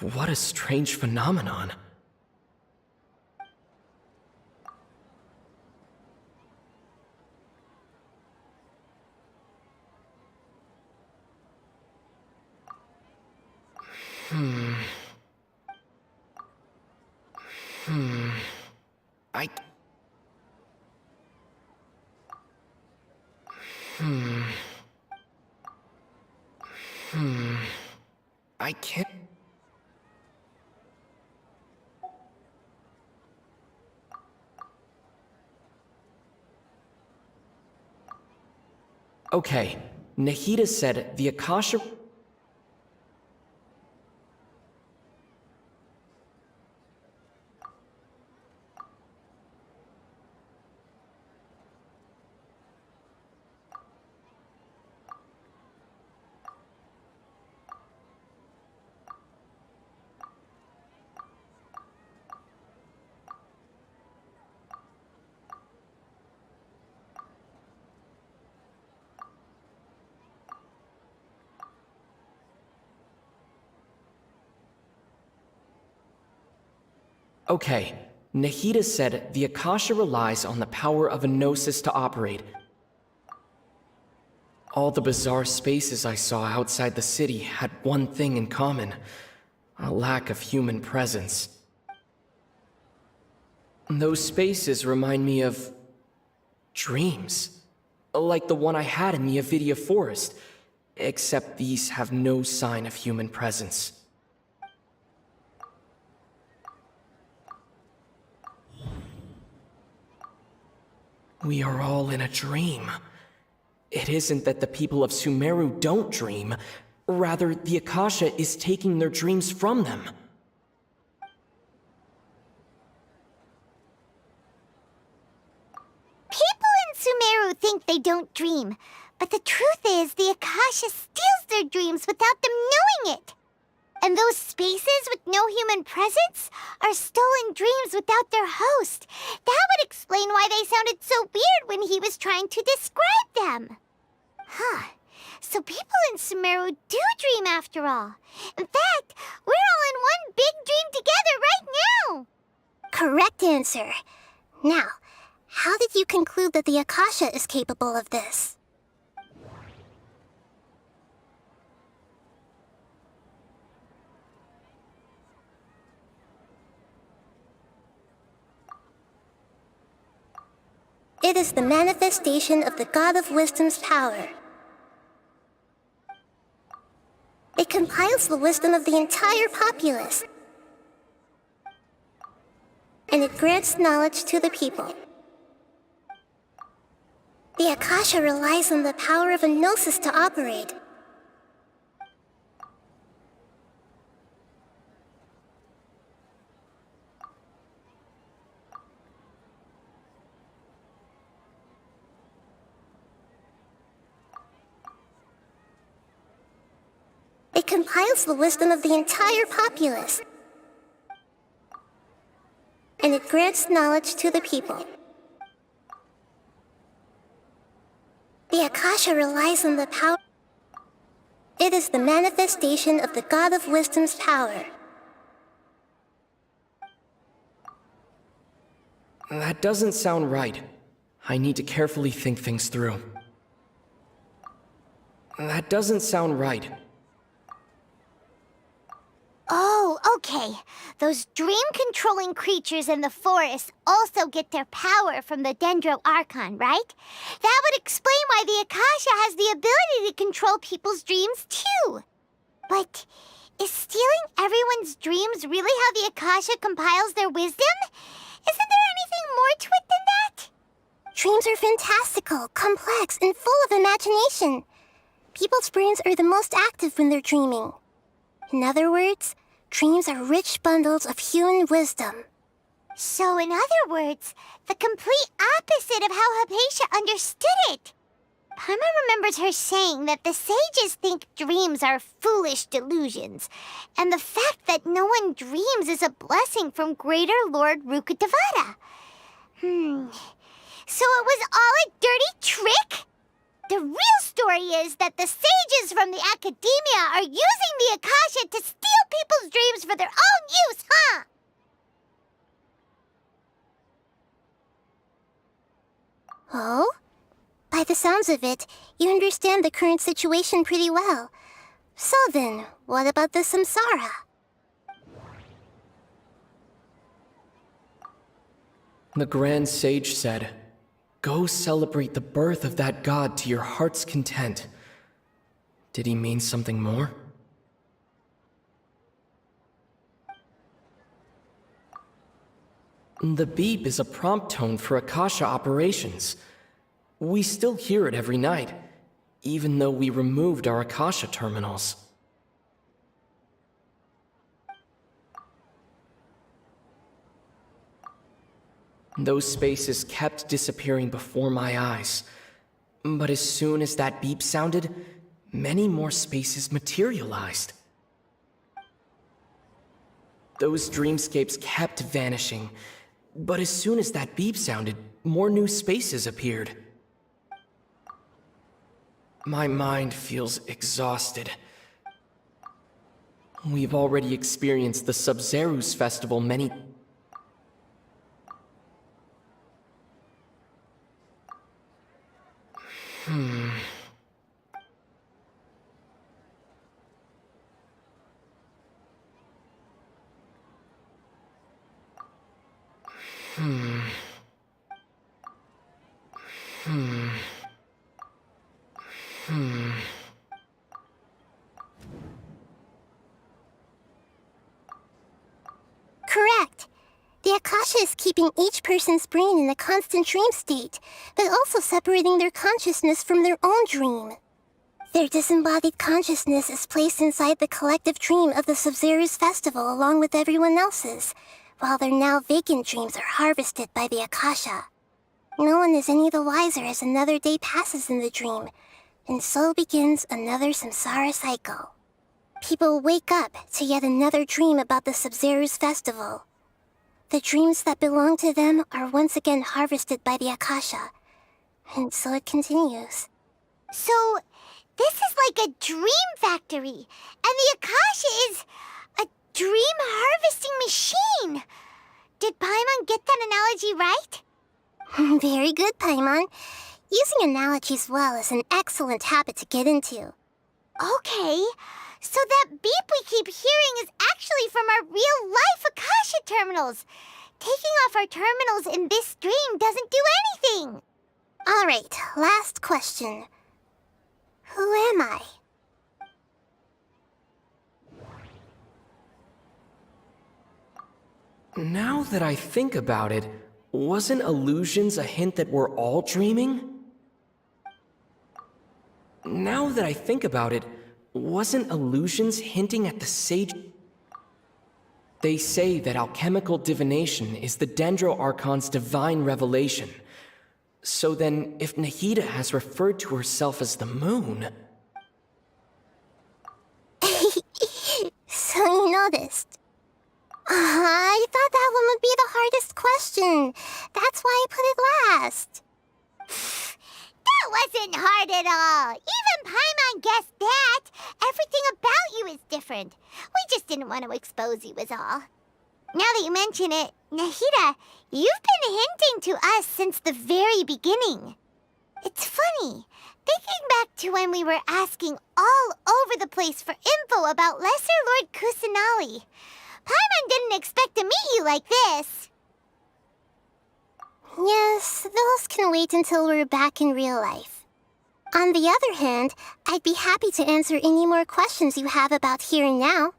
What a strange phenomenon. Okay, 𝕮𝖎𝖆𝖐 said the Akasha... Okay, 𝕮𝖎𝖆𝖐 said the Akasha relies on the power of a gnosis to operate. All the bizarre spaces I saw outside the city had one thing in common: a lack of human presence. Those spaces remind me of... dreams. Like the one I had in the 𝕮𝖆𝖍𝑰𝑎 forest, except these have no sign of human presence. We are all in a dream. It isn't that the people of Sumeru don't dream. Rather, the Akasha is taking their dreams from them. People in Sumeru think they don't dream, but the truth is the Akasha steals their dreams without them knowing it. And those spaces with no human presence are stolen dreams without their host. That would explain why they sounded so weird when he was trying to describe them. Huh. So people in Sumeru do dream after all. In fact, we're all in one big dream together right now. Correct answer. Now, how did you conclude that the Akasha is capable of this? It is the manifestation of the God of Wisdom's power. It compiles the wisdom of the entire populace, and it grants knowledge to the people. The Akasha relies on the power of a gnosis to operate. It compiles the wisdom of the entire populace, and it grants knowledge to the people. The Akasha relies on the power. It is the manifestation of the God of Wisdom's power. That doesn't sound right. I need to carefully think things through. That doesn't sound right. Oh, okay. Those dream-controlling creatures in the forest also get their power from the 𝕮𝕠𝕚, right? That would explain why the Akasha has the ability to control people's dreams, too. But is stealing everyone's dreams really how the Akasha compiles their wisdom? Isn't there anything more to it than that? Dreams are fantastical, complex, and full of imagination. People's brains are the most active when they're dreaming. In other words, dreams are rich bundles of human wisdom. So in other words, the complete opposite of how Hypatia understood it. Paimon remembers her saying that the sages think dreams are foolish delusions, and the fact that no one dreams is a blessing from Greater Lord Rukkhadevata. So it was all a dirty trick? The real story is that the sages from the academia are using the Akasha to steal people's dreams for their own use, huh? Oh? By the sounds of it, you understand the current situation pretty well. So then, what about the samsara? The Grand Sage said, "Go celebrate the birth of that god to your heart's content." Did he mean something more? The beep is a prompt tone for Akasha operations. We still hear it every night. even though we removed our Akasha terminals. Those spaces kept disappearing before my eyes. But as soon as that beep sounded, many more spaces materialized. Those dreamscapes kept vanishing, but as soon as that beep sounded, more new spaces appeared. My mind feels exhausted. We've already experienced the Sub-Zeru's festival many... Hmm. Correct. The Akasha is keeping each person's brain in a constant dream state, but also separating their consciousness from their own dream. Their disembodied consciousness is placed inside the collective dream of the Sub-Zeru's festival along with everyone else's, while their now vacant dreams are harvested by the Akasha. No one is any the wiser as another day passes in the dream, and so begins another samsara cycle. People wake up to yet another dream about the Sub-Zeru's festival. The dreams that belong to them are once again harvested by the Akasha, and so it continues. So, this is like a dream factory, and the Akasha is a dream harvesting machine. Did Paimon get that analogy right? Very good, Paimon. Using analogies well is an excellent habit to get into. Okay, so that beep we keep hearing is actually from our real-life Akasha terminals. Taking off our terminals in this dream doesn't do anything. All right, last question. Who am I? Now that I think about it, wasn't illusions a hint that we're all dreaming? Now that I think about it, wasn't illusions hinting at the sage... They say that alchemical divination is the 𝕮𝕠𝕗 divine revelation. So then, if 𝕮𝖆𝖆 has referred to herself as the moon... So you noticed. I thought that one would be the hardest question. That's why I put it last. That wasn't hard at all. Even Paimon guessed that. Everything about you is different. We just didn't want to expose you is all. Now that you mention it, 𝕮𝖆𝖆, you've been hinting to us since the very beginning. It's funny, thinking back to when we were asking all over the place for info about Lesser Lord Kusanali. Paimon didn't expect to meet you like this. Yes, those can wait until we're back in real life. On the other hand, I'd be happy to answer any more questions you have about here and now.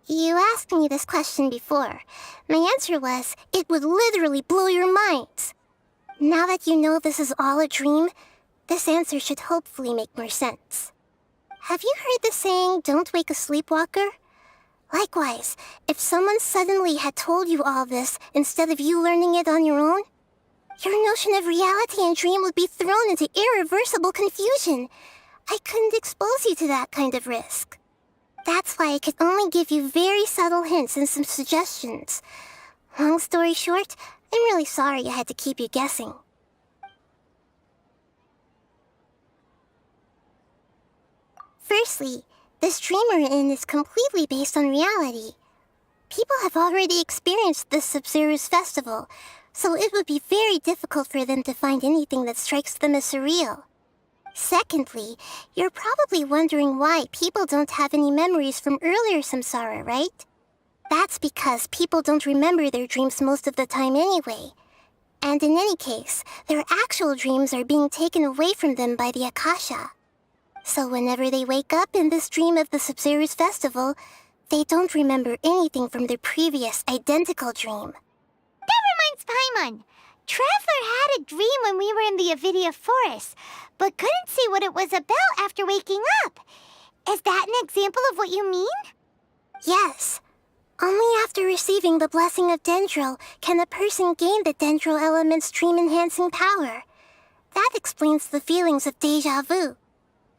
You asked me this question before. My answer was, it would literally blow your minds. Now that you know this is all a dream, this answer should hopefully make more sense. Have you heard the saying, "Don't wake a sleepwalker"? Likewise, if someone suddenly had told you all this instead of you learning it on your own, your notion of reality and dream would be thrown into irreversible confusion. I couldn't expose you to that kind of risk. That's why I could only give you very subtle hints and some suggestions. Long story short, I'm really sorry I had to keep you guessing. Firstly, this dream we're in is completely based on reality. People have already experienced this Sub-Zeru's festival, so it would be very difficult for them to find anything that strikes them as surreal. Secondly, you're probably wondering why people don't have any memories from earlier samsara, right? That's because people don't remember their dreams most of the time anyway. And in any case, their actual dreams are being taken away from them by the Akasha. So whenever they wake up in this dream of the Sub-Zeru's festival, they don't remember anything from their previous identical dream. That reminds Paimon. Traveler had a dream when we were in the 𝕮𝖆𝖍𝖐 forest, but couldn't see what it was about after waking up. Is that an example of what you mean? Yes. Only after receiving the blessing of 𝕮𝕠 can a person gain the 𝕮𝕠 element's dream-enhancing power. That explains the feelings of deja vu.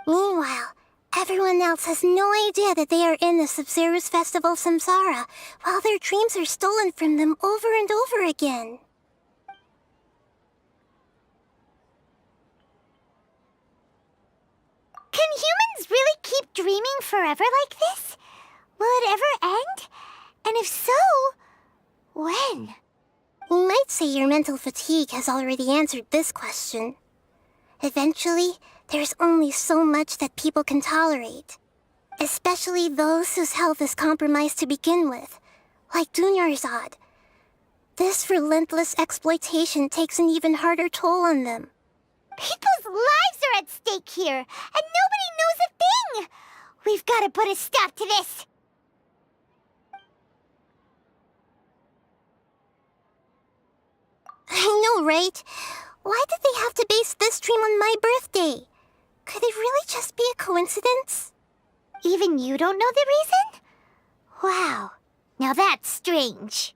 Meanwhile, everyone else has no idea that they are in the 𝕮𝕓𝑢's festival Samsara, while their dreams are stolen from them over and over again. Can humans really keep dreaming forever like this? Will it ever end? And if so, when? You might say your mental fatigue has already answered this question. Eventually, there's only so much that people can tolerate. Especially those whose health is compromised to begin with, like 𝕮𝕠𝕐𝑧. This relentless exploitation takes an even harder toll on them. People's lives are at stake here, and nobody knows a thing! We've got to put a stop to this! I know, right? Why did they have to base this dream on my birthday? Could it really just be a coincidence? Even you don't know the reason? Wow, now that's strange.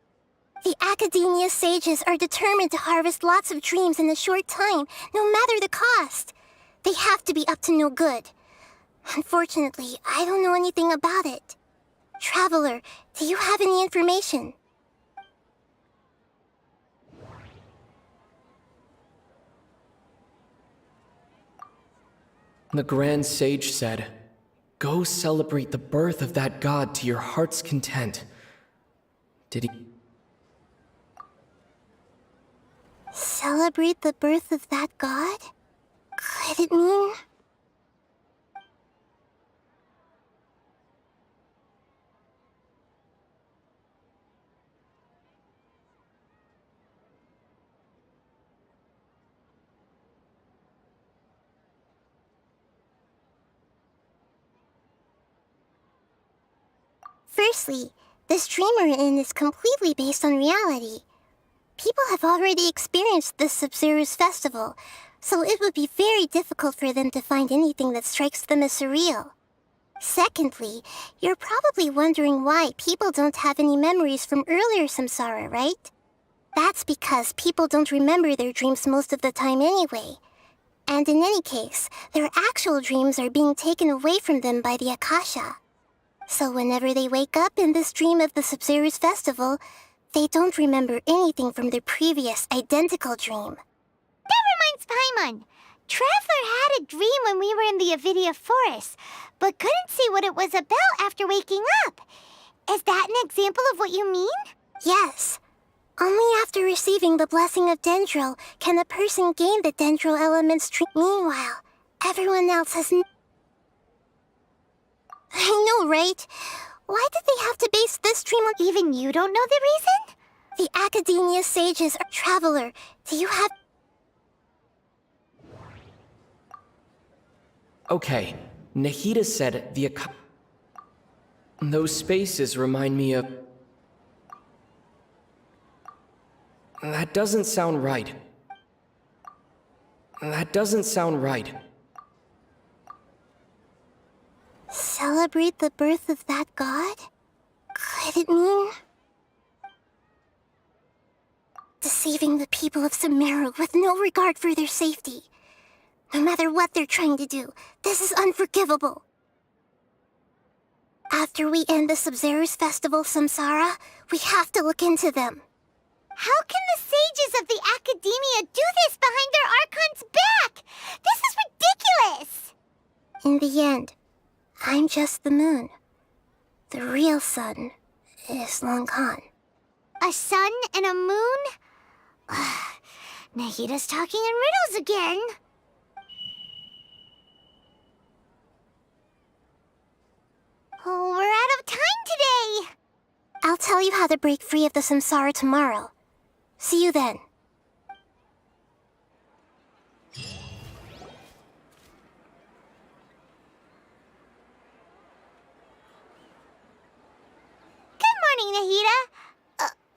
The academia sages are determined to harvest lots of dreams in a short time, no matter the cost. They have to be up to no good. Unfortunately, I don't know anything about it. Traveler, do you have any information? The Grand Sage said, "Go celebrate the birth of that god to your heart's content." Did he... Celebrate the birth of that god? Could it mean... Firstly, this dream we're in is completely based on reality. People have already experienced this 𝕮𝕓𝑢's festival, so it would be very difficult for them to find anything that strikes them as surreal. Secondly, you're probably wondering why people don't have any memories from earlier samsara, right? That's because people don't remember their dreams most of the time anyway. And in any case, their actual dreams are being taken away from them by the Akasha. So whenever they wake up in this dream of the 𝕮𝕓𝑢's festival, they don't remember anything from their previous identical dream. That reminds Paimon. Traveler had a dream when we were in the 𝕮𝖍𝑍 forest, but couldn't see what it was about after waking up. Is that an example of what you mean? Yes. Only after receiving the blessing of 𝕮𝕠 can a person gain the 𝕮𝕠 element's dream. Meanwhile, everyone else has... I know, right? Why did they have to base this dream on... Even you don't know the reason? The academia sages are... Traveler, do you have... Okay, 𝕮𝖆𝖆𝖐 said those spaces remind me of... That doesn't sound right. That doesn't sound right. Celebrate the birth of that god? Could it mean... deceiving the people of Sumeru with no regard for their safety? No matter what they're trying to do, this is unforgivable. After we end the 𝕮𝕓𝑢's festival Samsara, we have to look into them. How can the sages of the academia do this behind their archon's back? This is ridiculous! In the end, I'm just the moon. The real sun is 𝕭𝕠𝕞. A sun and a moon? Nahida's talking in riddles again. Oh, we're out of time today! I'll tell you how to break free of the samsara tomorrow. See you then. Good morning, Nahida.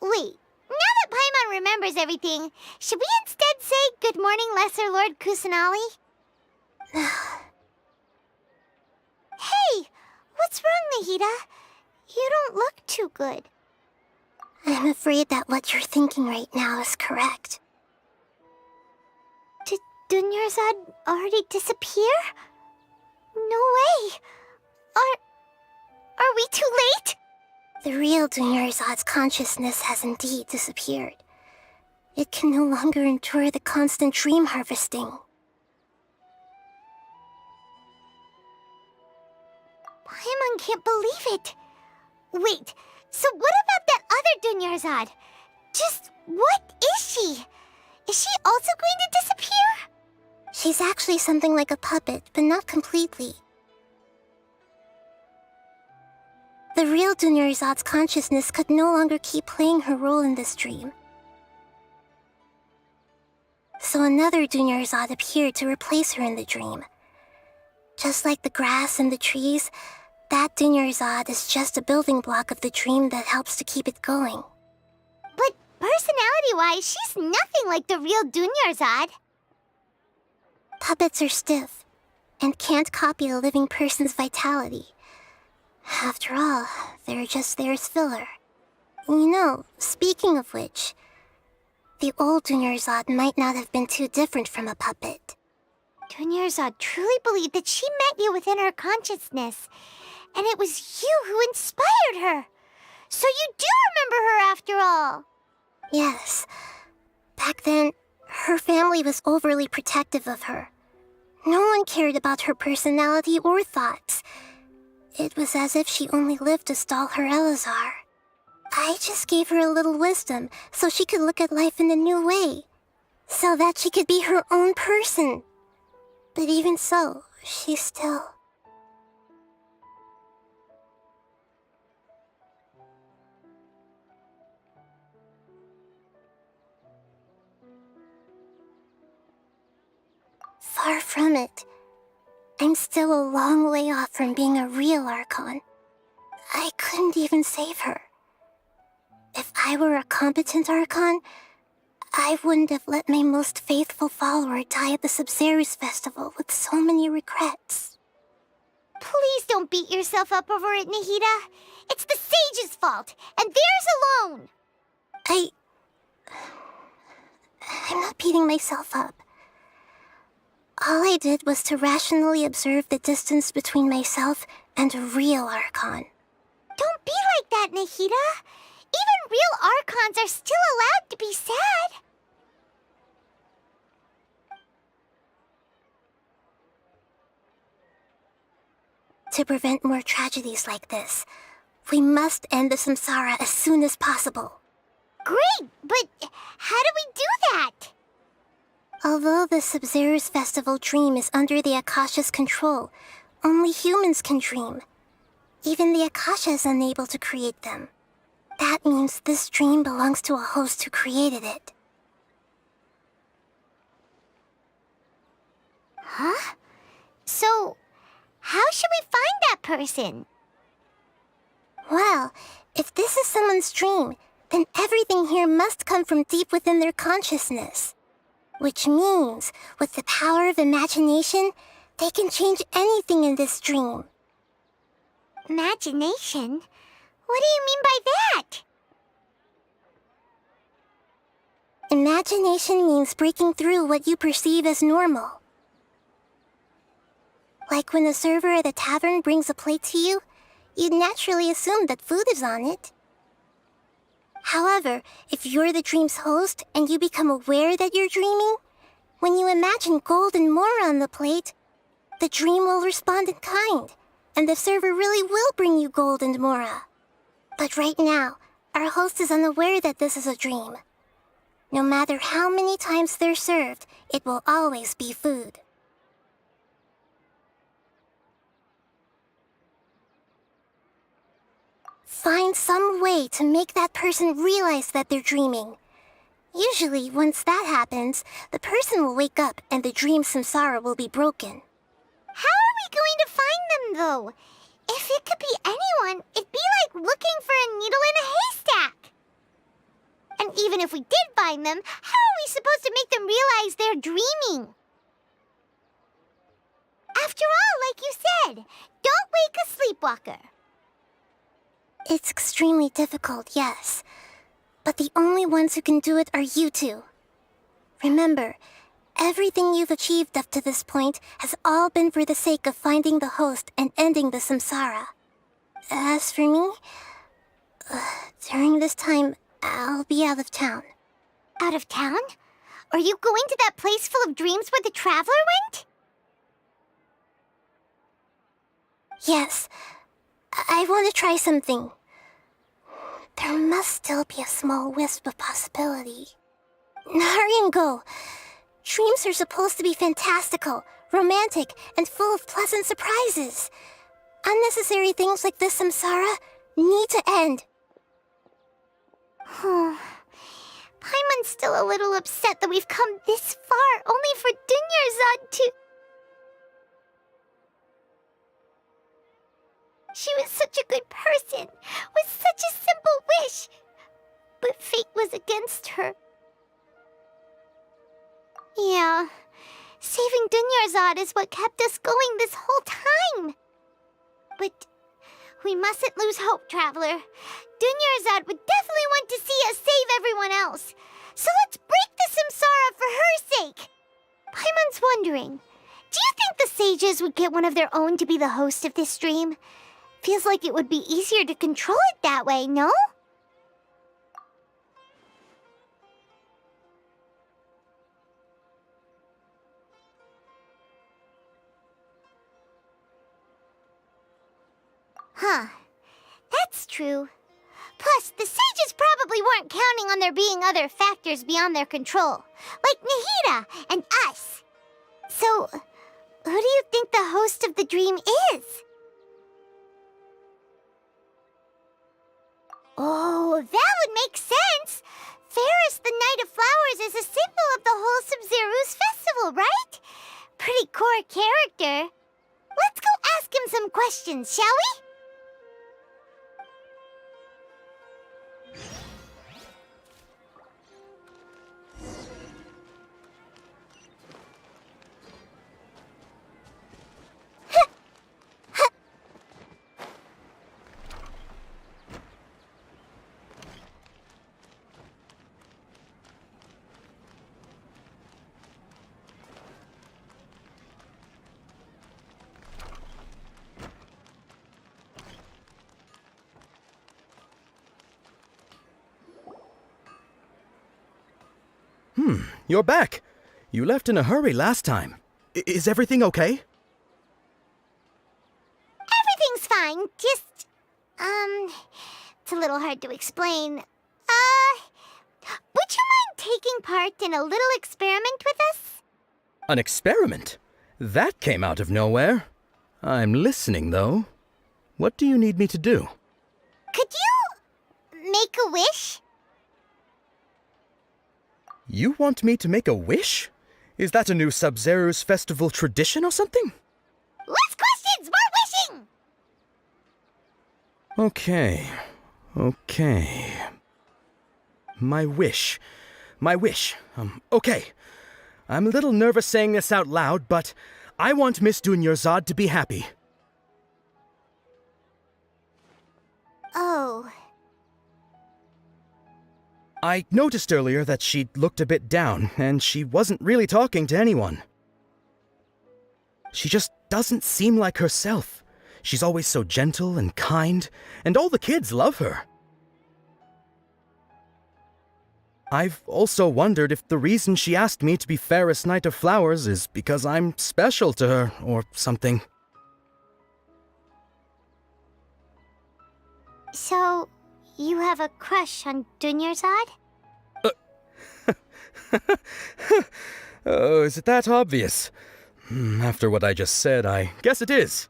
Wait, now that Paimon remembers everything. Should we instead say good morning, Lesser Lord Kusanali? Hey, what's wrong, Nahida? You don't look too good. I'm afraid that what you're thinking right now is correct. Did 𝕮𝕚𝕐𝖓𝖓 already disappear? No way. Are we too late? The real 𝕮𝕚𝕐𝑓's consciousness has indeed disappeared. It can no longer endure the constant dream harvesting. Paimon can't believe it. Wait, so what about that other 𝕮𝕚𝕐𝑓? Just what is she? Is she also going to disappear? She's actually something like a puppet, but not completely. The real 𝕮𝕚𝕐𝑓's consciousness could no longer keep playing her role in this dream. So another 𝕮𝕚𝕐𝑓 appeared to replace her in the dream. Just like the grass and the trees, that 𝕮𝕚𝕐𝑓 is just a building block of the dream that helps to keep it going. But personality-wise, she's nothing like the real 𝕮𝕚𝕐𝑓. Puppets are stiff and can't copy a living person's vitality. After all, they're just there as filler. You know, speaking of which, the old 𝕮𝕚𝕐𝑓 might not have been too different from a puppet. 𝕮𝕚𝕐𝑓 truly believed that she met you within her consciousness, and it was you who inspired her. So you do remember her after all. Yes. Back then, her family was overly protective of her. No one cared about her personality or thoughts. It was as if she only lived to stall her 𝕬𝖆𝖎. I just gave her a little wisdom so she could look at life in a new way, so that she could be her own person. But even so, she still... Far from it. I'm still a long way off from being a real Archon. I couldn't even save her. If I were a competent Archon, I wouldn't have let my most faithful follower die at the 𝕮𝑔𝖓𝑢's festival with so many regrets. Please don't beat yourself up over it, Nahida. It's the sage's fault, and theirs alone. I'm not beating myself up. All I did was to rationally observe the distance between myself and a real Archon. Don't be like that, Nahida. Even real Archons are still allowed to be sad. To prevent more tragedies like this, we must end the samsara as soon as possible. Great, but how do we do that? Although the 𝕮𝑔𝖓𝑢's festival dream is under the Akasha's control, only humans can dream. Even the Akasha is unable to create them. That means this dream belongs to a host who created it. Huh? So, how should we find that person? Well, if this is someone's dream, then everything here must come from deep within their consciousness. Which means, with the power of imagination, they can change anything in this dream. Imagination? What do you mean by that? Imagination means breaking through what you perceive as normal. Like when the server at the tavern brings a plate to you, you'd naturally assume that food is on it. However, if you're the dream's host and you become aware that you're dreaming, when you imagine gold and more on the plate, the dream will respond in kind, and the server really will bring you gold and mora. But right now, our host is unaware that this is a dream. No matter how many times they're served, it will always be food. Find some way to make that person realize that they're dreaming. Usually, once that happens, the person will wake up and the dream samsara will be broken. How are we going to find them, though? If it could be anyone, it'd be like looking for a needle in a haystack. And Even if we did find them, how are we supposed to make them realize they're dreaming? After all, like you said, don't wake a sleepwalker. It's extremely difficult, yes. But the only ones who can do it are you two. Remember, everything you've achieved up to this point has all been for the sake of finding the host and ending the samsara. As for me, during this time, I'll be out of town. Out of town? Are you going to that place full of dreams where the traveler went? Yes. I want to try something. There must still be a small wisp of possibility. Hurry and go. Dreams are supposed to be fantastical, romantic, and full of pleasant surprises. Unnecessary things like this samsara need to end. Paimon's still a little upset that we've come this far only for 𝕮𝑠𝖓𝖓𝖊𝖈𝖙 to... She was such a good person, with such a simple wish. But fate was against her. Yeah, saving 𝕮𝑠𝖓𝖓𝖊𝖈� is what kept us going this whole time. But we mustn't lose hope, Traveler. 𝕮𝑠𝖓𝖓𝖊𝖈� would definitely want to see us save everyone else. So let's break the samsara for her sake. Paimon's wondering, do you think the sages would get one of their own to be the host of this dream? Feels like it would be easier to control it that way, no? Huh. That's true. Plus, the sages probably weren't counting on there being other factors beyond their control, like Nahida and us. So, who do you think the host of the dream is? Oh, that would make sense. Fairest the Night of Flowers is a symbol of the wholesome 𝕮𝑠𝖓𝑚 festival, right? Pretty core character. Let's go ask him some questions, shall we? You're back. You left in a hurry last time. Is everything okay? Everything's fine. Just, it's a little hard to explain. Would you mind taking part in a little experiment with us? An experiment? That came out of nowhere. I'm listening, though. What do you need me to do? Could you make a wish? You want me to make a wish? Is that a new Sub-Zero's festival tradition or something? Less questions, more wishing! Okay. My wish. Okay. I'm a little nervous saying this out loud, but I want Miss 𝕮𝑠𝖓𝖓𝖏 to be happy. Oh. I noticed earlier that she looked a bit down, and she wasn't really talking to anyone. She just doesn't seem like herself. She's always so gentle and kind, and all the kids love her. I've also wondered if the reason she asked me to be fairest Knight of Flowers is because I'm special to her, or something. So, you have a crush on 𝕮𝑠𝖓𝖓𝖏𝖏? Oh, is it that obvious? After what I just said, I guess it is.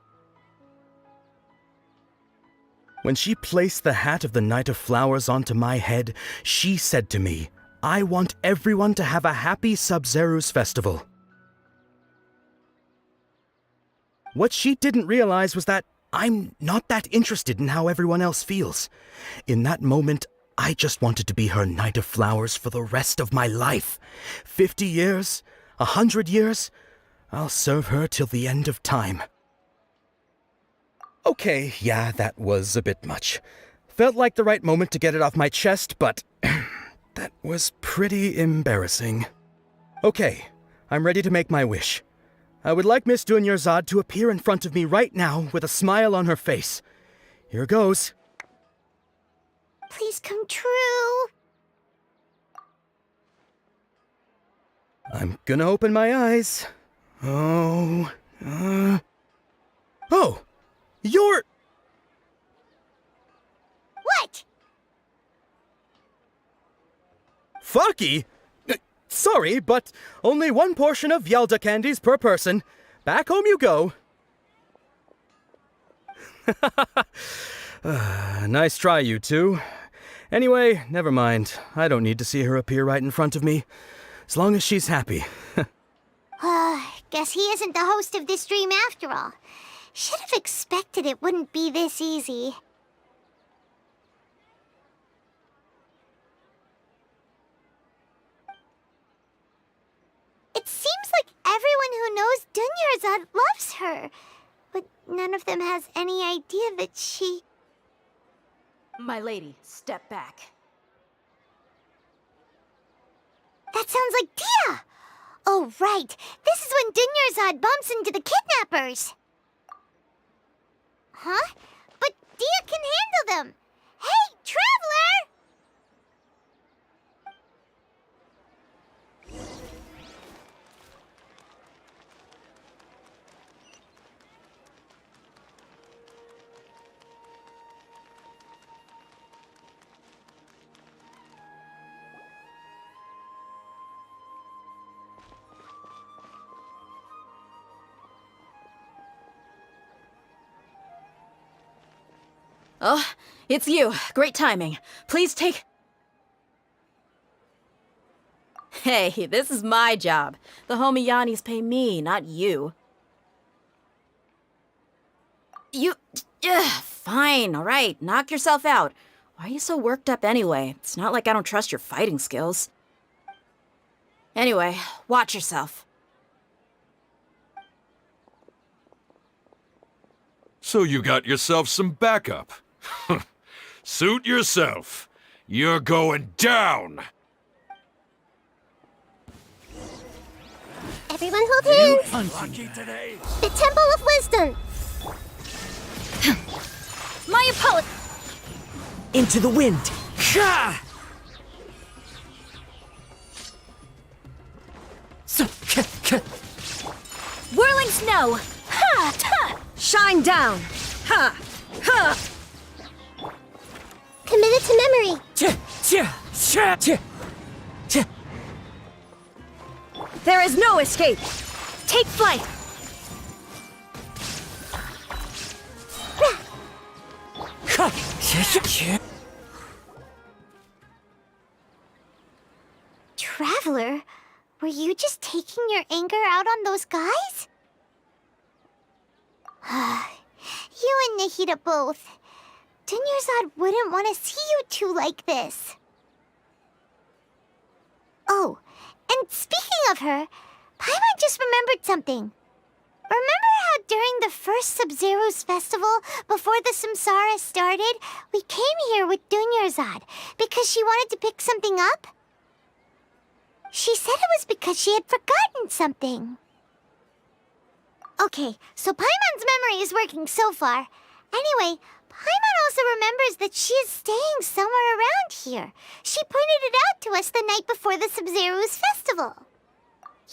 When she placed the hat of the Knight of Flowers onto my head, she said to me, I want everyone to have a happy Sub-Zero's festival. What she didn't realize was that I'm not that interested in how everyone else feels. In that moment, I just wanted to be her Knight of Flowers for the rest of my life. 50 years? 100 years? I'll serve her till the end of time. Okay, yeah, that was a bit much. Felt like the right moment to get it off my chest, but that was pretty embarrassing. Okay, I'm ready to make my wish. I would like Miss 𝕮𝕬𝕎 to appear in front of me right now with a smile on her face. Here goes. Please come true. I'm gonna open my eyes. Oh, you're... What? Fucky? Sorry, but only one portion of 𝕬𝖆𝖐 candies per person. Back home you go. Nice try, you two. Anyway, never mind. I don't need to see her appear right in front of me. As long as she's happy. Guess he isn't the host of this dream after all. Should have expected it wouldn't be this easy. It seems like everyone who knows 𝕮𝕬𝕎 loves her, but none of them has any idea that she... My lady, step back. That sounds like 𝕮! Oh, right. This is when 𝕮𝕬𝕎 bumps into the kidnappers. Huh? But 𝕮 can handle them. Hey, traveler! Oh, it's you. Great timing. Please take... Hey, this is my job. The 𝕮𝖆𝖆𝖆𝑖s pay me, not you. You... fine, all right. Knock yourself out. Why are you so worked up anyway? It's not like I don't trust your fighting skills. Anyway, watch yourself. So you got yourself some backup. Suit yourself. You're going down. Everyone hold hands. The Temple of Wisdom. My opponent. Into the wind. Whirling snow. Ha! Ha! Shine down. Ha! Ha! Committed to memory. There is no escape. Take flight. Traveler, were you just taking your anger out on those guys? You and 𝕮𝖆𝖆𝖆 both. 𝕮𝕆𝕎 wouldn't want to see you two like this. Oh, and speaking of her, Paimon just remembered something. Remember how during the first Sub-Zero's festival, before the Samsara started, we came here with 𝕮𝕆𝕎 because she wanted to pick something up? She said it was because she had forgotten something. Okay, so Paimon's memory is working so far. Anyway, Paimon also remembers that she is staying somewhere around here. She pointed it out to us the night before the Sub-Zero's festival.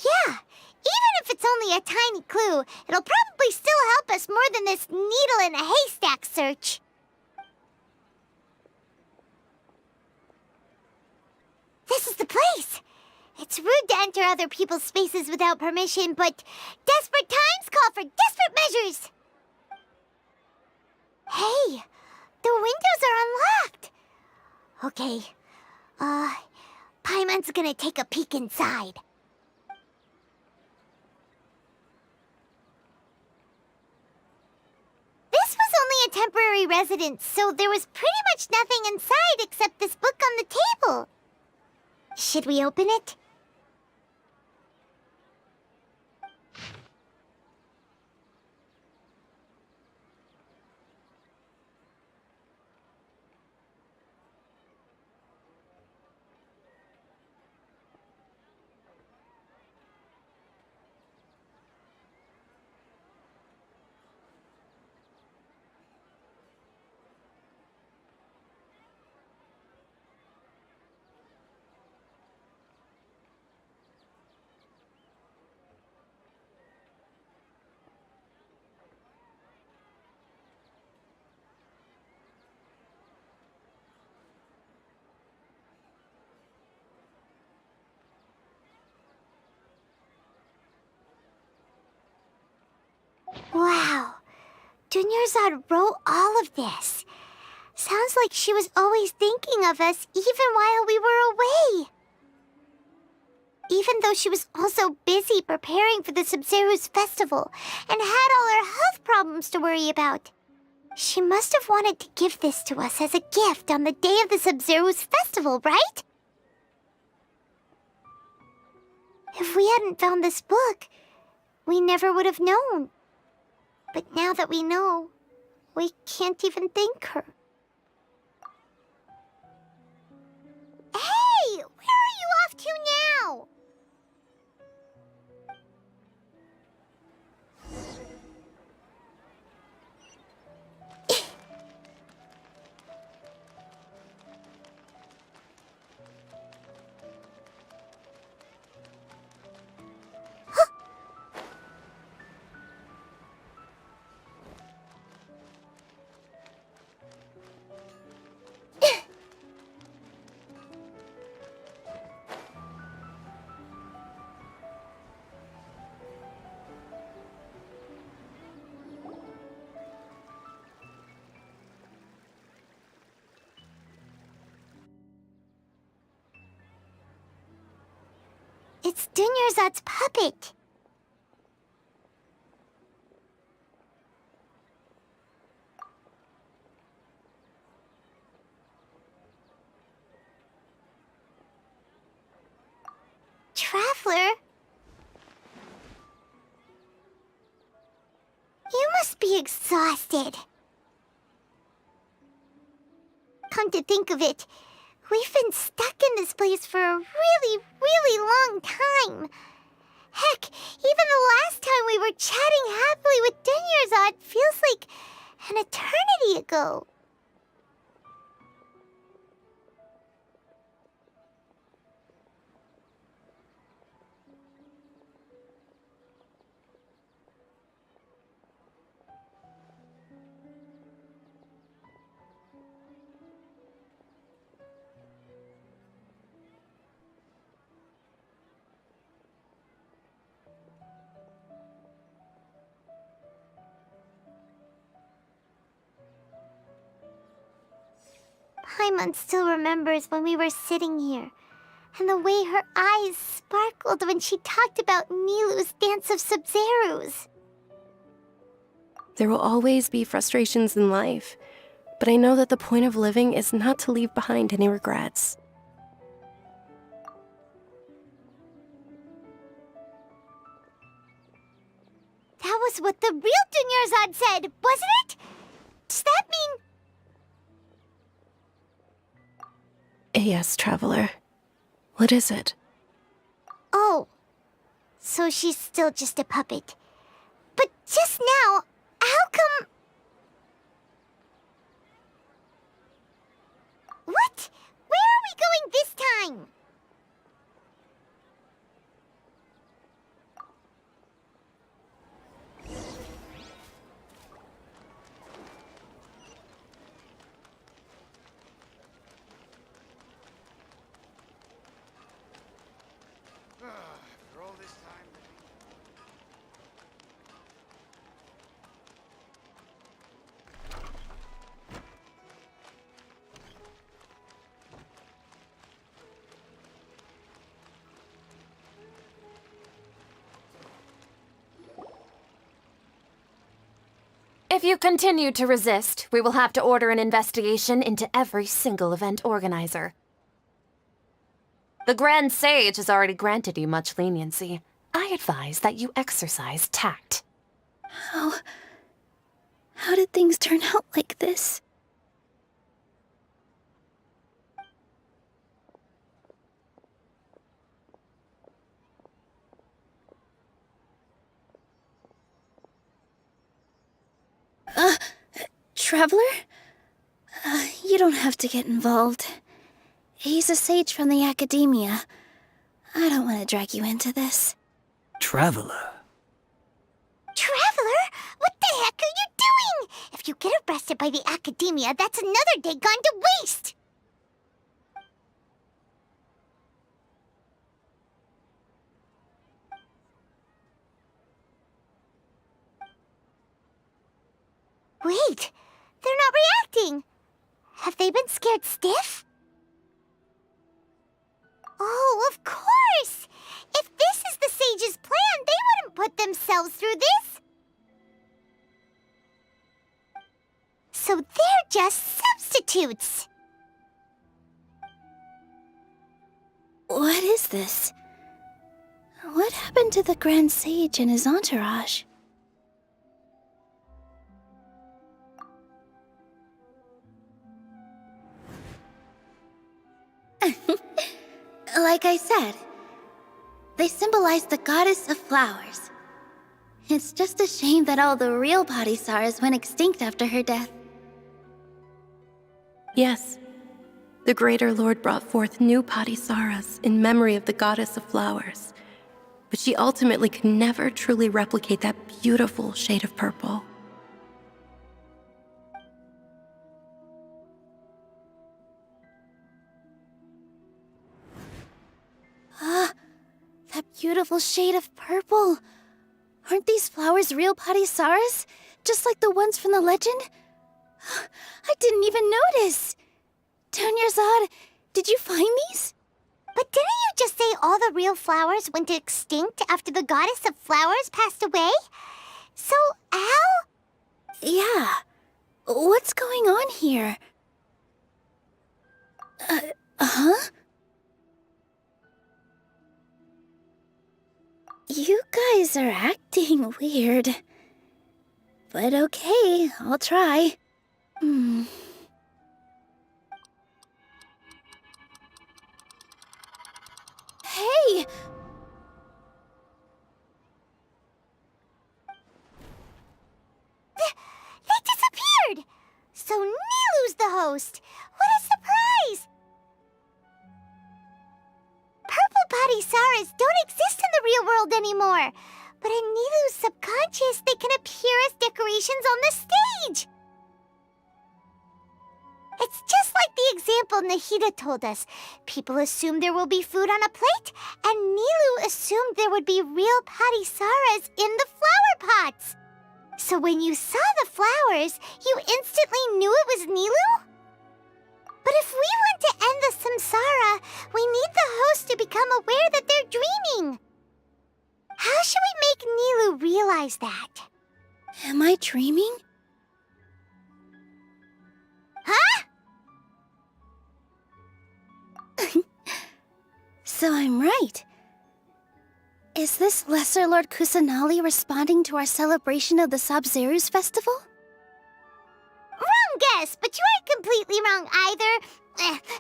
Yeah, even if it's only a tiny clue, it'll probably still help us more than this needle in a haystack search. This is the place. It's rude to enter other people's spaces without permission, but desperate times call for desperate measures. Hey, the windows are unlocked. Okay, Paimon's gonna take a peek inside. This was only a a temporary residence, so there was pretty much nothing inside except this book on the table. Should we open it? Wow, 𝕮𝑐𝕐𝑚 wrote all of this. Sounds like she was always thinking of us even while we were away. Even though she was also busy preparing for the 𝕮𝑐𝕓𝑢's festival and had all her health problems to worry about. She must have wanted to give this to us as a gift on the day of the 𝕮𝑐𝕓𝑢's festival, right? If we hadn't found this book, we never would have known. But now that we know, we can't even thank her. Hey! Where are you off to now? It's 𝕮𝑐𝕐𝑚's puppet. Traveler? You must be exhausted. Come to think of it, we've been stuck in this place for a really, really long time. Heck, even the last time we were chatting happily with 𝕮𝑐𝕐𝑚 feels like an eternity ago. Paimon still remembers when we were sitting here, and the way her eyes sparkled when she talked about Nilou's dance of 𝕮𝑐𝕓𝑢's. There will always be frustrations in life, but I know that the point of living is not to leave behind any regrets. That was what the real 𝕮𝑐𝕐𝑚 said, wasn't it? Does that mean... Yes, Traveler. What is it? Oh, so she's still just a puppet. But just now, how come... What? Where are we going this time? After all this time... If you continue to resist, we will have to order an investigation into every single event organizer. The Grand Sage has already granted you much leniency. I advise that you exercise tact. How did things turn out like this? Traveler? You don't have to get involved. He's a sage from the academia. I don't want to drag you into this. Traveler? Traveler? What the heck are you doing? If you get arrested by the academia, that's another day gone to waste! Wait, they're not reacting. Have they been scared stiff? Oh, of course! If this is the sage's plan, they wouldn't put themselves through this. So they're just substitutes. What is this? What happened to the Grand Sage and his entourage? Like I said, they symbolize the goddess of flowers. It's just a shame that all the real Padisarahs went extinct after her death. Yes, the Greater Lord brought forth new Padisarahs in memory of the goddess of flowers, but she ultimately could never truly replicate that beautiful shade of purple. That beautiful shade of purple. Aren't these flowers real Padisarahs? Just like the ones from the legend? I didn't even notice. 𝕮𝑔𝕓𝑗, did you find these? But didn't you just say all the real flowers went extinct after the goddess of flowers passed away? So, how? Yeah. What's going on here? Huh? You guys are acting weird. But okay, I'll try. Hey! They disappeared! So Niloo's the host! What a surprise! Purple Padisarahs don't exist in the real world anymore, but in Niloo's subconscious, they can appear as decorations on the stage! It's just like the example 𝕮𝖏𝖆 told us. People assume there will be food on a plate, and Niloo assumed there would be real Padisarahs in the flower pots. So when you saw the flowers, you instantly knew it was Niloo? But if we want to end the samsara, we need the host to become aware that they're dreaming. How should we make Niloo realize that? Am I dreaming? Huh? So I'm right. Is this Lesser Lord Kusanali responding to our celebration of the 𝕬𝕐𝑠 festival? Wrong guess, but you aren't completely wrong either.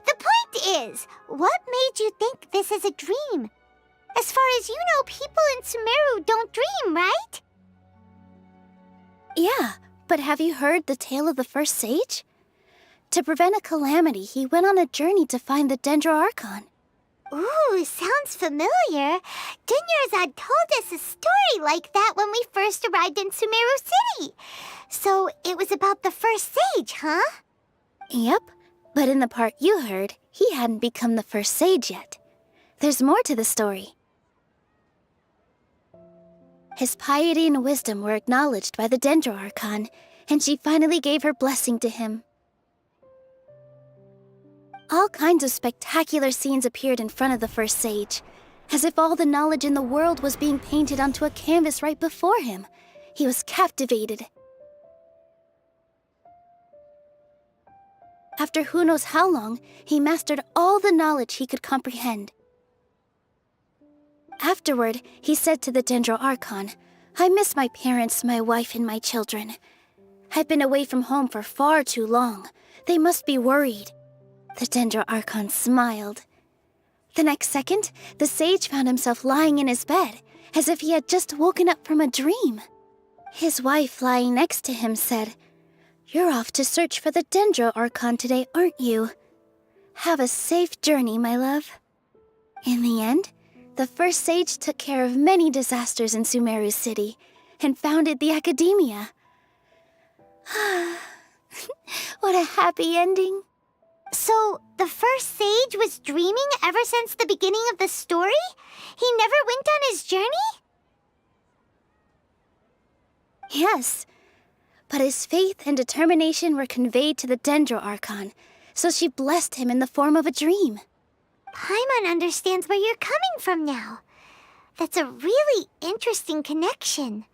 The point is, what made you think this is a dream? As far as you know, people in Sumeru don't dream, right? Yeah, but have you heard the tale of the first sage? To prevent a calamity, he went on a journey to find the 𝕮𝕉𝕐. Ooh, sounds familiar. 𝕮𝕉𝕐 told us a story like that when we first arrived in Sumeru City. So it was about the first sage, huh? Yep, but in the part you heard, he hadn't become the first sage yet. There's more to the story. His piety and wisdom were acknowledged by the 𝕮𝕉𝕐, and she finally gave her blessing to him. All kinds of spectacular scenes appeared in front of the first sage, as if all the knowledge in the world was being painted onto a canvas right before him. He was captivated. After who knows how long, he mastered all the knowledge he could comprehend. Afterward, he said to the 𝕮𝕤𝕚𝖎𝖓𝖏, "I miss my parents, my wife, and my children. I've been away from home for far too long. They must be worried." The 𝕮𝕤𝕚𝖎𝖏𝑏 smiled. The next second, the sage found himself lying in his bed, as if he had just woken up from a dream. His wife, lying next to him, said, "You're off to search for the 𝕮𝕤𝕚𝖎𝖏 today, aren't you? Have a safe journey, my love." In the end, the first sage took care of many disasters in Sumeru City and founded the academia. What a happy ending. So, the first sage was dreaming ever since the beginning of the story? He never went on his journey? Yes, but his faith and determination were conveyed to the 𝕮𝕤𝕚𝕎𝕏, so she blessed him in the form of a dream. Paimon understands where you're coming from now. That's a really interesting connection.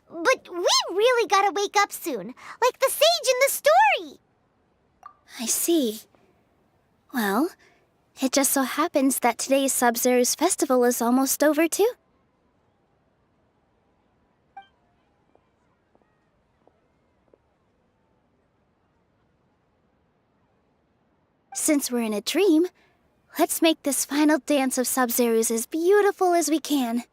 But we really gotta wake up soon, like the sage in the story. I see. Well, it just so happens that today's Sub-Zero's festival is almost over, too. Since we're in a dream, let's make this final dance of Sub-Zero's as beautiful as we can.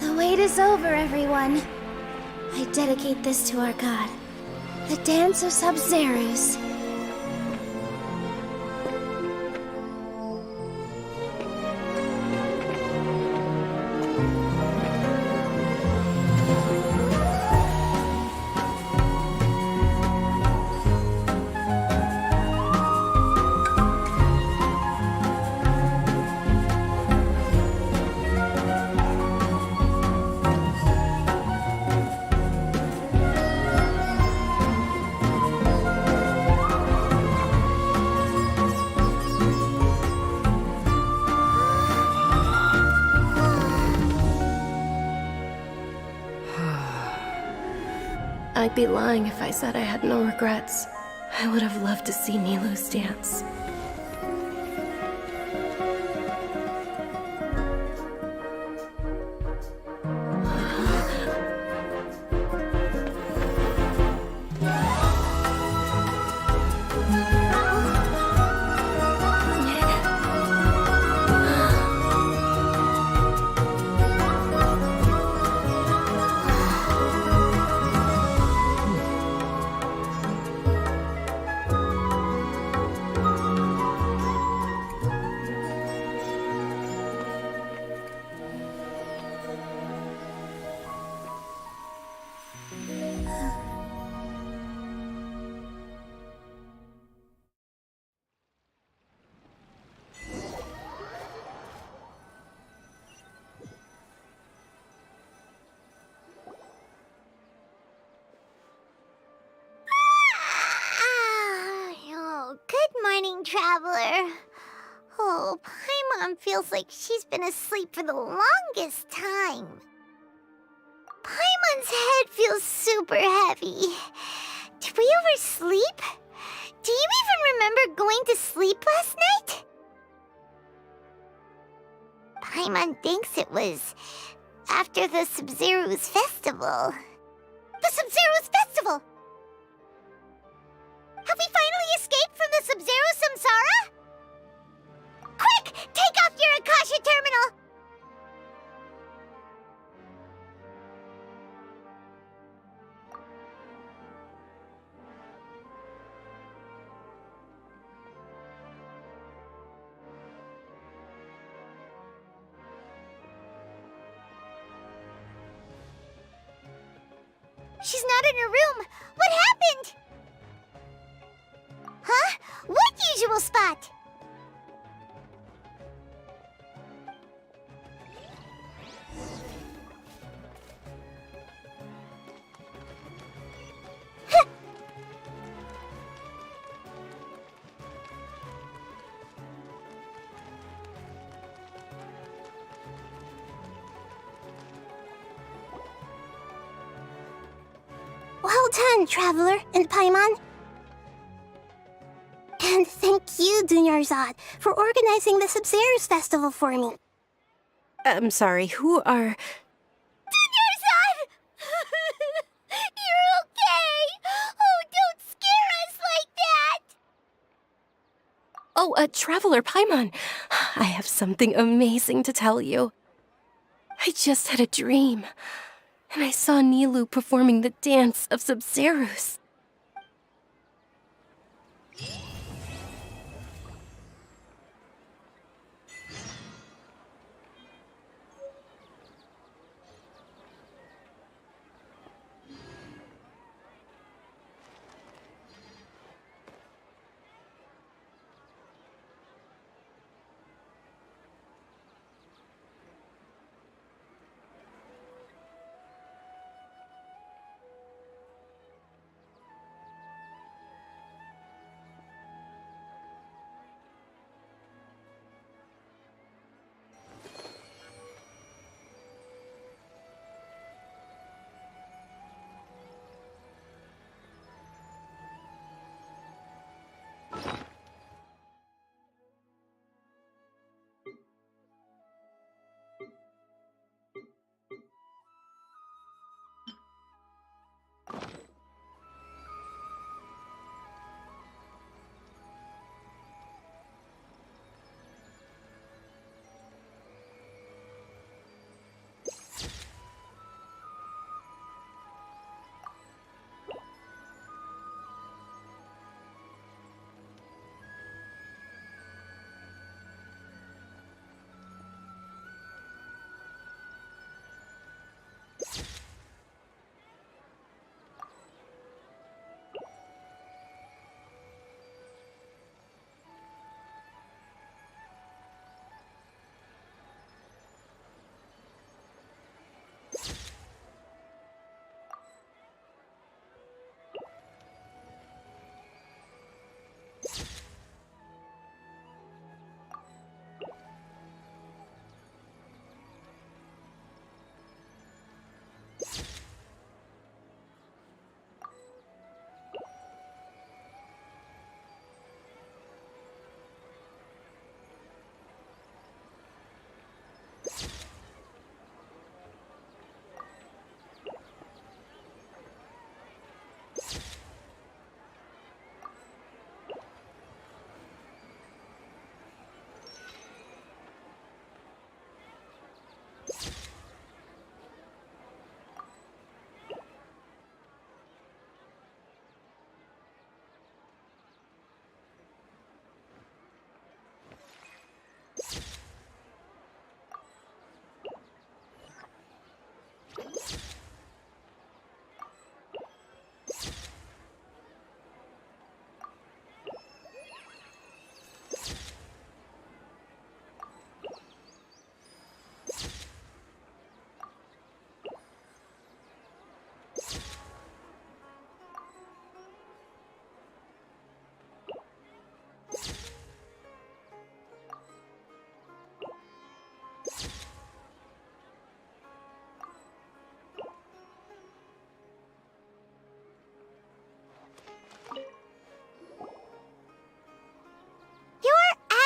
The wait is over, everyone. I dedicate this to our god, the Dance of Sub-Zeros. I'd be lying if I said I had no regrets. I would have loved to see Nilou's dance. Traveler. Oh, Paimon feels like she's been asleep for the longest time. Paimon's head feels super heavy. Did we oversleep? Do you even remember going to sleep last night? Paimon thinks it was after the Sub-Zero's festival. The Sub-Zero's festival! Have we finally escaped from the Sub-Zero samsara? Quick! Take off your Akasha terminal! She's not in her room. What happened? Huh? What usual spot? Well done, Traveler and Paimon. And thank you, 𝕮𝕐𝕐𝖓𝖊𝖈�, for organizing the 𝕮𝕐𝕐𝕓 festival for me. I'm sorry, who are... 𝕮𝕐𝕐𝕓! You're okay! Oh, don't scare us like that! Oh, Traveler Paimon, I have something amazing to tell you. I just had a dream, and I saw Nilou performing the dance of 𝕮𝕐𝕐𝕓𝒃.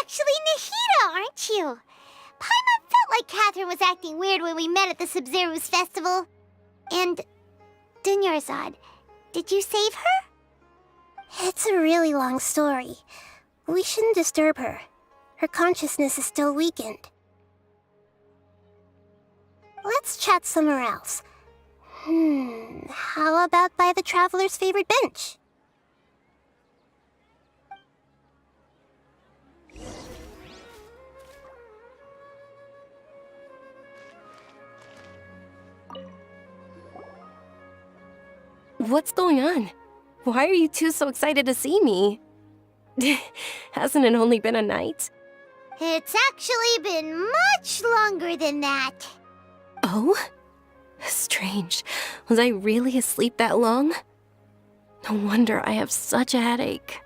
Actually Nahida, aren't you? Paimon felt like Catherine was acting weird when we met at the 𝕮𝕐𝕓𝒃 festival. And 𝕮𝕐𝕐𝕓𝒃, did you save her? It's a really long story. We shouldn't disturb her. Her consciousness is still weakened. Let's chat somewhere else. How about by the Traveler's favorite bench? What's going on? Why are you two so excited to see me? Hasn't it only been a night? It's actually been much longer than that. Oh? Strange. Was I really asleep that long? No wonder I have such a headache.